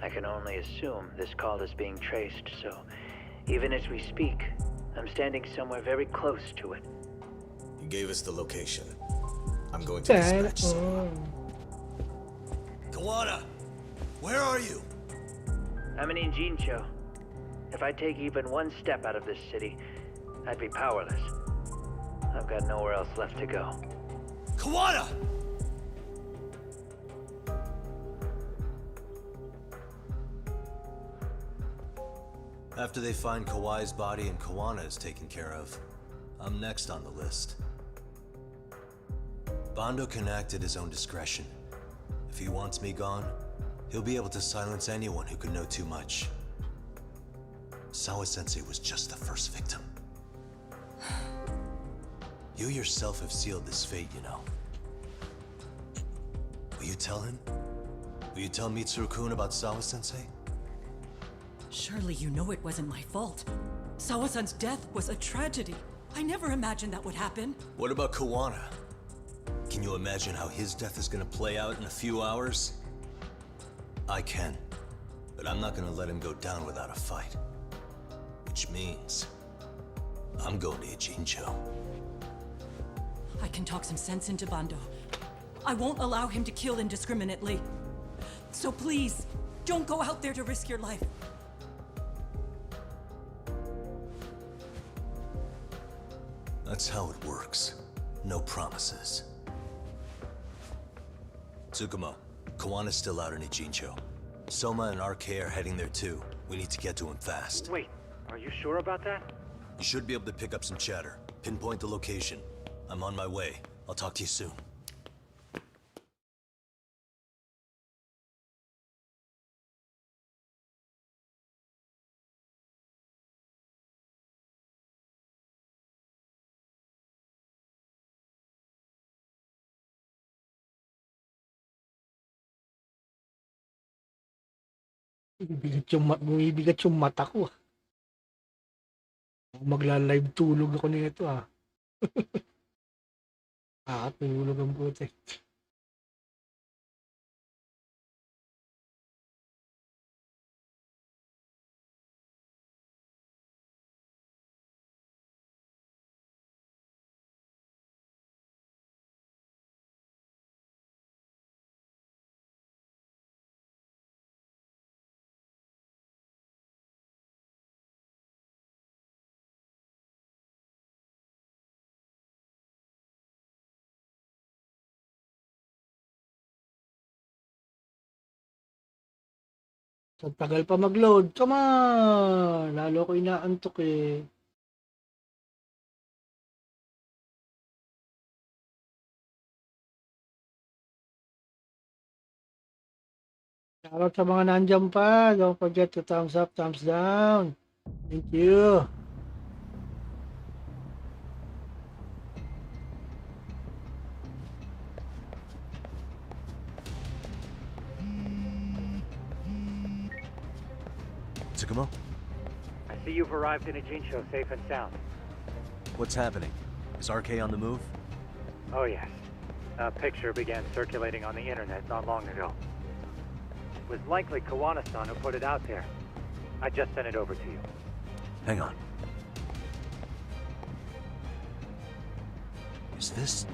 I can only assume this call is being traced, so even as we speak, I'm standing somewhere very close to it. He gave us the location. I'm going to dispatch someone. Kuwana! Where are you? I'm in Injincho. If I take even one step out of this city, I'd be powerless. I've got nowhere else left to go. Kuwana! After they find Kawai's body and Kuwana is taken care of, I'm next on the list. Bando can act at his own discretion. If he wants me gone, he'll be able to silence anyone who could know too much. Sawa-sensei was just the first victim. You yourself have sealed this fate, you know. Will you tell him? Will you tell Mitsuru-kun about Sawa-sensei? Surely you know it wasn't my fault. Sawa-san's death was a tragedy. I never imagined that would happen. What about Kawana? Can you imagine how his death is gonna play out in a few hours? I can, but I'm not gonna let him go down without a fight. Which means, I'm going to Ijincho. I can talk some sense into Bando. I won't allow him to kill indiscriminately. So please, don't go out there to risk your life. That's how it works. No promises. Tsukumo, Kawana's still out in Ijincho. Soma and RK are heading there too. We need to get to him fast. Wait, are you sure about that? You should be able to pick up some chatter. Pinpoint the location. I'm on my way. I'll talk to you soon. Bumibigat yung mata ko. Magla-live tulog ako nito ah. Tulog ang puti. Sa tagal pa mag-load. Come on! Lalo ko inaantok eh. Shoutout sa mga nandyan pa. Don't forget to thumbs up, thumbs down. Thank you. Tsukumo? I see you've arrived in Ijincho safe and sound. What's happening? Is RK on the move? Oh yes. A picture began circulating on the internet not long ago. It was likely Kawana-san who put it out there. I just sent it over to you. Hang on. Is this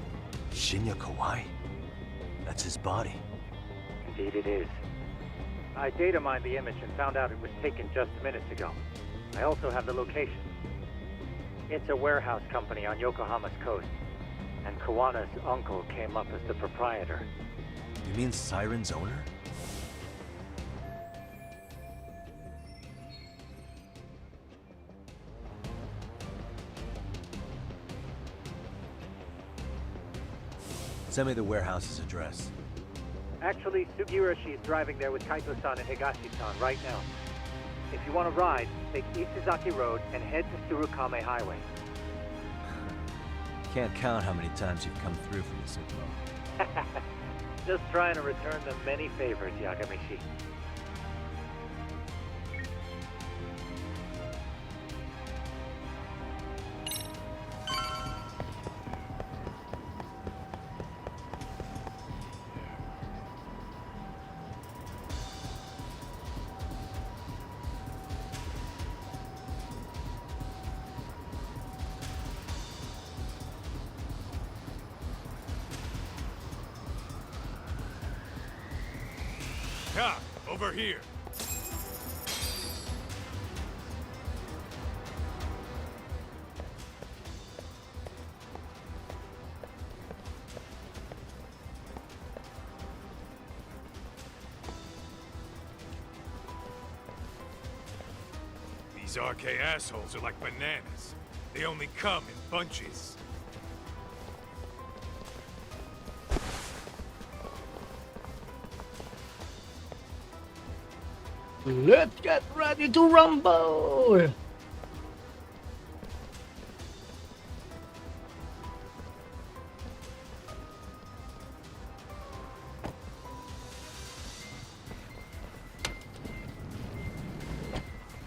Shinya Kawai? That's his body. Indeed it is. I data mined the image and found out it was taken just minutes ago. I also have the location. It's a warehouse company on Yokohama's coast, and Kawana's uncle came up as the proprietor. You mean Siren's owner? Send me the warehouse's address. Actually, Sugihirashi is driving there with Kaito-san and Higashi-san right now. If you want to ride, take Isizaki Road and head to Tsurukame Highway. Can't count how many times you've come through for me, Tsukumo. Just trying to return them many favors, Yagamishi. Cop, over here. These RK assholes are like bananas. They only come in bunches. Let's get ready to rumble!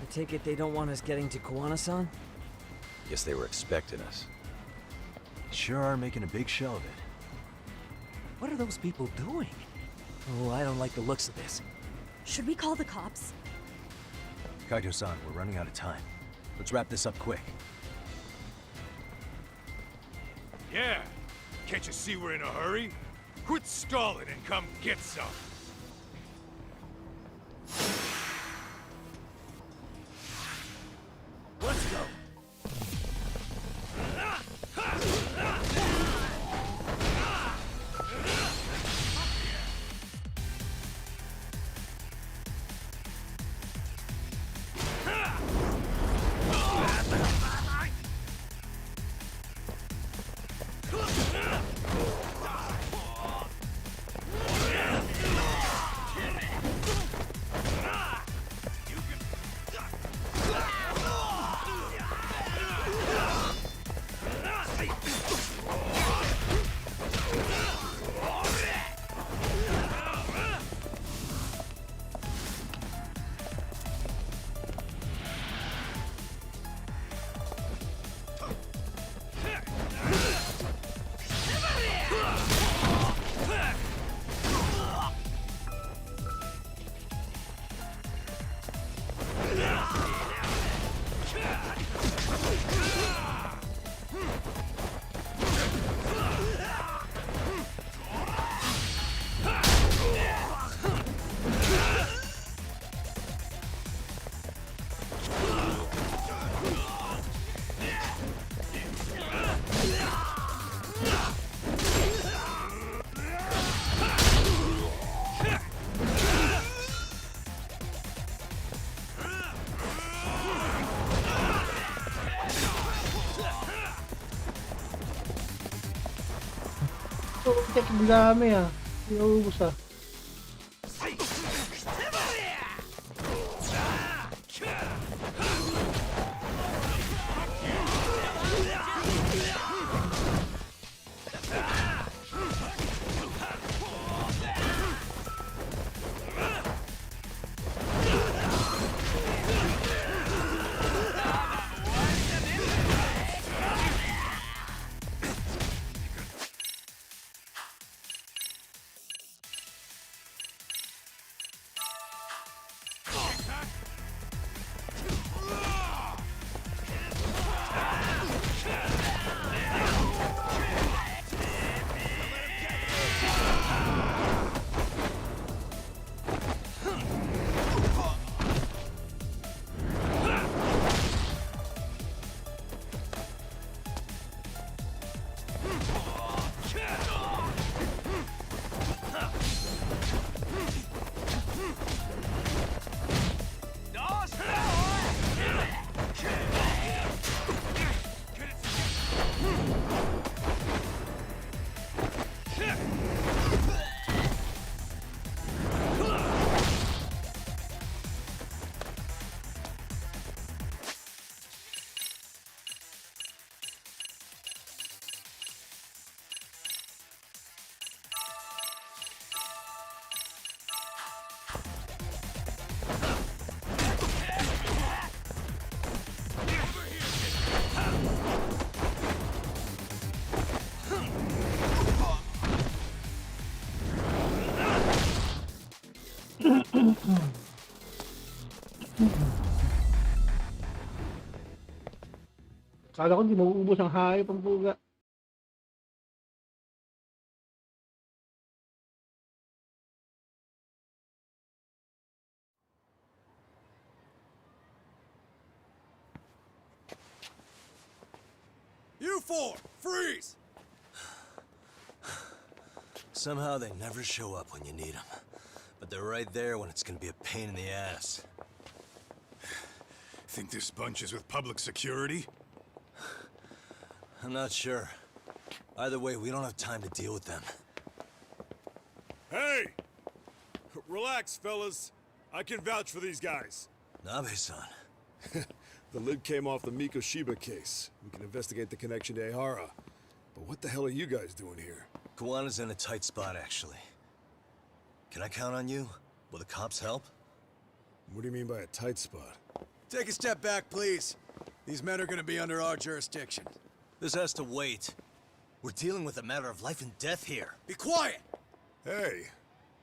I take it they don't want us getting to Koana-san? Guess they were expecting us. Sure are making a big show of it. What are those people doing? Oh, I don't like the looks of this. Should we call the cops? Kaito-san, we're running out of time. Let's wrap this up quick. Yeah. Can't you see we're in a hurry? Quit stalling and come get some. Let's go. Tek, dami ah. Inuubos ah. Kala ko hindi mauubos ang hayop ang buga. You four, freeze! Somehow they never show up when you need them. But they're right there when it's gonna be a pain in the ass. Think this bunch is with public security? I'm not sure. Either way, we don't have time to deal with them. Hey! Relax, fellas. I can vouch for these guys. Nabe-san. The lid came off the Mikoshiba case. We can investigate the connection to Ehara. But what the hell are you guys doing here? Kawana's in a tight spot, actually. Can I count on you? Will the cops help? What do you mean by a tight spot? Take a step back, please. These men are gonna be under our jurisdiction. This has to wait. We're dealing with a matter of life and death here. Be quiet! Hey,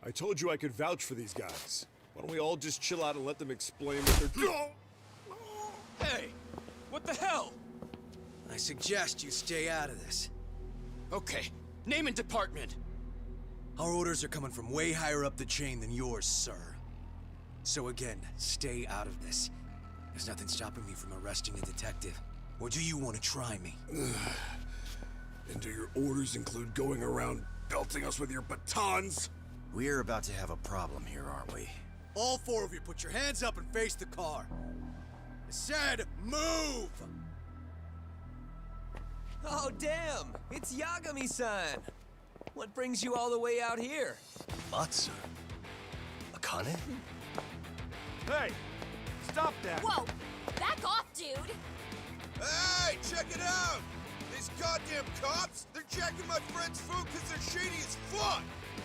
I told you I could vouch for these guys. Why don't we all just chill out and let them explain what they're doing? Hey! What the hell? I suggest you stay out of this. Okay, name and department. Our orders are coming from way higher up the chain than yours, sir. So again, stay out of this. There's nothing stopping me from arresting a detective. Or do you want to try me? And do your orders include going around belting us with your batons? We're about to have a problem here, aren't we? All four of you, put your hands up and face the car. I said, move! Oh, damn! It's Yagami-san! What brings you all the way out here? Matsu? Akane? Hey! Stop that! Whoa! Back off, dude! Hey, check it out! These goddamn cops, they're checking my friend's food because they're shady as fuck!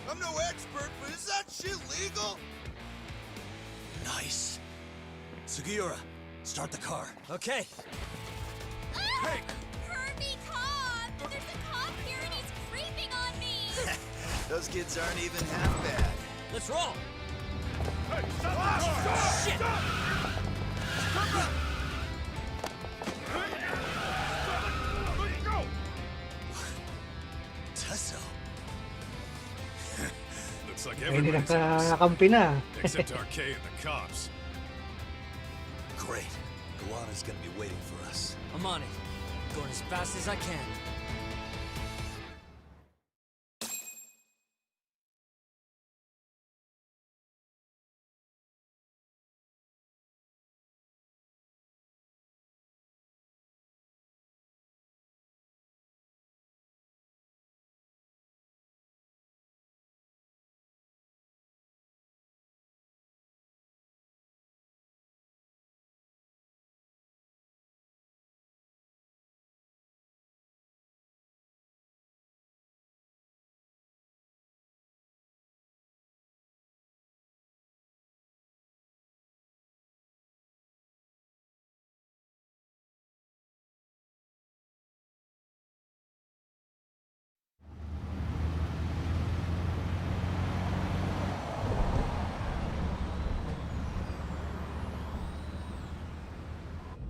I'm no expert, but is that shit legal? Nice. Sugiura, start the car. Okay. Hey! Hurt me, Tom! There's a cop here and he's creeping on me! Those kids aren't even half bad. Let's roll! Hey, stop the car! Shit! Let's go! Tesso. Looks like Ay, hindi everybody's nakakampi na. except RK and the cops. Great. Kawana's gonna be waiting for us. I'm on it. Going as fast as I can.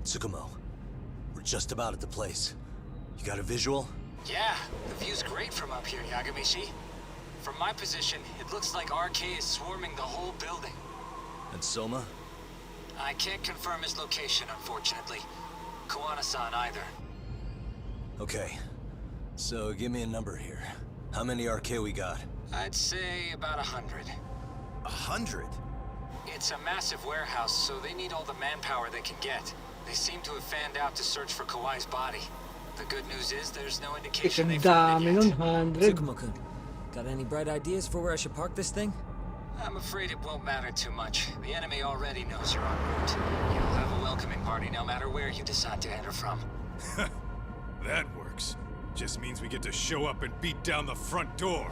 Tsukumo, we're just about at the place. You got a visual? Yeah, the view's great from up here, Yagamishi. From my position, it looks like RK is swarming the whole building. And Soma? I can't confirm his location, unfortunately. Kawana-san either. Okay. So give me a number here. How many RK we got? I'd say about 100. 100? It's a massive warehouse, so they need all the manpower they can get. They seem to have fanned out to search for Kawai's body. The good news is there's no indication they found it Dami yet. nun, 100. Tsukumo-kun, got any bright ideas for where I should park this thing? I'm afraid it won't matter too much. The enemy already knows you're en route. You'll have a welcoming party no matter where you decide to enter from. That works. Just means we get to show up and beat down the front door.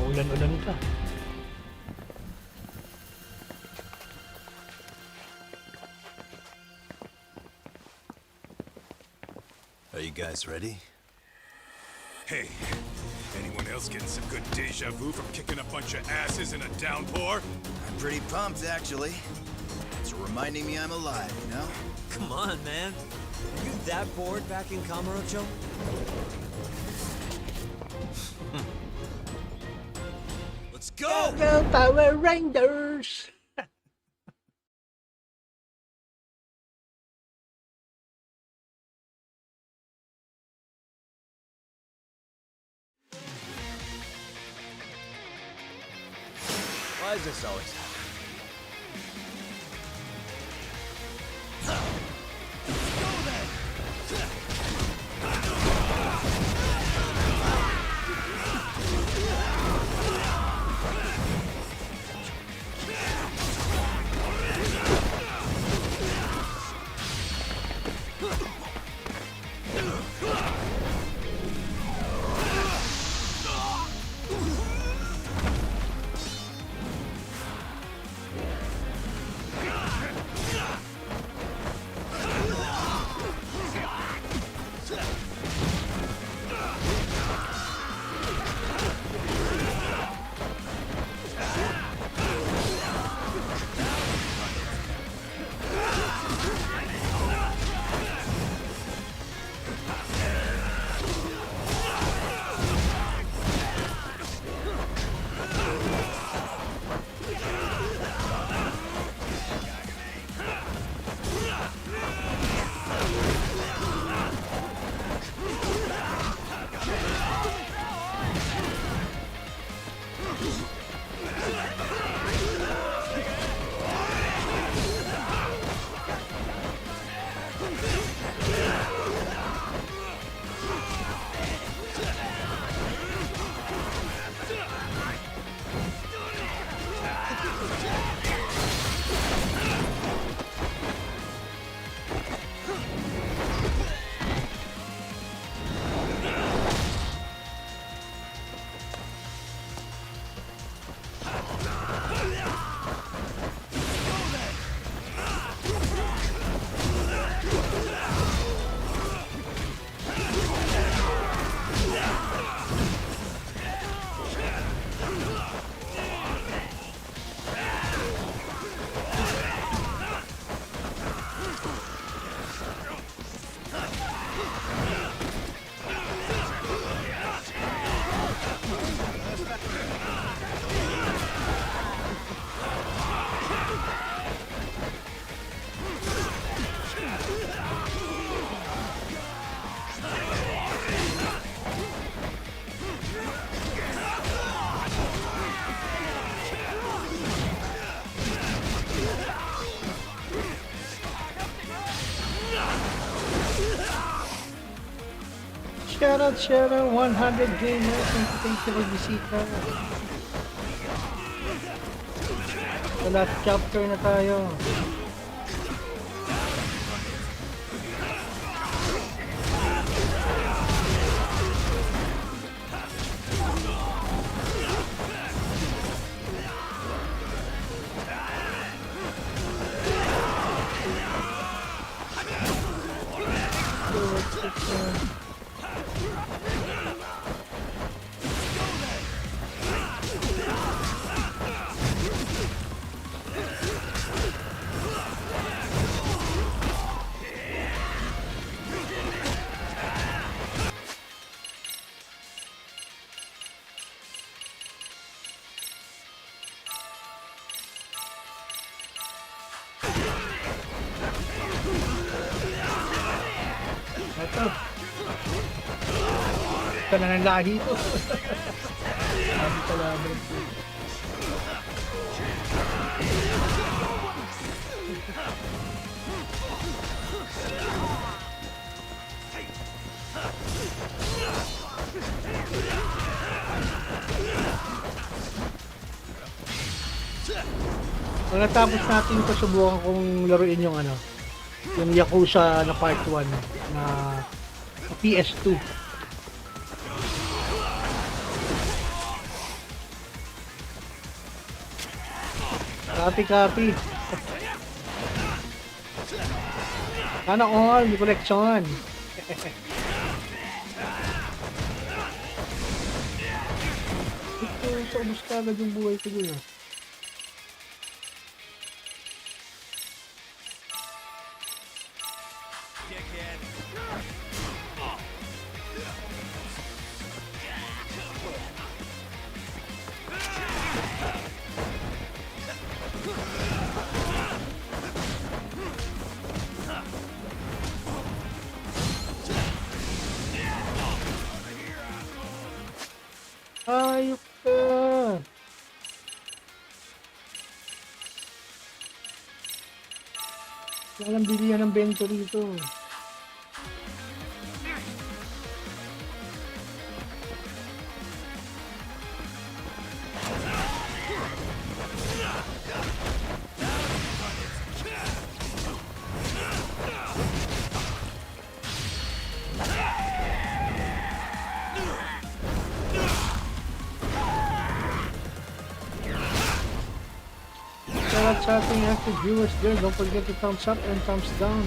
Ulan-ulan ka. Are you guys ready? Hey, anyone else getting some good deja vu from kicking a bunch of asses in a downpour? I'm pretty pumped, actually. It's reminding me I'm alive, you know? Come on, man. Are you that bored back in Kamurocho? Let's Let's go! Go Power Rangers! Why is this always happening? Shout out 100 gamers. Thank you for bisita. Sa last chapter na tayo. Ito na ng lahi ito. Sabi kalaban. Pag natapos natin ito, subukan kong laruin yung ano, yung Yakuza na part 1 na PS2. Copy. Sana all, may collection. Ito, saubos ka agad yung buhay ko dun ah. Walang bilihan ng bento rito. Chatting active viewers there. Don't forget to thumbs up and thumbs down.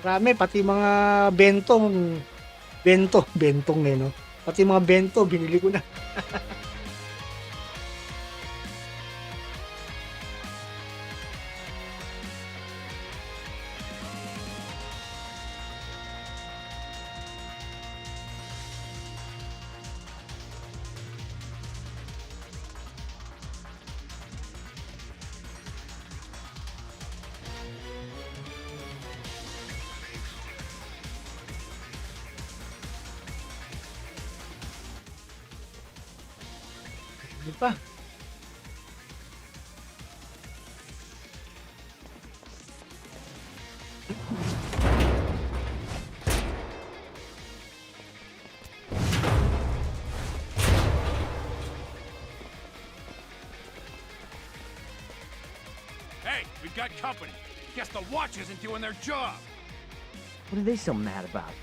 Marami, pati mga bentong eh, no? Pati mga bento, binili ko na. Di pa. Hey, we've got company. Guess the watch isn't doing their job. What are they so mad about?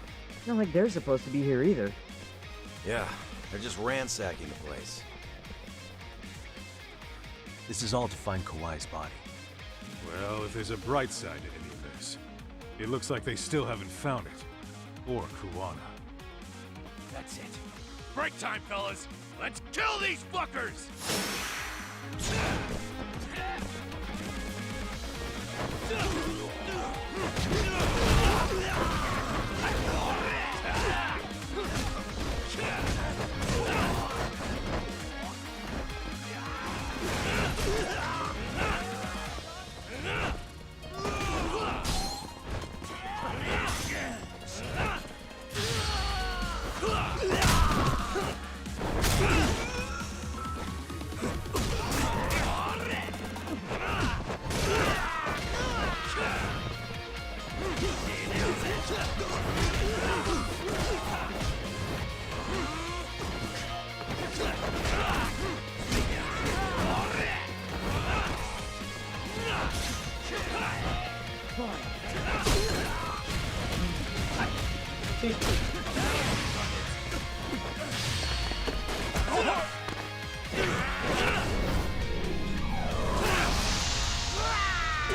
Not like they're supposed to be here either. Yeah, they're just ransacking the place. This is all to find Kawai's body. Well, if there's a bright side to any of this, it looks like they still haven't found it. Or Kuwana. That's it. Break time, fellas. Let's kill these fuckers!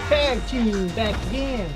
Tag team back again.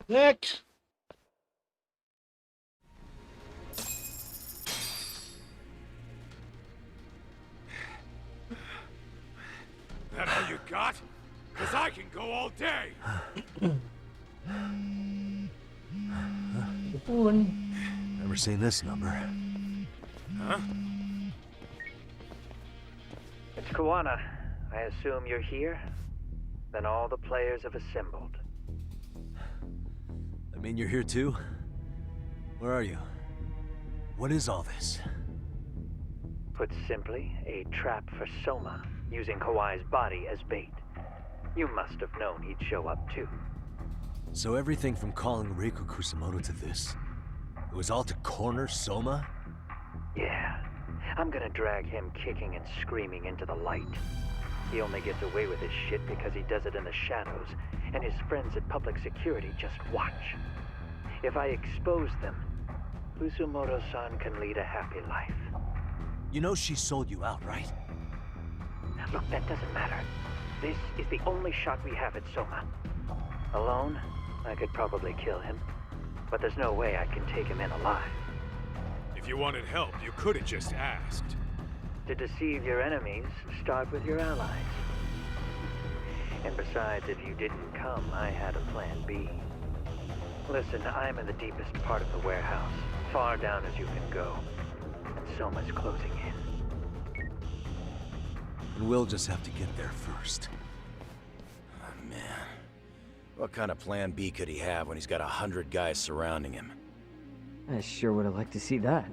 Next. That all you got? Cause I can go all day. Never seen this number. Huh? It's Kuwana. I assume you're here? Then all the players have assembled. I mean, you're here too? Where are you? What is all this? Put simply, a trap for Soma, using Kawai's body as bait. You must have known he'd show up too. So everything from calling Reiko Kusamoto to this, it was all to corner Soma? Yeah. I'm gonna drag him kicking and screaming into the light. He only gets away with his shit because he does it in the shadows, and his friends at public security just watch. If I expose them, Kusumoto-san can lead a happy life. You know she sold you out, right? Look, that doesn't matter. This is the only shot we have at Soma. Alone, I could probably kill him. But there's no way I can take him in alive. If you wanted help, you could have just asked. To deceive your enemies, start with your allies. And besides, if you didn't come, I had a plan B. Listen, I'm in the deepest part of the warehouse, far down as you can go. And Soma's closing in. And we'll just have to get there first. Oh, man. What kind of plan B could he have when he's got 100 guys surrounding him? I sure would have liked to see that.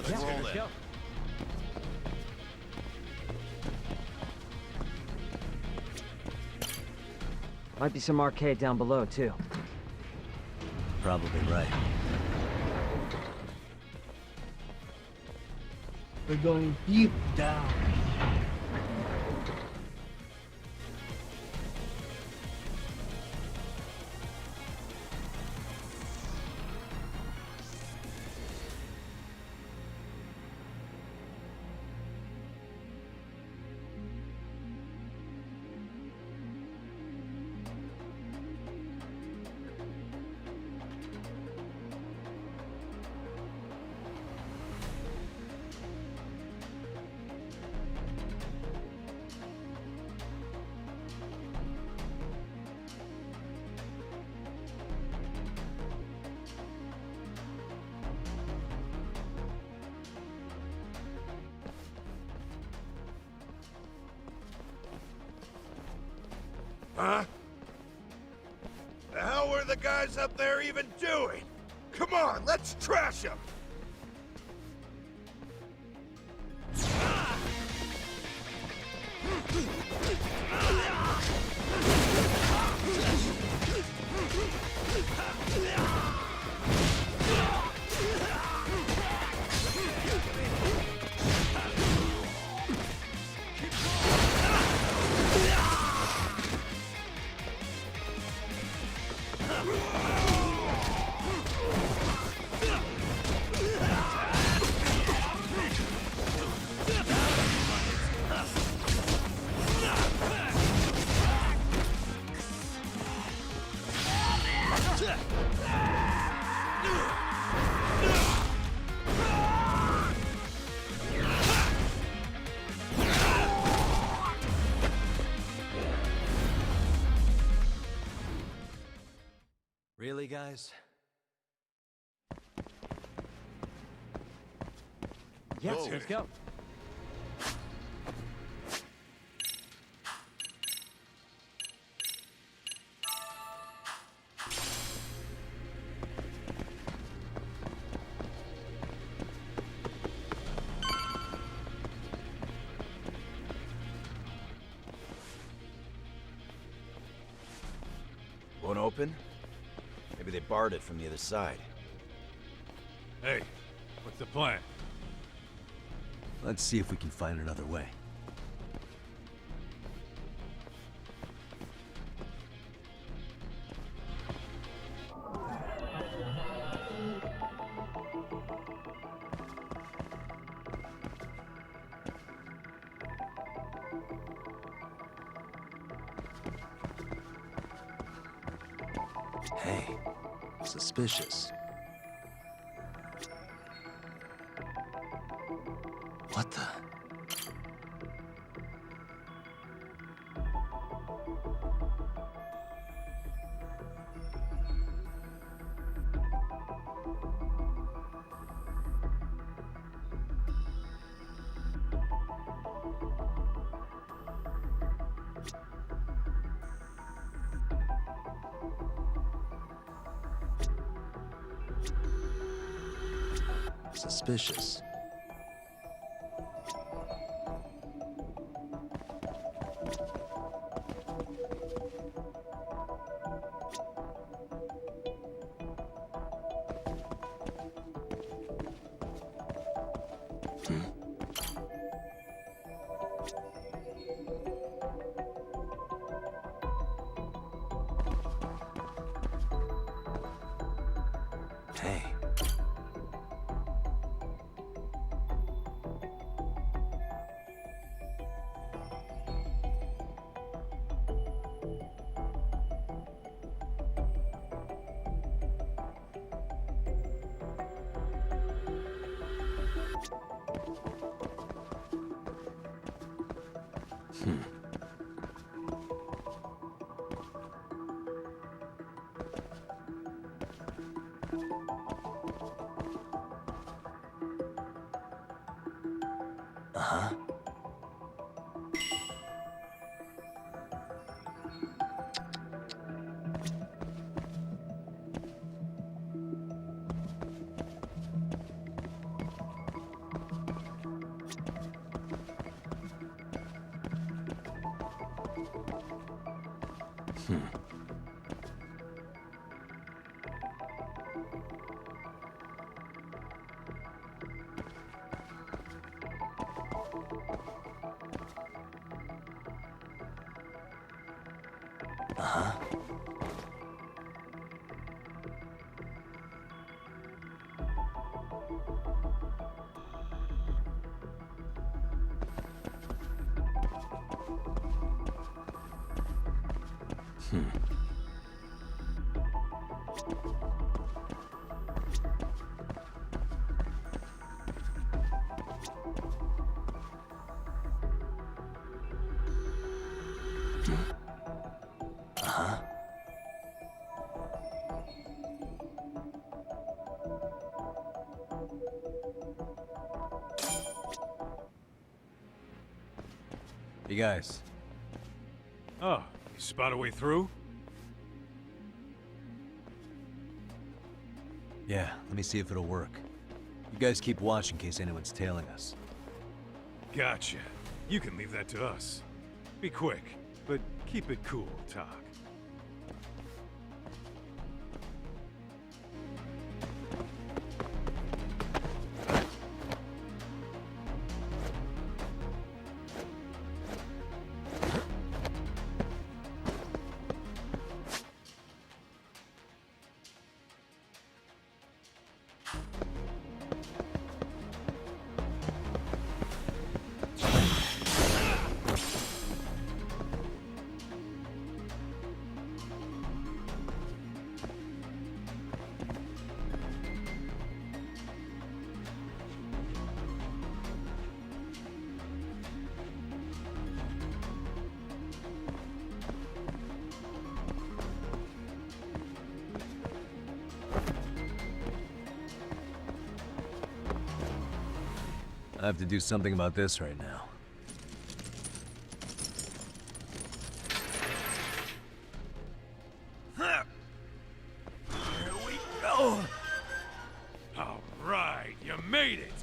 Let's roll let's it. go. Might be some arcade down below, too. Probably right. We're going deep down. Huh? The hell were the guys up there even doing? Come on, let's trash them! Really, guys? Yes, let's go. Won't open? Maybe they barred it from the other side. Hey, what's the plan? Let's see if we can find another way. Hey, suspicious. Suspicious. Hey. Uh-huh. Uh-huh. Uh-huh. You guys. Oh, you spot a way through? Yeah, let me see if it'll work. You guys keep watch in case anyone's tailing us. Gotcha. You can leave that to us. Be quick, but keep it cool, Talk. I have to do something about this right now. Here we go! All right, you made it!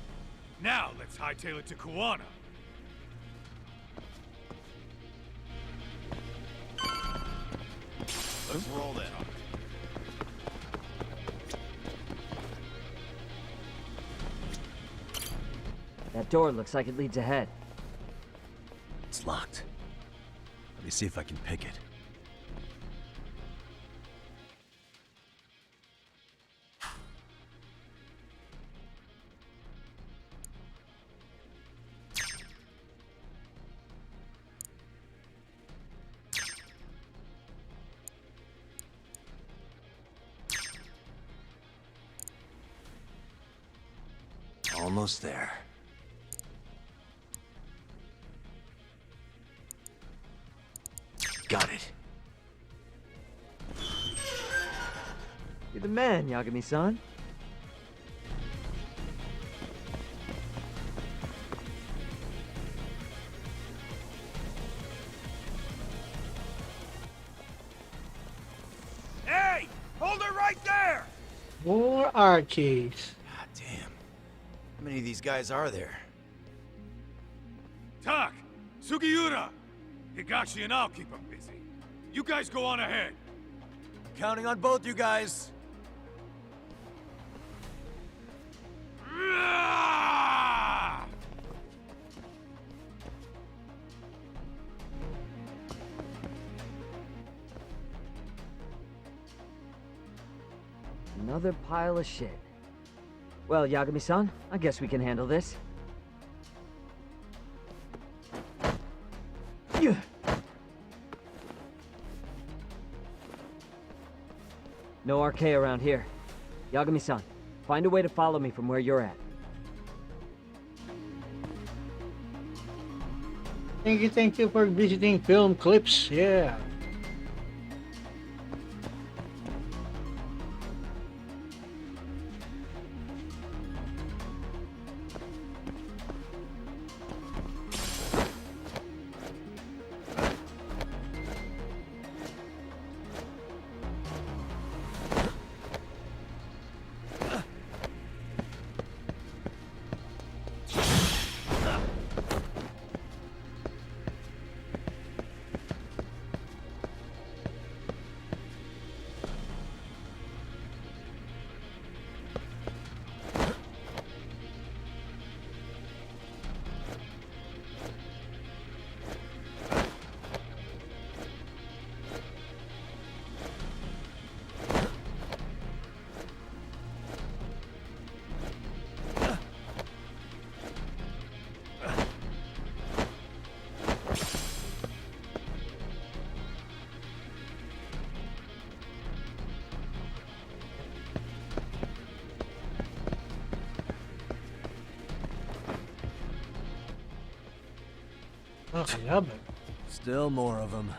Now let's hightail it to Kuwana. Let's roll that. That door looks like it leads ahead. It's locked. Let me see if I can pick it. Almost there. Got it. You're the man, Yagami-san. Hey! Hold it right there! More arcades. God damn. How many of these guys are there? Tak, Sugiura, Higashi and I'll keep them busy. You guys go on ahead. Counting on both you guys. Another pile of shit. Well, Yagami-san, I guess we can handle this. No RK around here. Yagami-san, find a way to follow me from where you're at. Thank you for visiting Film Clips. Yeah. Oh, yeah, but Still more of them.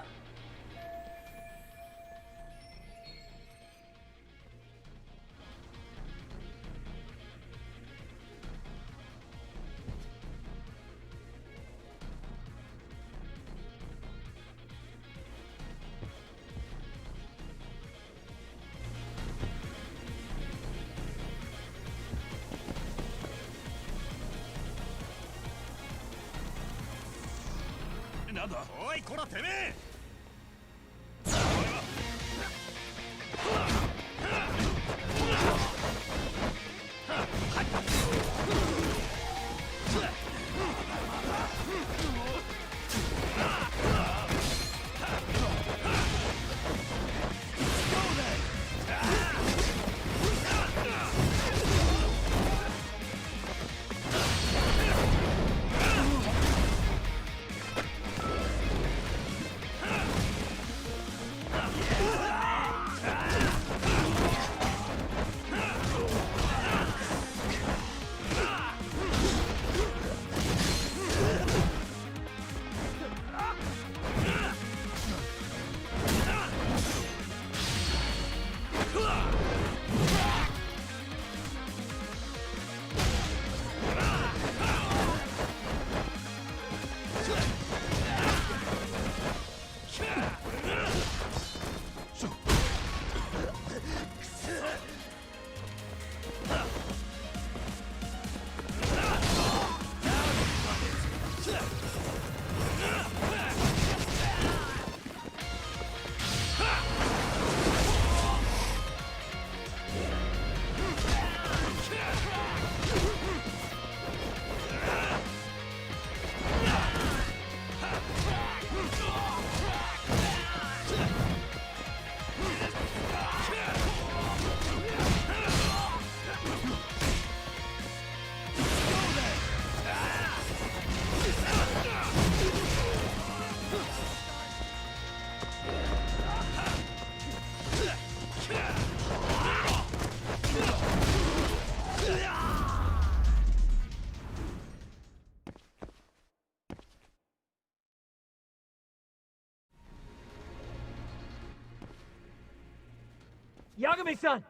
Yagami-san!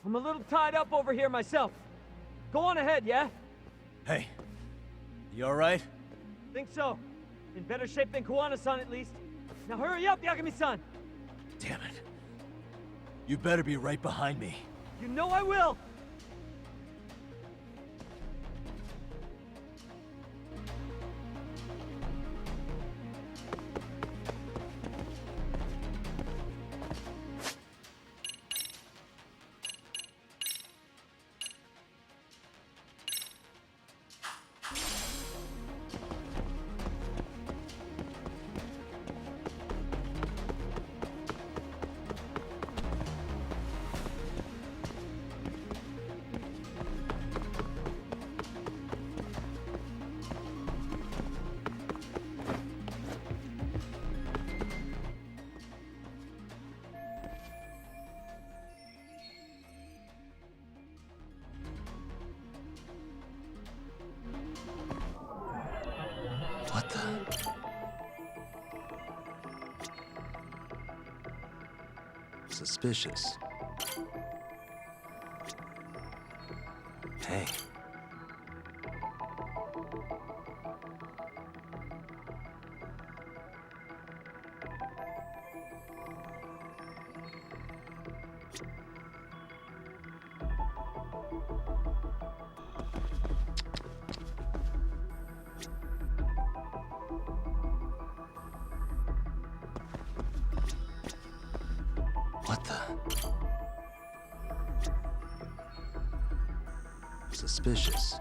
I'm a little tied up over here myself. Go on ahead, yeah? Hey, you alright? Think so. In better shape than Kuwana-san at least. Now hurry up, Yagami-san! Damn it. You better be right behind me. You know I will! Suspicious. Hey. What the? Suspicious.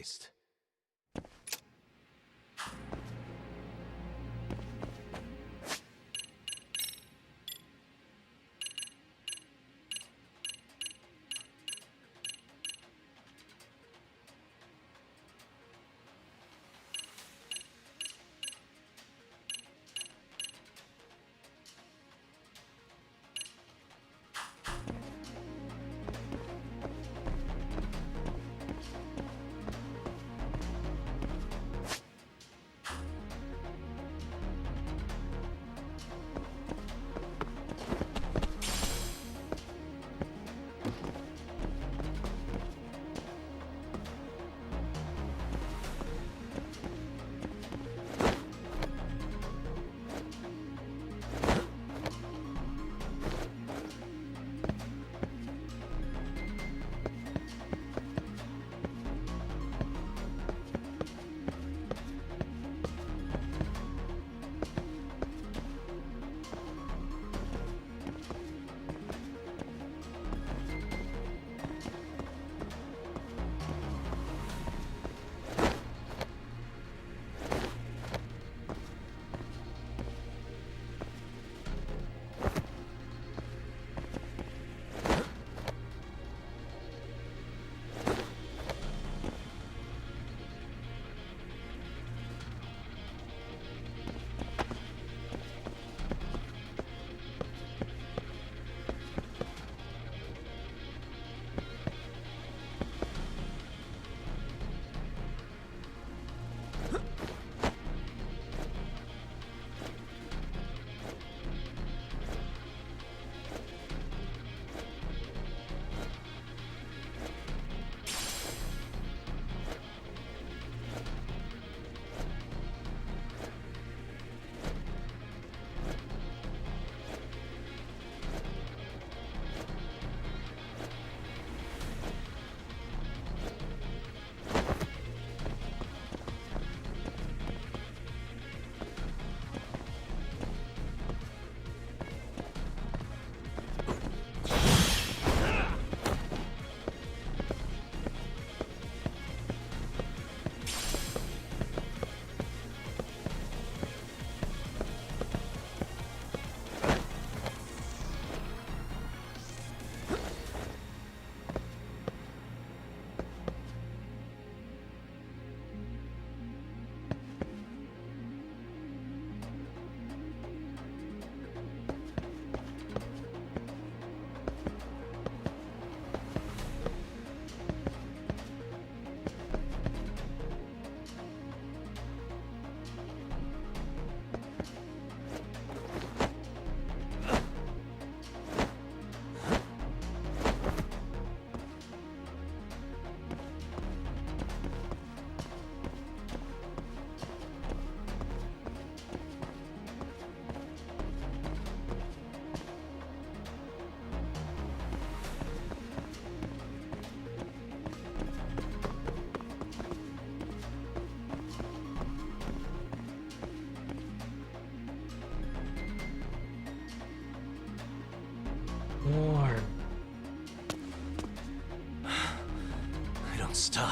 waste.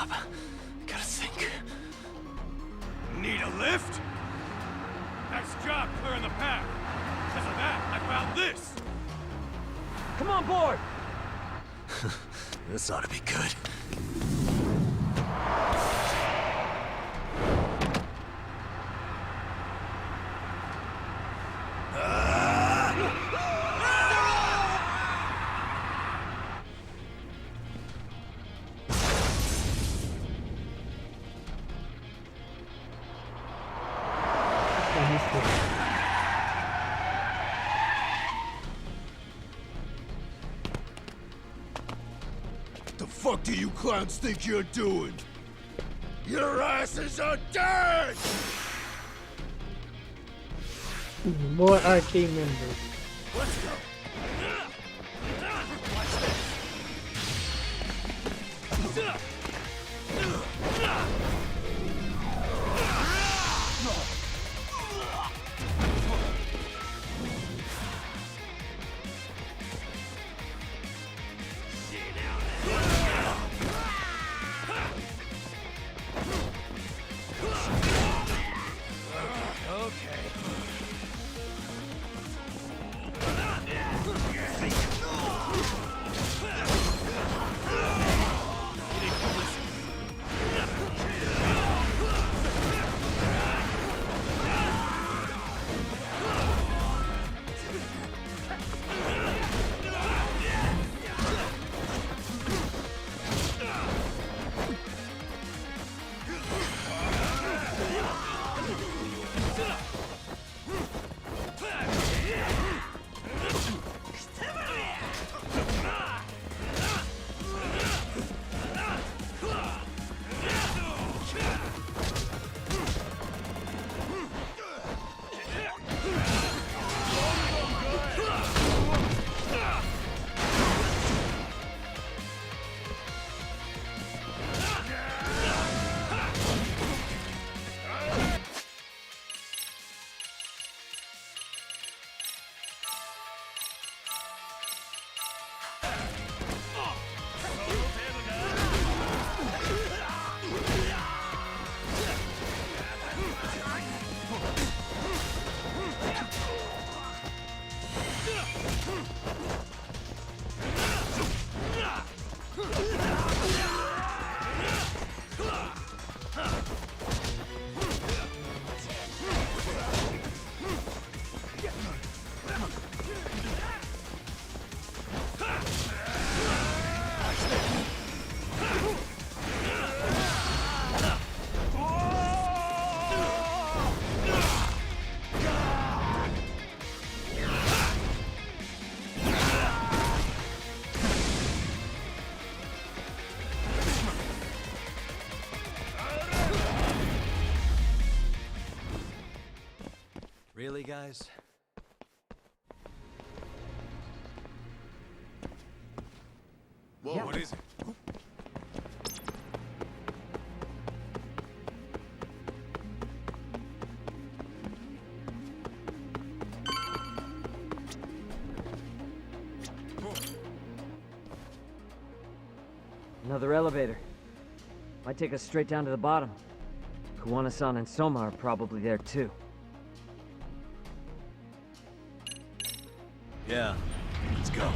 job. Gotta think. Need a lift? Nice job clearing the path. Because of that, I found this. Come on board! This ought to be good. The fuck do you clowns think you're doing? Your asses are dead! More arcade members. Let's go. Really, guys? Whoa, Yeah. what is it? Another elevator. Might take us straight down to the bottom. Kuwana-san and Soma are probably there too. Yeah, let's go.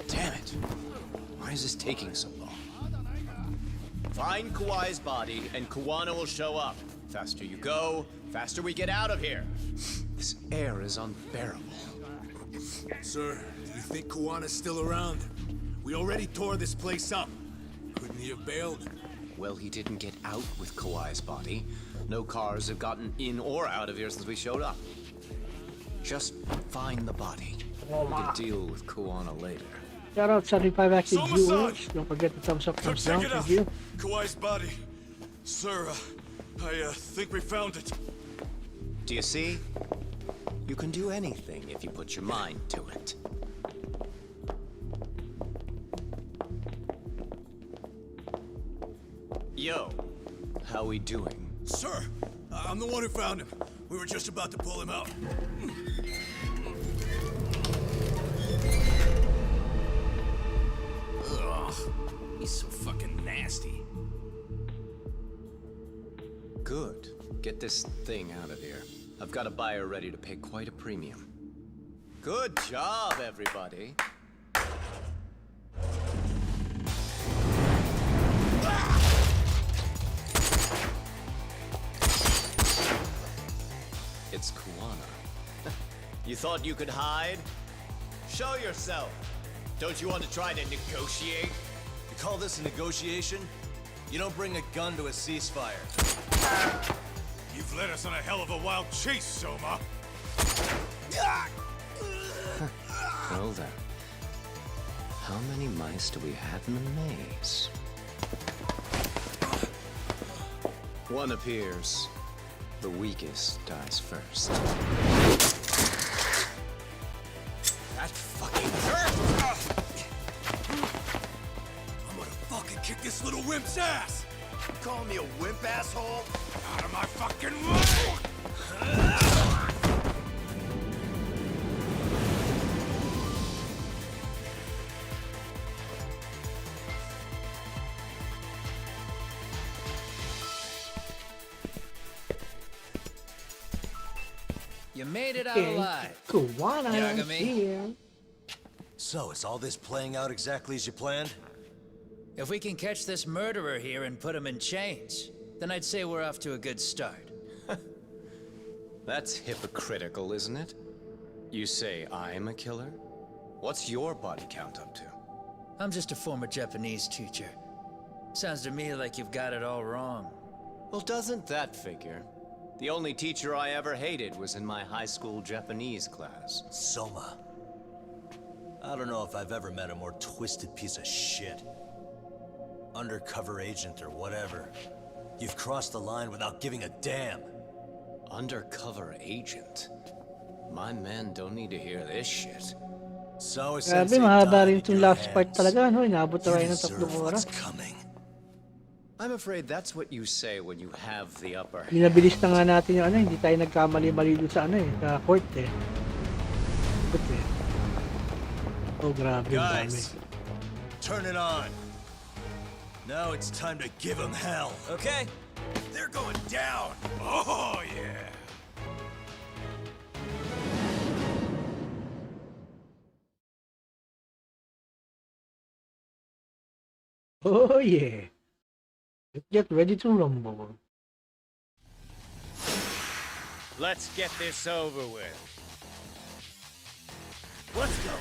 Damn it! Why is this taking so long? Find Kawai's body, and Kuwana will show up. Faster you go, faster we get out of here. This air is unbearable. Sir, do you think Kuwana's still around? We already tore this place up. Couldn't he have bailed? Well, he didn't get out with Kawai's body. No cars have gotten in or out of here since we showed up. Just find the body. We can deal with Kuwana later. Shout out 75 active viewers. Don't forget to thumbs up, thumbs down. Thank you. Kawai's body. Sir, I think we found it. Do you see? You can do anything if you put your mind to it. Yo, how we doing? Sir, I'm the one who found him. We were just about to pull him out. Ugh, he's so fucking nasty. Good. Get this thing out of here. I've got a buyer ready to pay quite a premium. Good job, everybody. It's Kuwana. You thought you could hide? Show yourself. Don't you want to try to negotiate? You call this a negotiation? You don't bring a gun to a ceasefire. You've led us on a hell of a wild chase, Soma. Well then. How many mice do we have in the maze? One appears. The weakest dies first. That fucking hurt! I'm gonna fucking kick this little wimp's ass! You calling me a wimp, asshole? Out of my fucking way! You made it out Okay. alive. Kuwana Yagami. here. So, is all this playing out exactly as you planned? If we can catch this murderer here and put him in chains, then I'd say we're off to a good start. That's hypocritical, isn't it? You say I'm a killer? What's your body count up to? I'm just a former Japanese teacher. Sounds to me like you've got it all wrong. Well, doesn't that figure? The only teacher I ever hated was in my high school Japanese class. Soma. I don't know if I've ever met a more twisted piece of shit. Undercover agent or whatever. You've crossed the line without giving a damn. Undercover agent? My men don't need to hear this shit. So Grabe, mahaba rin itong last part talaga, no? Inabot na rin ng 3 oras. I'm afraid that's what you say when you have the upper hand. Binabilis na nga natin yung ano, hindi tayo nagkamali-mali doon sa ano eh, sa court eh. But eh. Oh, grabe yung dami. Guys, turn it on. Now it's time to give them hell. Okay. They're going down! Oh, yeah. Oh yeah. Let's get ready to rumble. Let's get this over with. Let's go.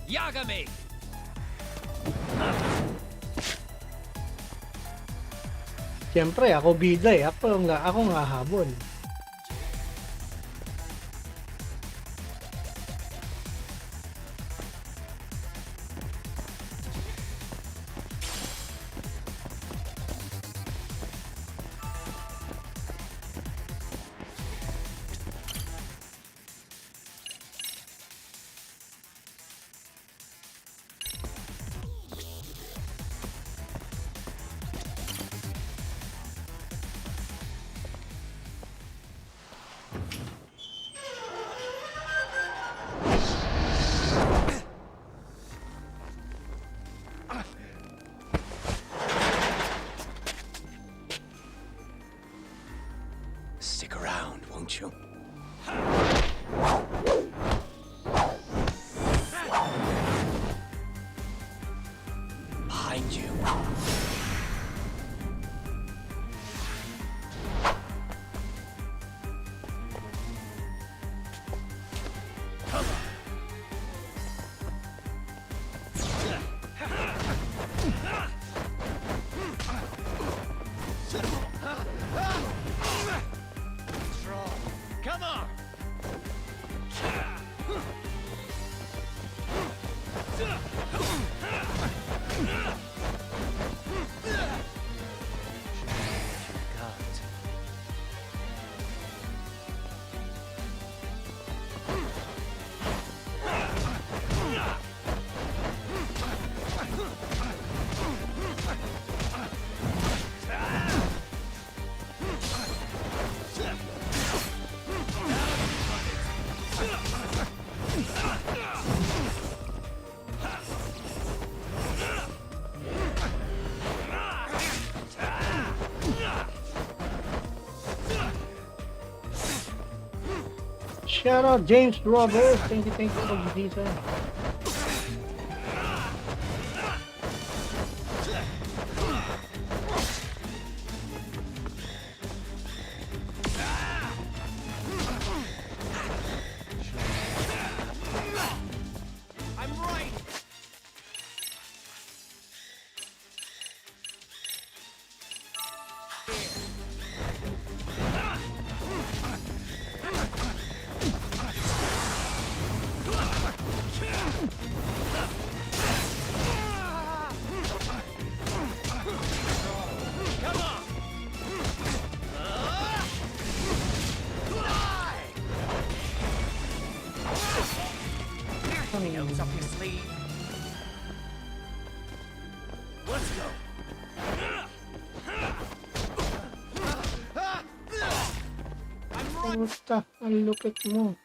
Yagami! Siyempre, ako bida eh. Ako nga habol. Stick around, won't you? Behind you. Come on! Shout out James Roberts. Thank you for the visa. I'm right! Come on! Anything else up your sleeve? Let's go! Puta, ang lupit mo.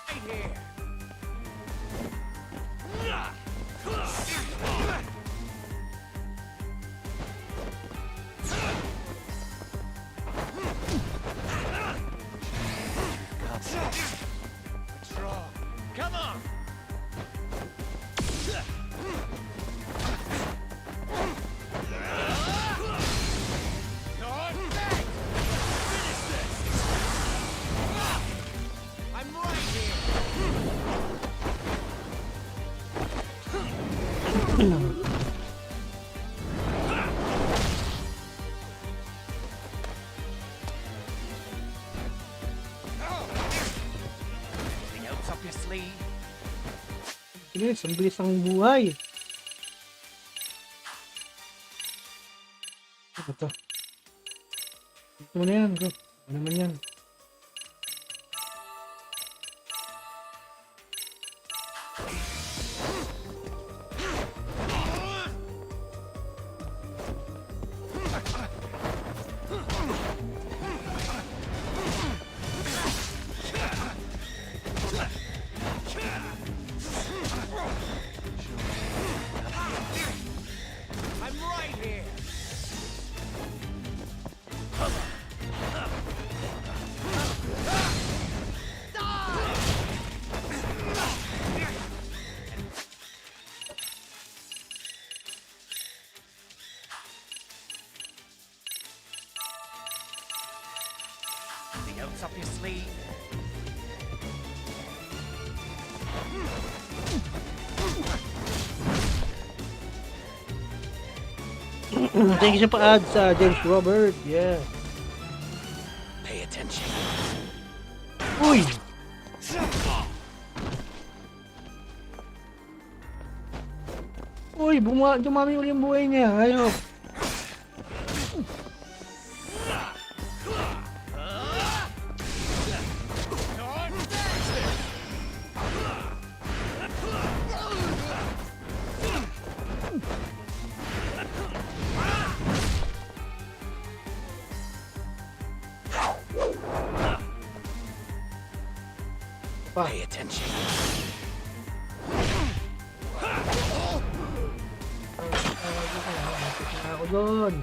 Right here! Come on! I'm right Anything else up your sleeve? Bilis, ang bilis ng buhay. Ano to? Ito mo na yan, go. Ano naman yan? I'm right here! else up your sleeve? Thank you sa pa-ads, James Robert. Yeah. Pay attention. Uy! Uy, dumami uli yung buhay niya. Ayok. Pay attention. Ako doon.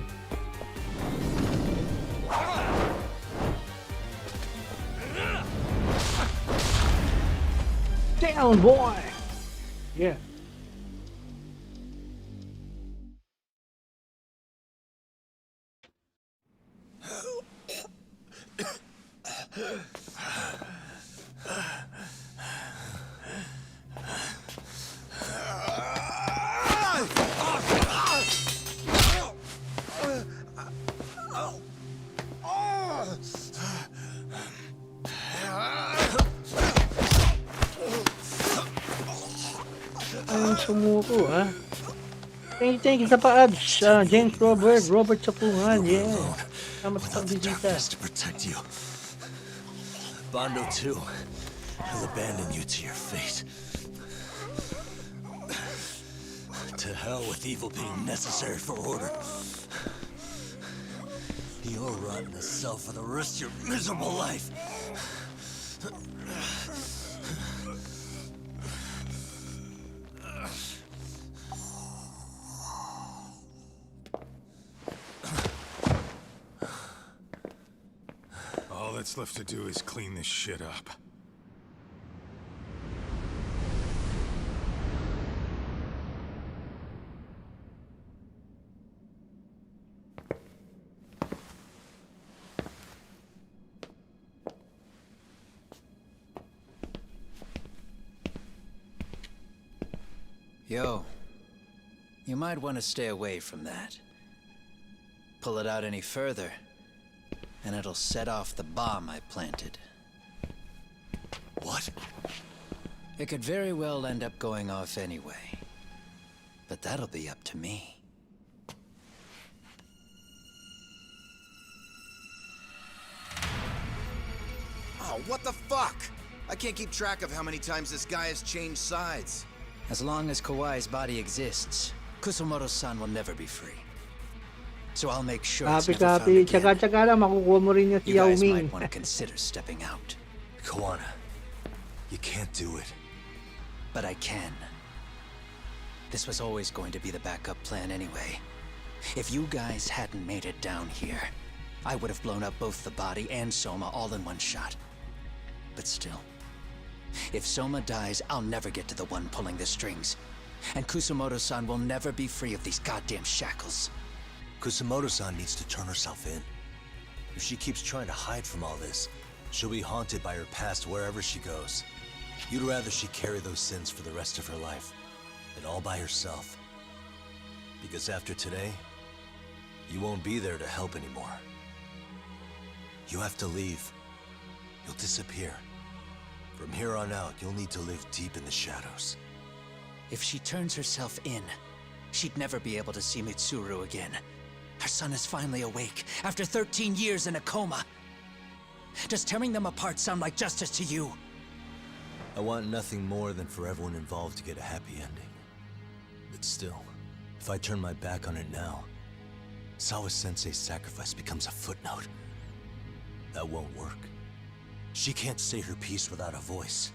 Down, boy! Yeah. Ayun, sumuko, ha? Thank you sa pa-ads, James Robert Sapungan, yeah. Tama sa pagbisita. To protect you. Bondo too. He'll abandon you to your fate. To hell with evil being necessary for order. You'll rot in a cell for the rest of your miserable life. All that's left to do is clean this shit up. Yo, you might want to stay away from that. Pull it out any further, and it'll set off the bomb I planted. What? It could very well end up going off anyway. But that'll be up to me. Oh, what the fuck? I can't keep track of how many times this guy has changed sides. As long as Kawai's body exists, Kusumoto-san will never be free. So I'll make sure it's never found again. Tsaga-tsaga lang, makukuha mo rin niya si You Yao guys Ming. might want to consider stepping out. Kawana, you can't do it. But I can. This was always going to be the backup plan anyway. If you guys hadn't made it down here, I would have blown up both the body and Soma all in one shot. But still, if Soma dies, I'll never get to the one pulling the strings. And Kusumoto-san will never be free of these goddamn shackles. Kusumoto-san needs to turn herself in. If she keeps trying to hide from all this, she'll be haunted by her past wherever she goes. You'd rather she carry those sins for the rest of her life, and all by herself. Because after today, you won't be there to help anymore. You have to leave. You'll disappear. From here on out, you'll need to live deep in the shadows. If she turns herself in, she'd never be able to see Mitsuru again. Her son is finally awake, after 13 years in a coma. Does tearing them apart sound like justice to you? I want nothing more than for everyone involved to get a happy ending. But still, if I turn my back on it now, Sawa-sensei's sacrifice becomes a footnote. That won't work. She can't say her piece without a voice.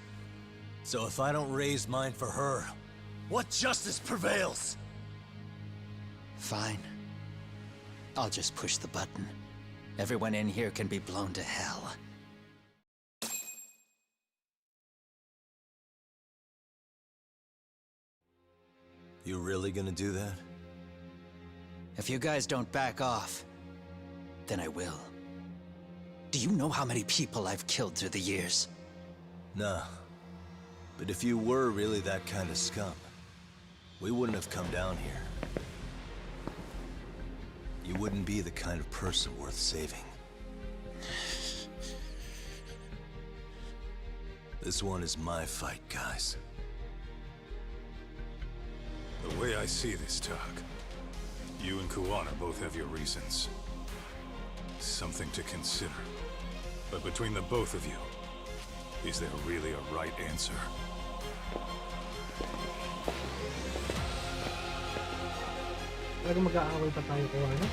So if I don't raise mine for her, what justice prevails? Fine. I'll just push the button. Everyone in here can be blown to hell. You really gonna do that? If you guys don't back off, then I will. Do you know how many people I've killed through the years? Nah. But if you were really that kind of scum, we wouldn't have come down here. You wouldn't be the kind of person worth saving. This one is my fight, guys. The way I see this, Tug, you and Kuwana both have your reasons. Something to consider. But between the both of you, is there really a right answer? Talagang mag-aaway pa tayo kung ano?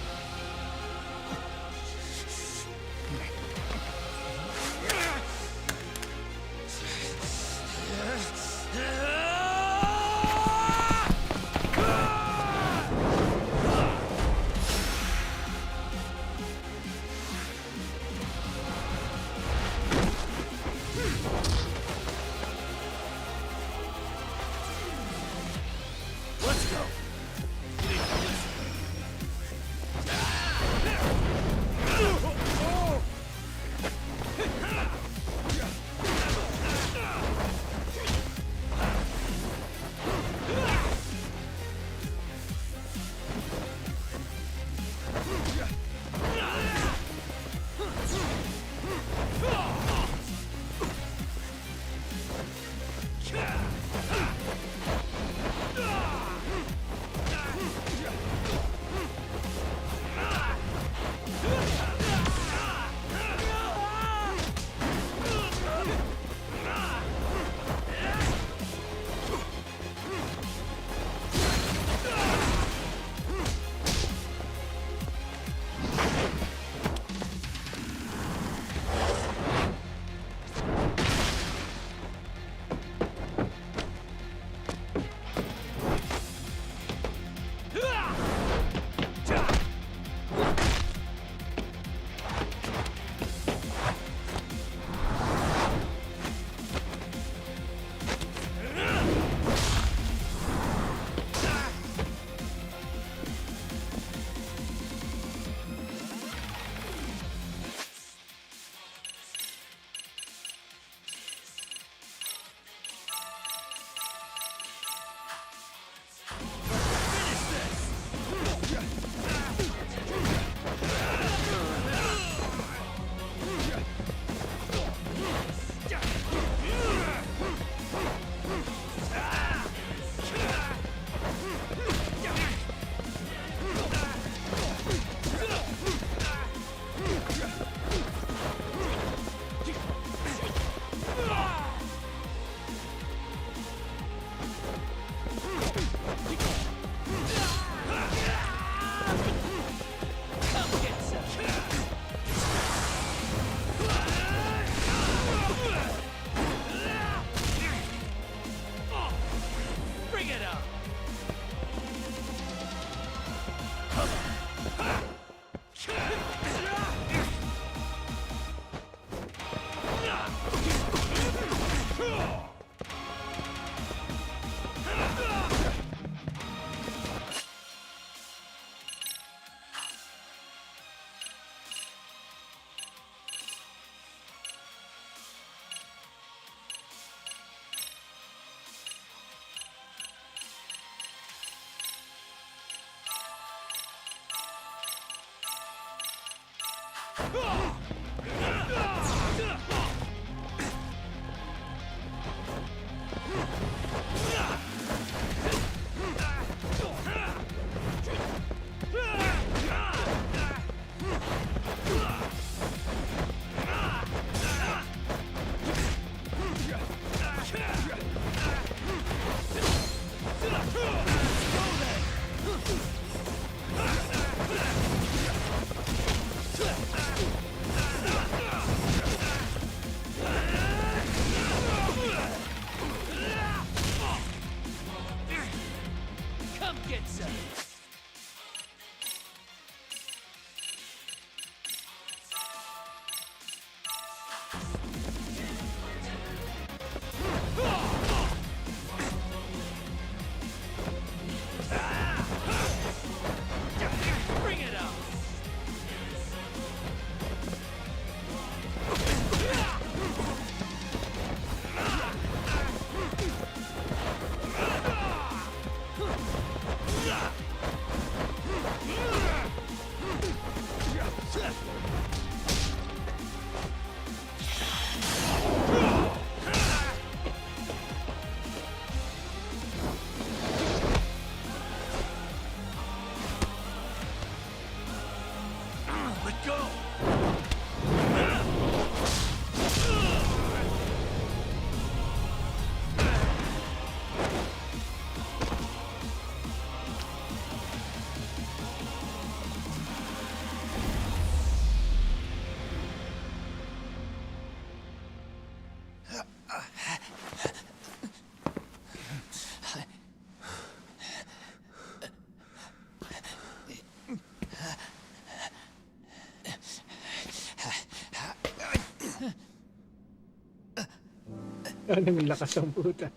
Anong lakas ng puta.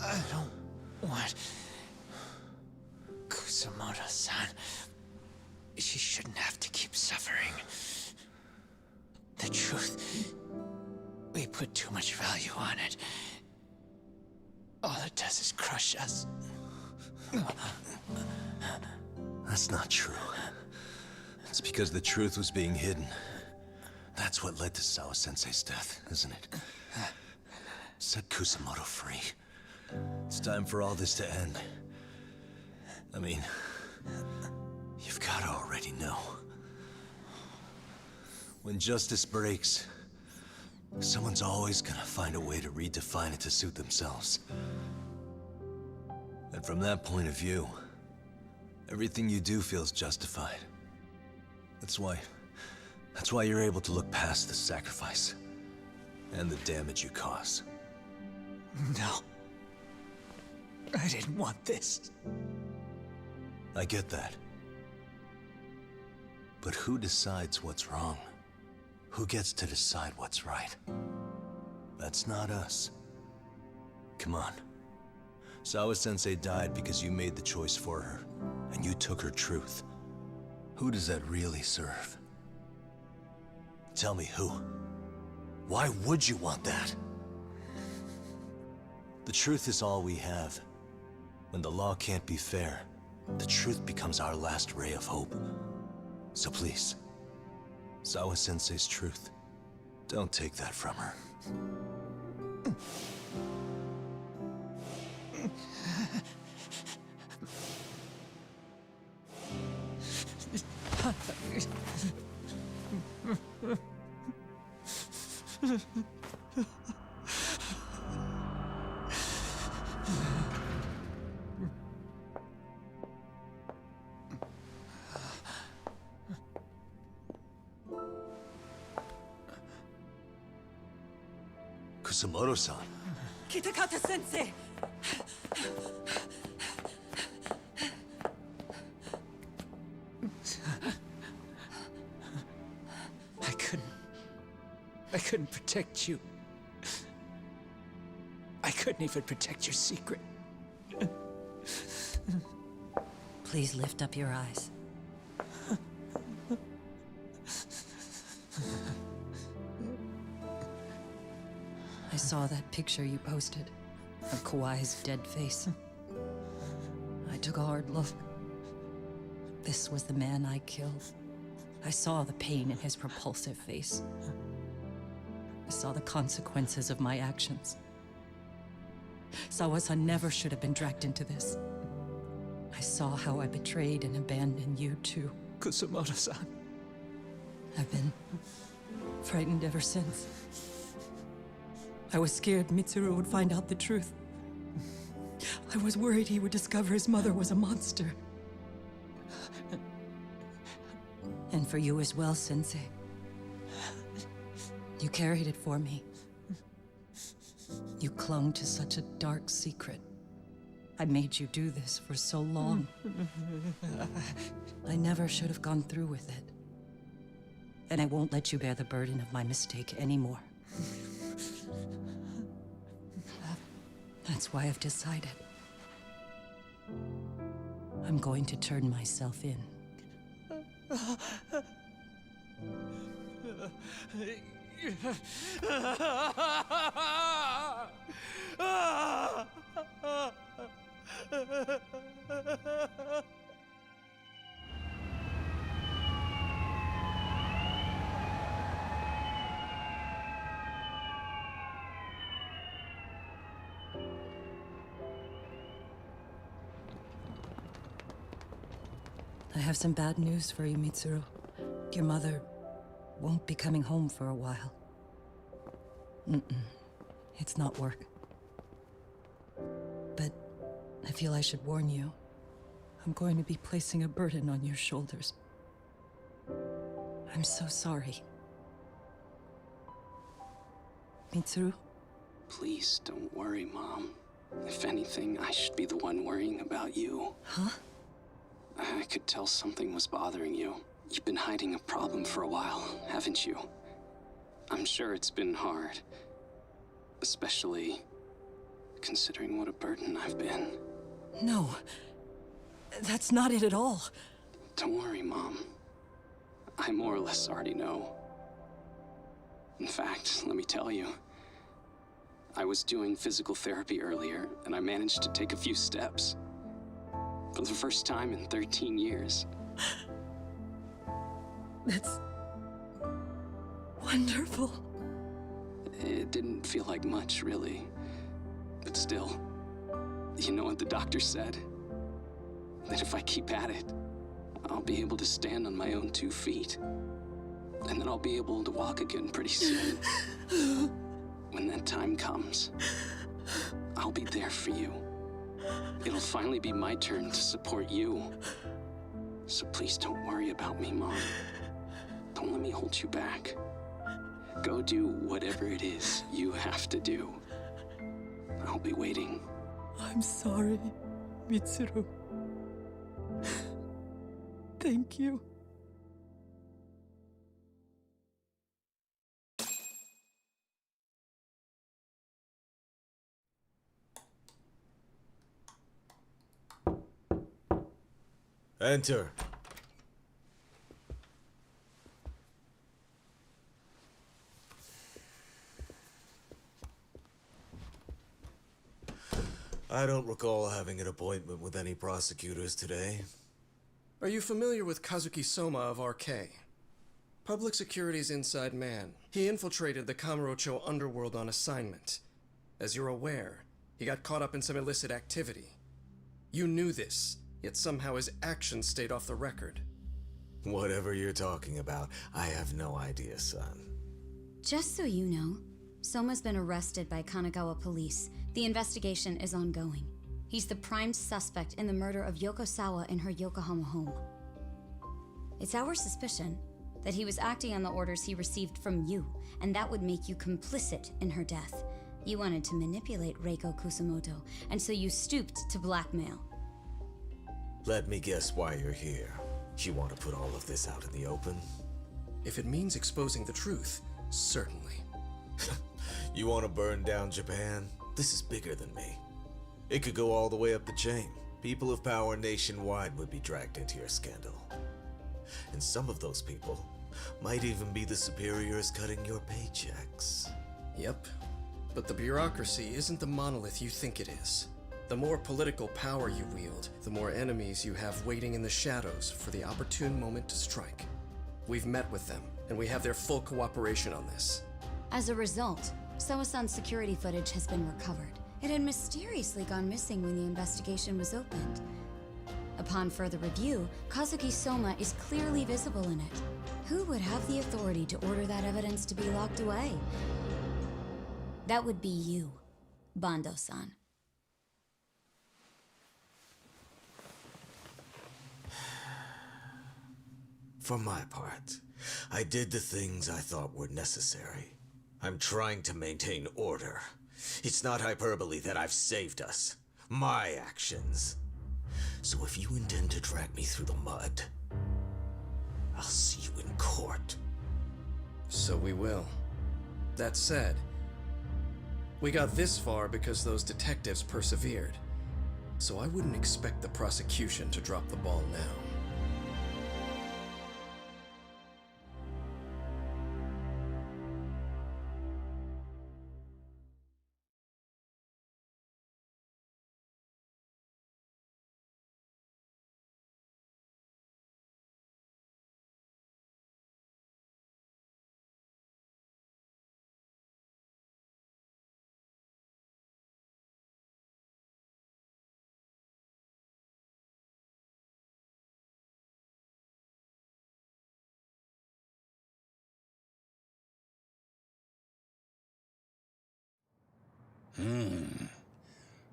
I don't want Kusamoto-san. She shouldn't have to keep suffering. The truth, we put too much value on it. All it does is crush us. That's not true. It's because the truth was being hidden. That's what led to Sawa-sensei's death, isn't it? Set Kusamoto free. It's time for all this to end. I mean, you've gotta already know. When justice breaks, someone's always gonna find a way to redefine it to suit themselves. And from that point of view, everything you do feels justified. That's why you're able to look past the sacrifice and the damage you cause. No. I didn't want this. I get that. But who decides what's wrong? Who gets to decide what's right? That's not us. Come on. Sawa-sensei died because you made the choice for her, and you took her truth. Who does that really serve? Tell me who. Why would you want that? The truth is all we have. When the law can't be fair, the truth becomes our last ray of hope. So please, Sawa-sensei's truth, don't take that from her. Kusamoto-san. Kitakata-sensei! I couldn't protect you. I couldn't even protect your secret. Please lift up your eyes. I saw that picture you posted of Kawai's dead face. I took a hard look. This was the man I killed. I saw the pain in his repulsive face. I saw the consequences of my actions. Sawa-san never should have been dragged into this. I saw how I betrayed and abandoned you too. Kusamoto-san. I've been frightened ever since. I was scared Mitsuru would find out the truth. I was worried he would discover his mother was a monster. And for you as well, Sensei. You carried it for me. You clung to such a dark secret. I made you do this for so long. I never should have gone through with it. And I won't let you bear the burden of my mistake anymore. That's why I've decided. I'm going to turn myself in. I have some bad news for you, Mitsuru. Your mother won't be coming home for a while. It's not work. But I feel I should warn you. I'm going to be placing a burden on your shoulders. I'm so sorry. Mitsuru? Please don't worry, Mom. If anything, I should be the one worrying about you. Huh? I could tell something was bothering you. You've been hiding a problem for a while, haven't you? I'm sure it's been hard. Especially considering what a burden I've been. No. That's not it at all. Don't worry, Mom. I more or less already know. In fact, let me tell you. I was doing physical therapy earlier, and I managed to take a few steps. For the first time in 13 years. That's wonderful. It didn't feel like much, really. But still, you know what the doctor said? That if I keep at it, I'll be able to stand on my own 2 feet. And then I'll be able to walk again pretty soon. When that time comes, I'll be there for you. It'll finally be my turn to support you. So please don't worry about me, Mom. Don't let me hold you back. Go do whatever it is you have to do. I'll be waiting. I'm sorry, Mitsuru. Thank you. Enter. I don't recall having an appointment with any prosecutors today. Are you familiar with Kazuki Soma of RK? Public Security's inside man. He infiltrated the Kamurocho underworld on assignment. As you're aware, he got caught up in some illicit activity. You knew this, yet somehow his actions stayed off the record. Whatever you're talking about, I have no idea, son. Just so you know, Soma's been arrested by Kanagawa police. The investigation is ongoing. He's the prime suspect in the murder of Yoko Sawa in her Yokohama home. It's our suspicion that he was acting on the orders he received from you, and that would make you complicit in her death. You wanted to manipulate Reiko Kusamoto, and so you stooped to blackmail. Let me guess why you're here. You want to put all of this out in the open? If it means exposing the truth, certainly. You want to burn down Japan? This is bigger than me. It could go all the way up the chain. People of power nationwide would be dragged into your scandal. And some of those people might even be the superiors cutting your paychecks. Yep. But the bureaucracy isn't the monolith you think it is. The more political power you wield, the more enemies you have waiting in the shadows for the opportune moment to strike. We've met with them, and we have their full cooperation on this. As a result, Soa-san's security footage has been recovered. It had mysteriously gone missing when the investigation was opened. Upon further review, Kazuki Soma is clearly visible in it. Who would have the authority to order that evidence to be locked away? That would be you, Bando-san. For my part, I did the things I thought were necessary. I'm trying to maintain order. It's not hyperbole that I've saved us. My actions. So if you intend to drag me through the mud, I'll see you in court. So we will. That said, we got this far because those detectives persevered. So I wouldn't expect the prosecution to drop the ball now.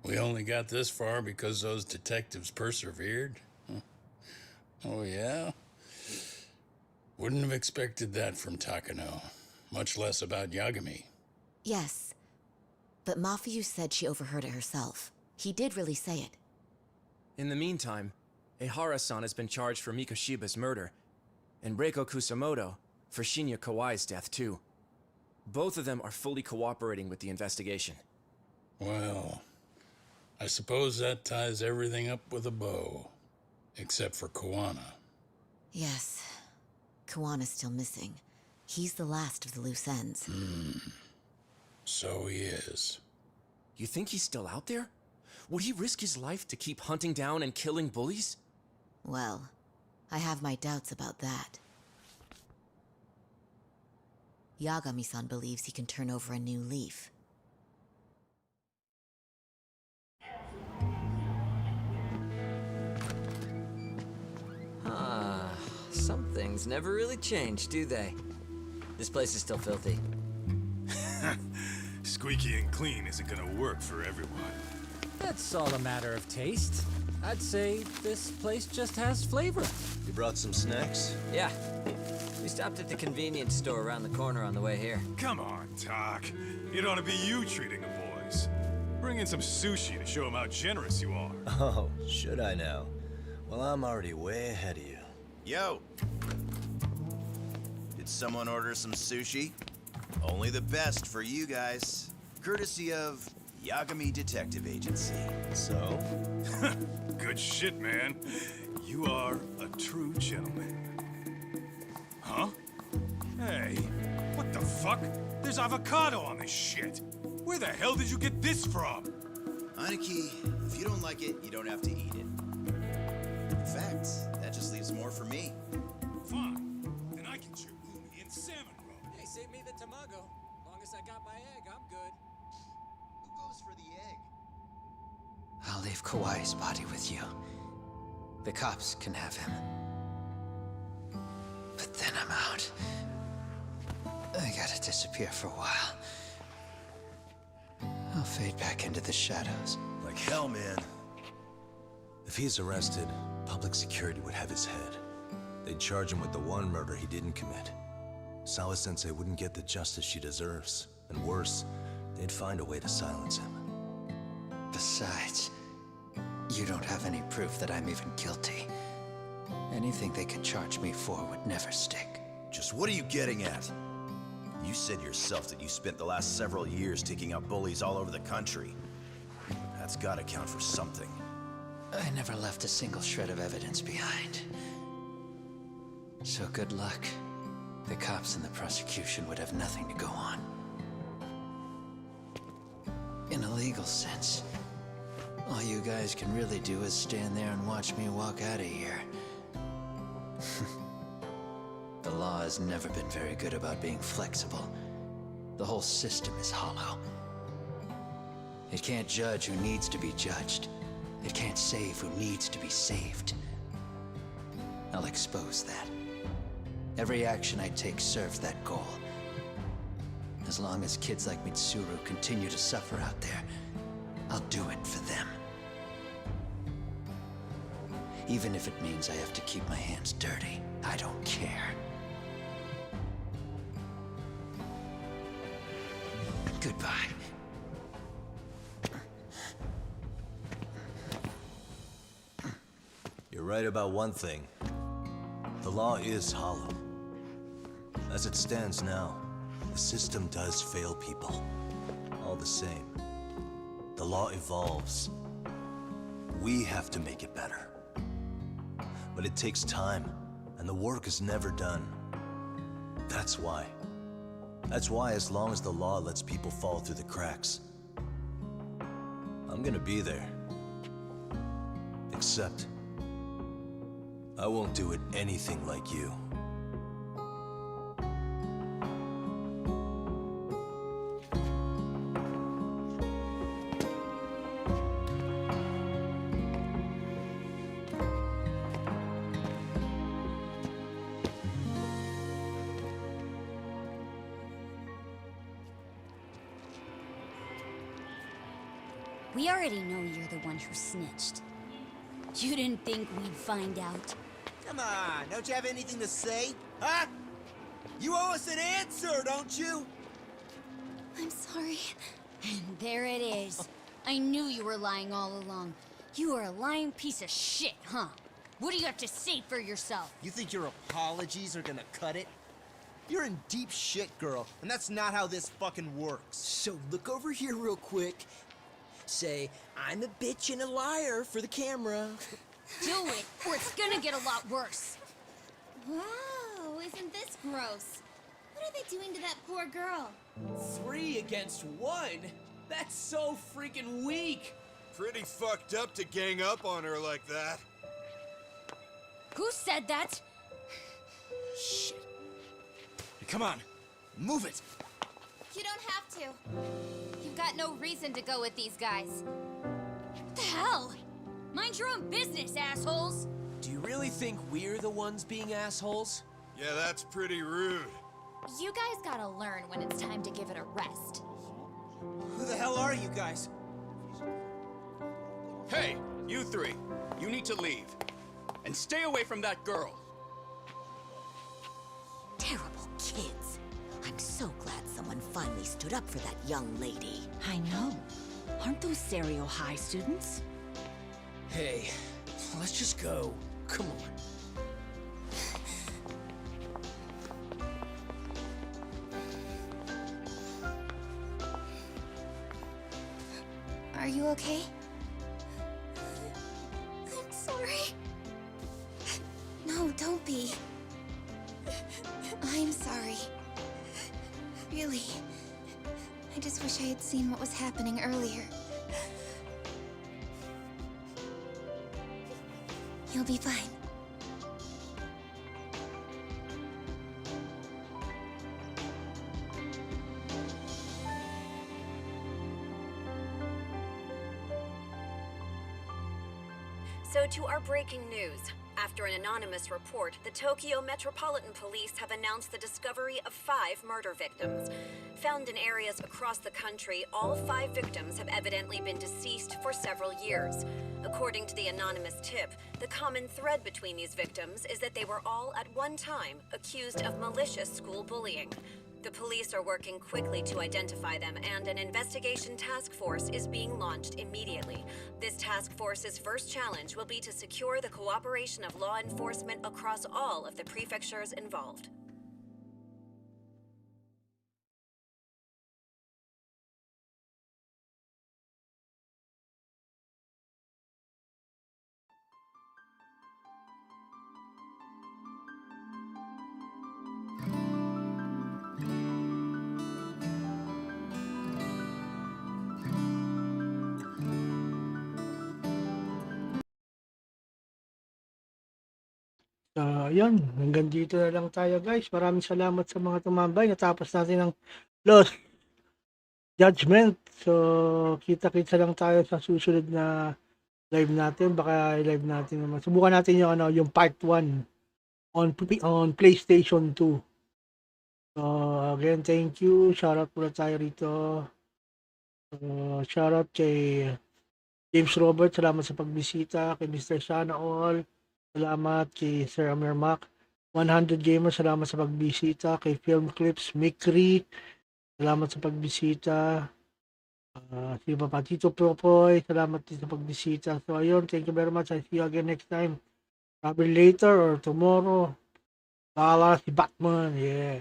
We only got this far because those detectives persevered? Oh, yeah? Wouldn't have expected that from Takano, much less about Yagami. Yes, but Mafuyu said she overheard it herself. He did really say it. In the meantime, Ehara-san has been charged for Mikoshiba's murder. and Reiko Kusamoto for Shinya Kawai's death, too. Both of them are fully cooperating with the investigation. Well, I suppose that ties everything up with a bow. Except for Kawana. Yes. Kawana's still missing. He's the last of the loose ends. So he is. You think he's still out there? Would he risk his life to keep hunting down and killing bullies? Well, I have my doubts about that. Yagami-san believes he can turn over a new leaf. Some things never really change, do they? This place is still filthy. Squeaky and clean isn't gonna work for everyone. That's all a matter of taste. I'd say this place just has flavor. You brought some snacks? Yeah. We stopped at the convenience store around the corner on the way here. Come on, Doc. It ought to be you treating the boys. Bring in some sushi to show them how generous you are. Oh, should I now? Well, I'm already way ahead of you. Yo! Did someone order some sushi? Only the best for you guys. Courtesy of Yagami Detective Agency. So? Good shit, man. You are a true gentleman. Huh? Hey, what the fuck? There's avocado on this shit. Where the hell did you get this from? Aniki, if you don't like it, you don't have to eat it. In fact, that just leaves more for me. Fine. Then I can chew umi and salmon roe. Hey, save me the tamago. Long as I got my egg, I'm good. Who goes for the egg? I'll leave Kawai's body with you. The cops can have him. But then I'm out. I gotta disappear for a while. I'll fade back into the shadows. Like hell, man. If he's arrested, public security would have his head. They'd charge him with the one murder he didn't commit. Sawa-sensei wouldn't get the justice she deserves. And worse, they'd find a way to silence him. Besides, you don't have any proof that I'm even guilty. Anything they could charge me for would never stick. Just what are you getting at? You said yourself that you spent the last several years taking out bullies all over the country. That's gotta count for something. I never left a single shred of evidence behind. So good luck. The cops and the prosecution would have nothing to go on. In a legal sense, all you guys can really do is stand there and watch me walk out of here. The law has never been very good about being flexible. The whole system is hollow. It can't judge who needs to be judged. It can't save who needs to be saved. I'll expose that. Every action I take serves that goal. As long as kids like Mitsuru continue to suffer out there, I'll do it for them. Even if it means I have to keep my hands dirty, I don't care. Goodbye. You're right about one thing. The law is hollow. As it stands now, the system does fail people. All the same, the law evolves. We have to make it better. But it takes time, and the work is never done. That's why. That's why as long as the law lets people fall through the cracks, I'm gonna be there. Except, I won't do it anything like you. We already know you're the one who snitched. You didn't think we'd find out? Come on, don't you have anything to say? Huh? You owe us an answer, don't you? I'm sorry. And there it is. I knew you were lying all along. You are a lying piece of shit, huh? What do you have to say for yourself? You think your apologies are gonna cut it? You're in deep shit, girl, and that's not how this fucking works. So look over here real quick. Say, I'm a bitch and a liar for the camera. Do it, or it's gonna get a lot worse. Wow, isn't this gross? What are they doing to that poor girl? 3 against 1? That's so freaking weak. Pretty fucked up to gang up on her like that. Who said that? Shit. Come on, move it. You don't have to. You've got no reason to go with these guys. What the hell? Mind your own business, assholes! Do you really think we're the ones being assholes? Yeah, that's pretty rude. You guys gotta learn when it's time to give it a rest. Who the hell are you guys? Hey, you 3. You need to leave. And stay away from that girl. Terrible kids. I'm so glad someone finally stood up for that young lady. I know. Aren't those Serio High students? Hey, let's just go. Come on. Are you okay? I'm sorry. No, don't be. I'm sorry. Really. I just wish I had seen what was happening earlier. You'll be fine. So to our breaking news. After an anonymous report, the Tokyo Metropolitan Police have announced the discovery of 5 murder victims. Found in areas across the country, all 5 victims have evidently been deceased for several years. According to the anonymous tip, the common thread between these victims is that they were all at one time accused of malicious school bullying. The police are working quickly to identify them, and an investigation task force is being launched immediately. This task force's first challenge will be to secure the cooperation of law enforcement across all of the prefectures involved. Ayun, hanggang dito na lang tayo guys. Maraming salamat sa mga tumambay. Natapos natin ang Lost Judgment. So, kita-kita lang tayo sa susunod na live natin. Baka i-live natin naman. Subukan natin yung, yung part 1 on PlayStation 2. So, again, thank you. Shoutout muna tayo rito. Shoutout kay James Robert. Salamat sa pagbisita. Kay Mr. Sana All. Salamat kay Sir AmirMac. 100 Gamers, salamat sa pagbisita. Kay Film Clips, Mikri, salamat sa pagbisita. Si Papa Tito Propoy, salamat din sa pagbisita. So ayun, thank you very much. I see you again next time. Probably later or tomorrow. Bala si Batman, yeah.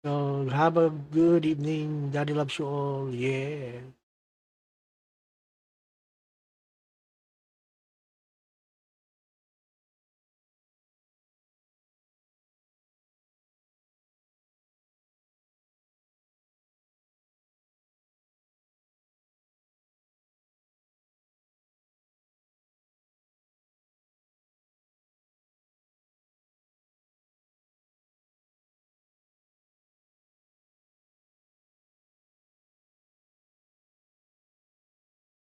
So have a good evening. Daddy loves you all, yeah.